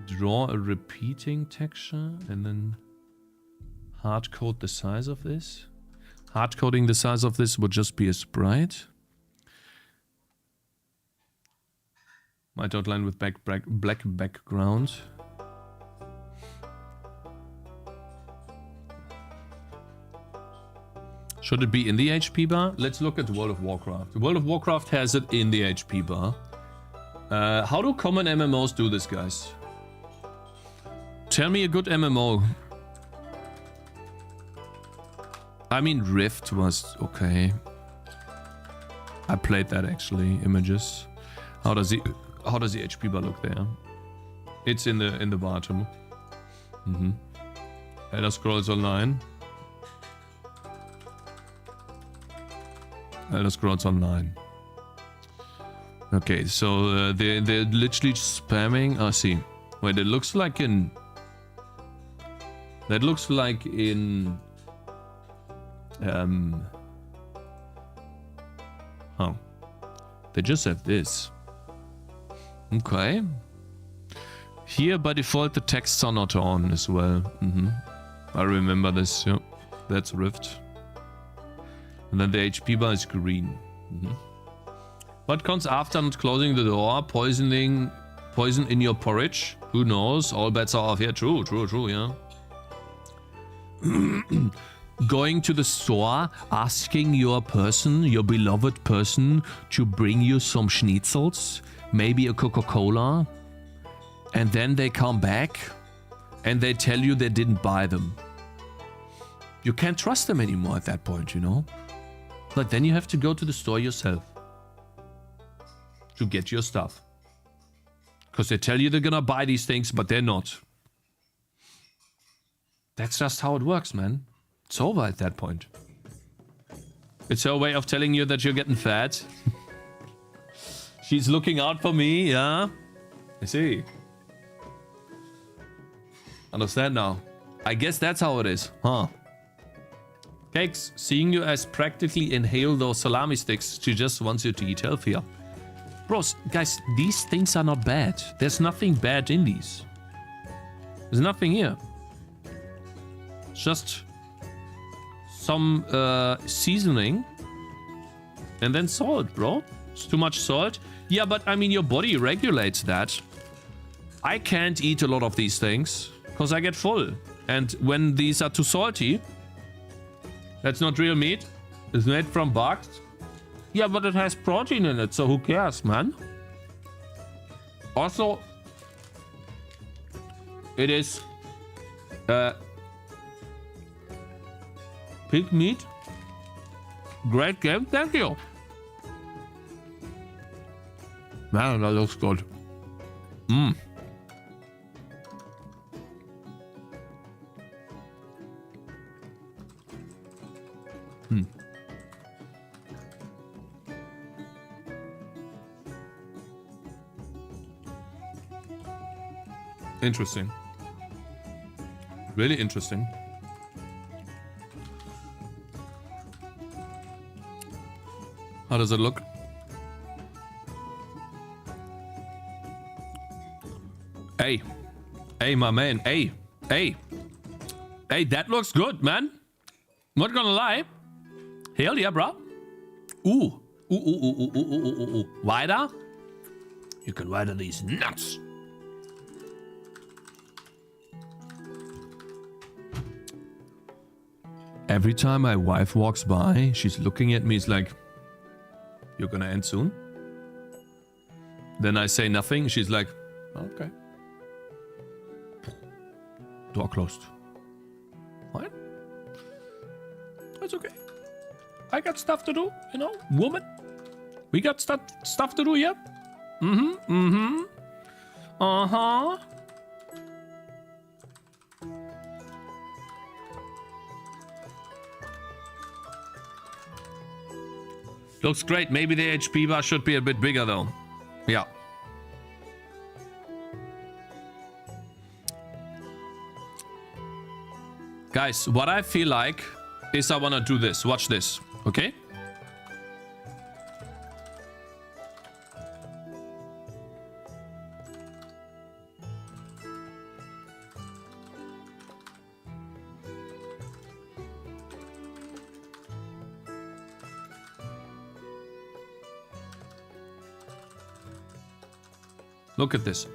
draw a repeating texture and then hard code the size of this. Hard coding the size of this would just be a sprite. Might outline with black background. Should it be in the HP bar? Let's look at World of Warcraft. World of Warcraft has it in the HP bar. How do common MMOs do this, guys? Tell me a good MMO. I mean, Rift was okay. I played that actually. Images. How does the HP bar look there? It's in the bottom. Elder Scrolls Online. Elder Scrolls Online. Okay, so they're literally spamming. I see. Wait, it looks like in. That looks like in. Oh, they just have this. Okay. Here by default the texts are not on as well. I remember this. Yeah, that's Rift. And then the HP bar is green. What comes after not closing the door? Poisoning Poison in your porridge. Who knows? All bets are off here. True, yeah. Going to the store, asking your beloved person, to bring you some schnitzels, maybe a Coca-Cola, and then they come back and they tell you they didn't buy them. You can't trust them anymore at that point, you know? But then you have to go to the store yourself to get your stuff. Because they tell you they're gonna buy these things, but they're not. That's just how it works, man. It's over at that point. It's her way of telling you that you're getting fat. She's looking out for me, yeah? I see. Understand now. I guess that's how it is, huh? Cakez, seeing you as practically inhale those salami sticks, she just wants you to eat healthier. Bros, guys, these things are not bad. There's nothing bad in these. There's nothing here. It's just some seasoning and then salt, bro. It's too much salt. Yeah, but I mean, your body regulates that. I can't eat a lot of these things because I get full. And when these are too salty, that's not real meat. It's made from bugs. Yeah, but it has protein in it, so who cares, man? Also, it is pig meat. Great game, thank you. Man, that looks good. Mmm. Interesting. Really interesting. How does it look? Hey. Hey, my man. Hey. Hey. Hey, that looks good, man. Not gonna lie. Hell yeah, bro. Ooh. Ooh. Weiter? You can weiter these nuts. Every time my wife walks by, she's looking at me, it's like, you're gonna end soon? Then I say nothing, she's like, okay. Door closed. What? That's okay. I got stuff to do, you know, woman. We got stuff to do here. Uh-huh. Looks great. Maybe the HP bar should be a bit bigger though. Yeah. Guys, what I feel like is I want to do this. Watch this. Okay? Look at this.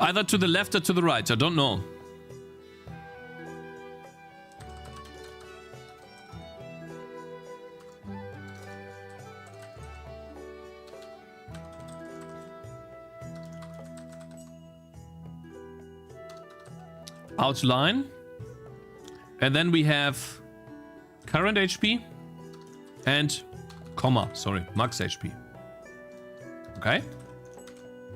Either to the left or to the right, I don't know. Outline, and then we have current HP and comma, sorry, max HP. Okay,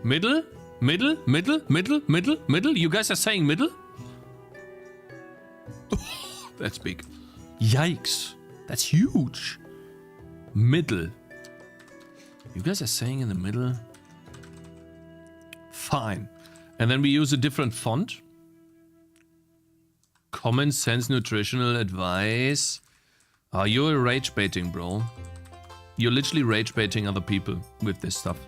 middle. You guys are saying middle? Oh, that's big. Yikes, that's huge. Middle. You guys are saying in the middle? Fine. And then we use a different font. Common sense nutritional advice. Oh, you're rage baiting, bro. You're literally rage baiting other people with this stuff.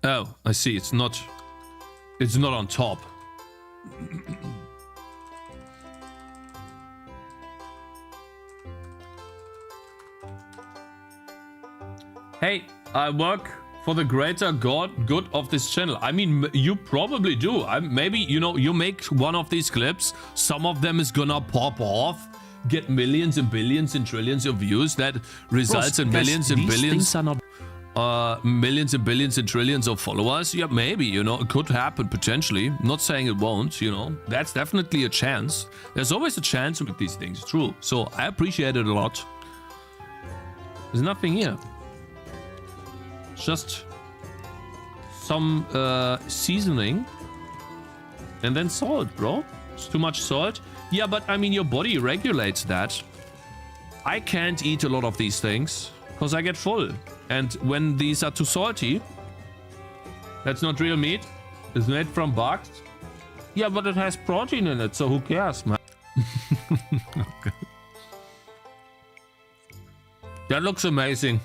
Oh, I see. It's not on top. Hey, I work for the greater good of this channel. I mean, you probably do. Maybe, you know, you make one of these clips, some of them is gonna pop off, get millions and billions and trillions of views. That results in millions and billions. Millions and billions and trillions of followers. Yeah, maybe, you know, it could happen potentially. Not saying it won't, you know. That's definitely a chance. There's always a chance with these things, true. So I appreciate it a lot. There's nothing here. Just some seasoning and then salt, bro. It's too much salt. Yeah, but I mean, your body regulates that. I can't eat a lot of these things because I get full. And when these are too salty, that's not real meat. It's made from bugs. Yeah, but it has protein in it, so who cares, man? Okay. That looks amazing.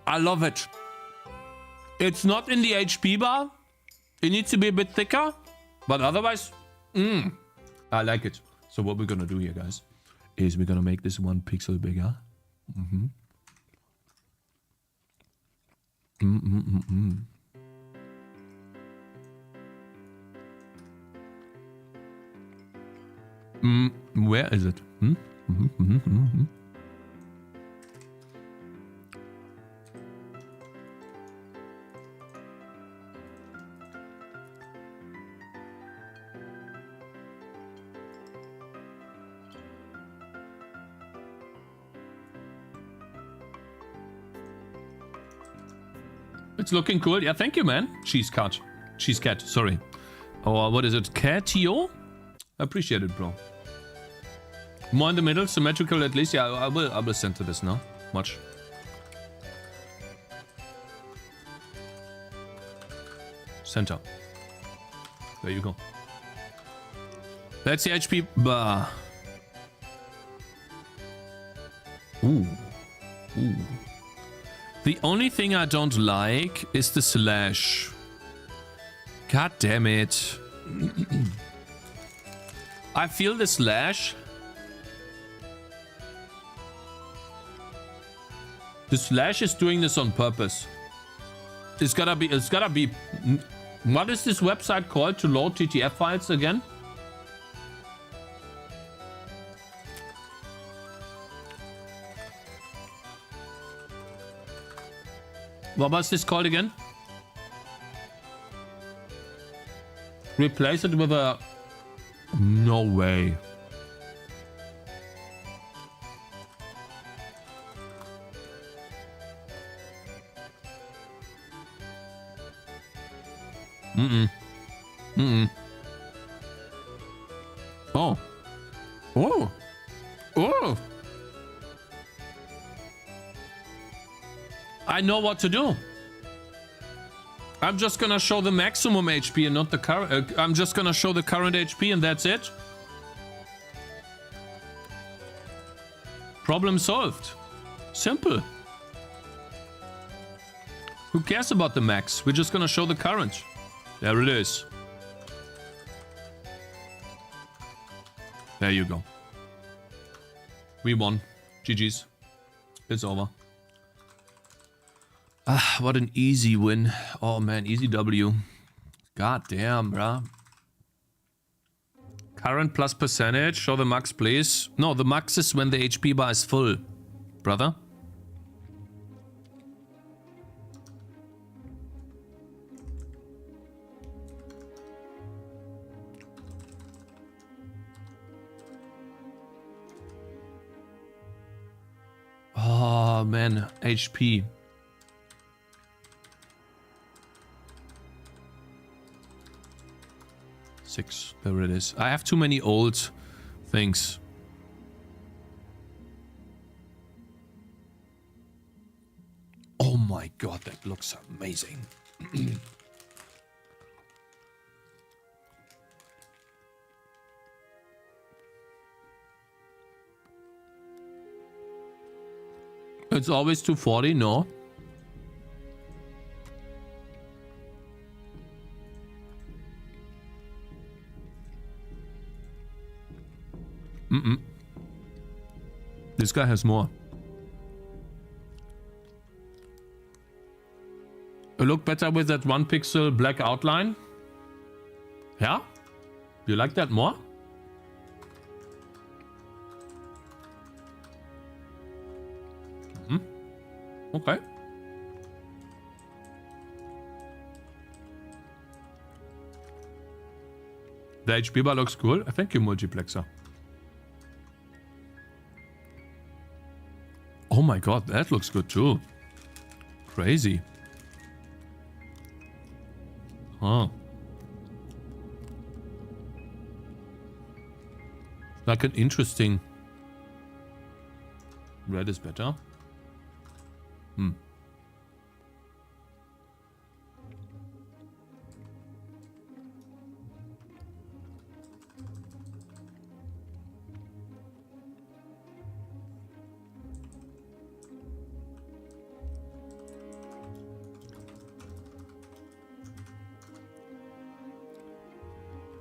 I love it. It's not in the HP bar. It needs to be a bit thicker, but otherwise, I like it. So what we're gonna do here, guys, is we're gonna make this 1 pixel bigger. Where is it? It's looking cool. Yeah, thank you, man. Cheese cat, sorry. Or what is it? Catio? Appreciate it, bro. More in the middle, symmetrical at least. Yeah, I will center this now. Watch. Center. There you go. That's the HP bar. Ooh. The only thing I don't like is the slash. God damn it. I feel the slash. The slash is doing this on purpose. It's gotta be. What is this website called to load TTF files again? What was this called again? Replace it with a... No way. Oh. I know what to do. I'm just gonna show the maximum HP and not the current. I'm just gonna show the current HP and that's it. Problem solved. Simple. Who cares about the max? We're just gonna show the current. There it is. There you go. We won. GG's. It's over. Ah, what an easy win. Oh man, easy W. God damn, bruh. Current plus percentage. Show the max, please. No, the max is when the HP bar is full, brother. Oh man, HP. 6. There it is. I have too many old things. Oh my god, that looks amazing. It's always 240, no. This guy has more. It look better with that 1 pixel black outline. Yeah? Do you like that more? Okay. The HP bar looks cool. Thank you, multiplexer. Oh my god, that looks good too. Crazy. Huh. Like an interesting... Red is better.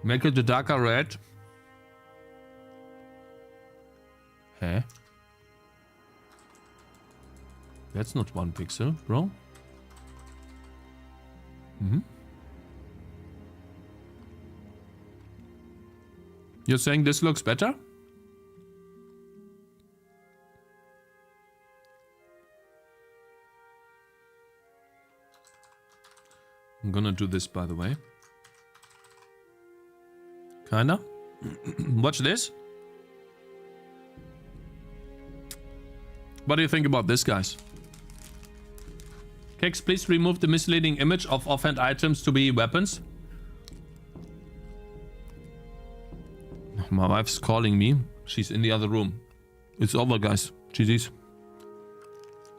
Make it the darker red. Huh? That's not 1 pixel, bro. You're saying this looks better? I'm gonna do this, by the way. Kinda. Watch this. What do you think about this, guys? Cakez, please remove the misleading image of offhand items to be weapons. My wife's calling me. She's in the other room. It's over, guys. GG's.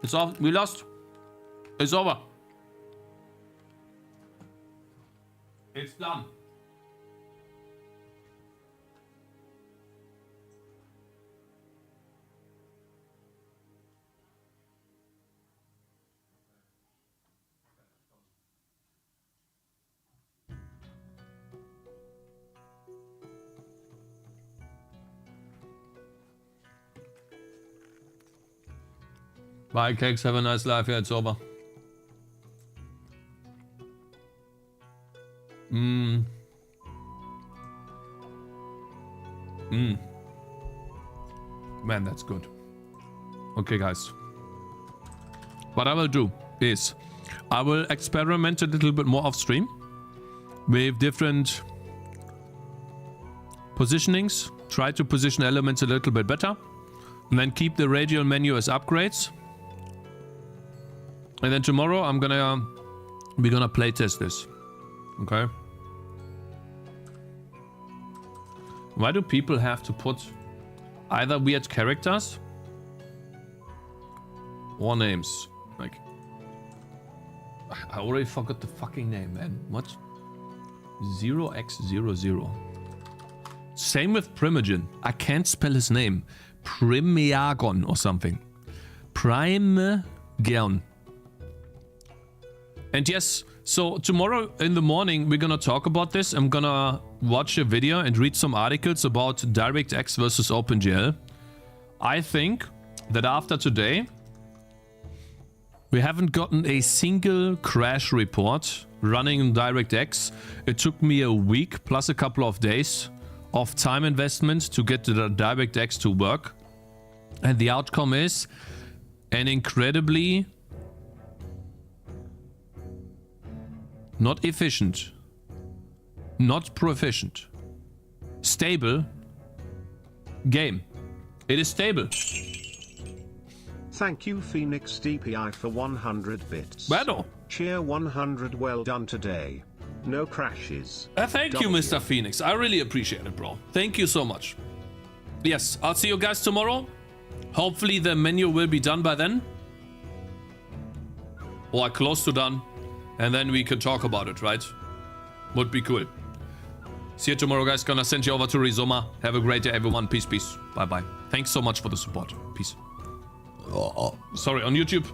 It's off. We lost. It's over. It's done. Bye, Cakez. Have a nice life. Yeah, it's over. Man, that's good. Okay, guys. What I will do is I will experiment a little bit more off stream with different positionings. Try to position elements a little bit better. And then keep the radial menu as upgrades. And then tomorrow we're gonna play test this. Okay? Why do people have to put either weird characters or names? Like, I already forgot the fucking name, man. What? 0x00. Same with Primogen. I can't spell his name. Primeagon or something. Primegern. And yes, so tomorrow in the morning we're gonna talk about this. I'm gonna watch a video and read some articles about DirectX versus OpenGL. I think that after today we haven't gotten a single crash report running in DirectX. It took me a week plus a couple of days of time investment to get the DirectX to work. And the outcome is an incredibly not efficient, not proficient, stable game. It is stable. Thank you, Phoenix DPI, for 100 bits. Bueno. Cheer 100, well done today. No crashes. Thank you, W. Mr. Phoenix. I really appreciate it, bro. Thank you so much. Yes, I'll see you guys tomorrow. Hopefully the menu will be done by then. Or close to done. And then we can talk about it, right? Would be cool. See you tomorrow, guys. Gonna send you over to Rizoma. Have a great day, everyone. Peace, peace. Bye-bye. Thanks so much for the support. Peace. Sorry, on YouTube.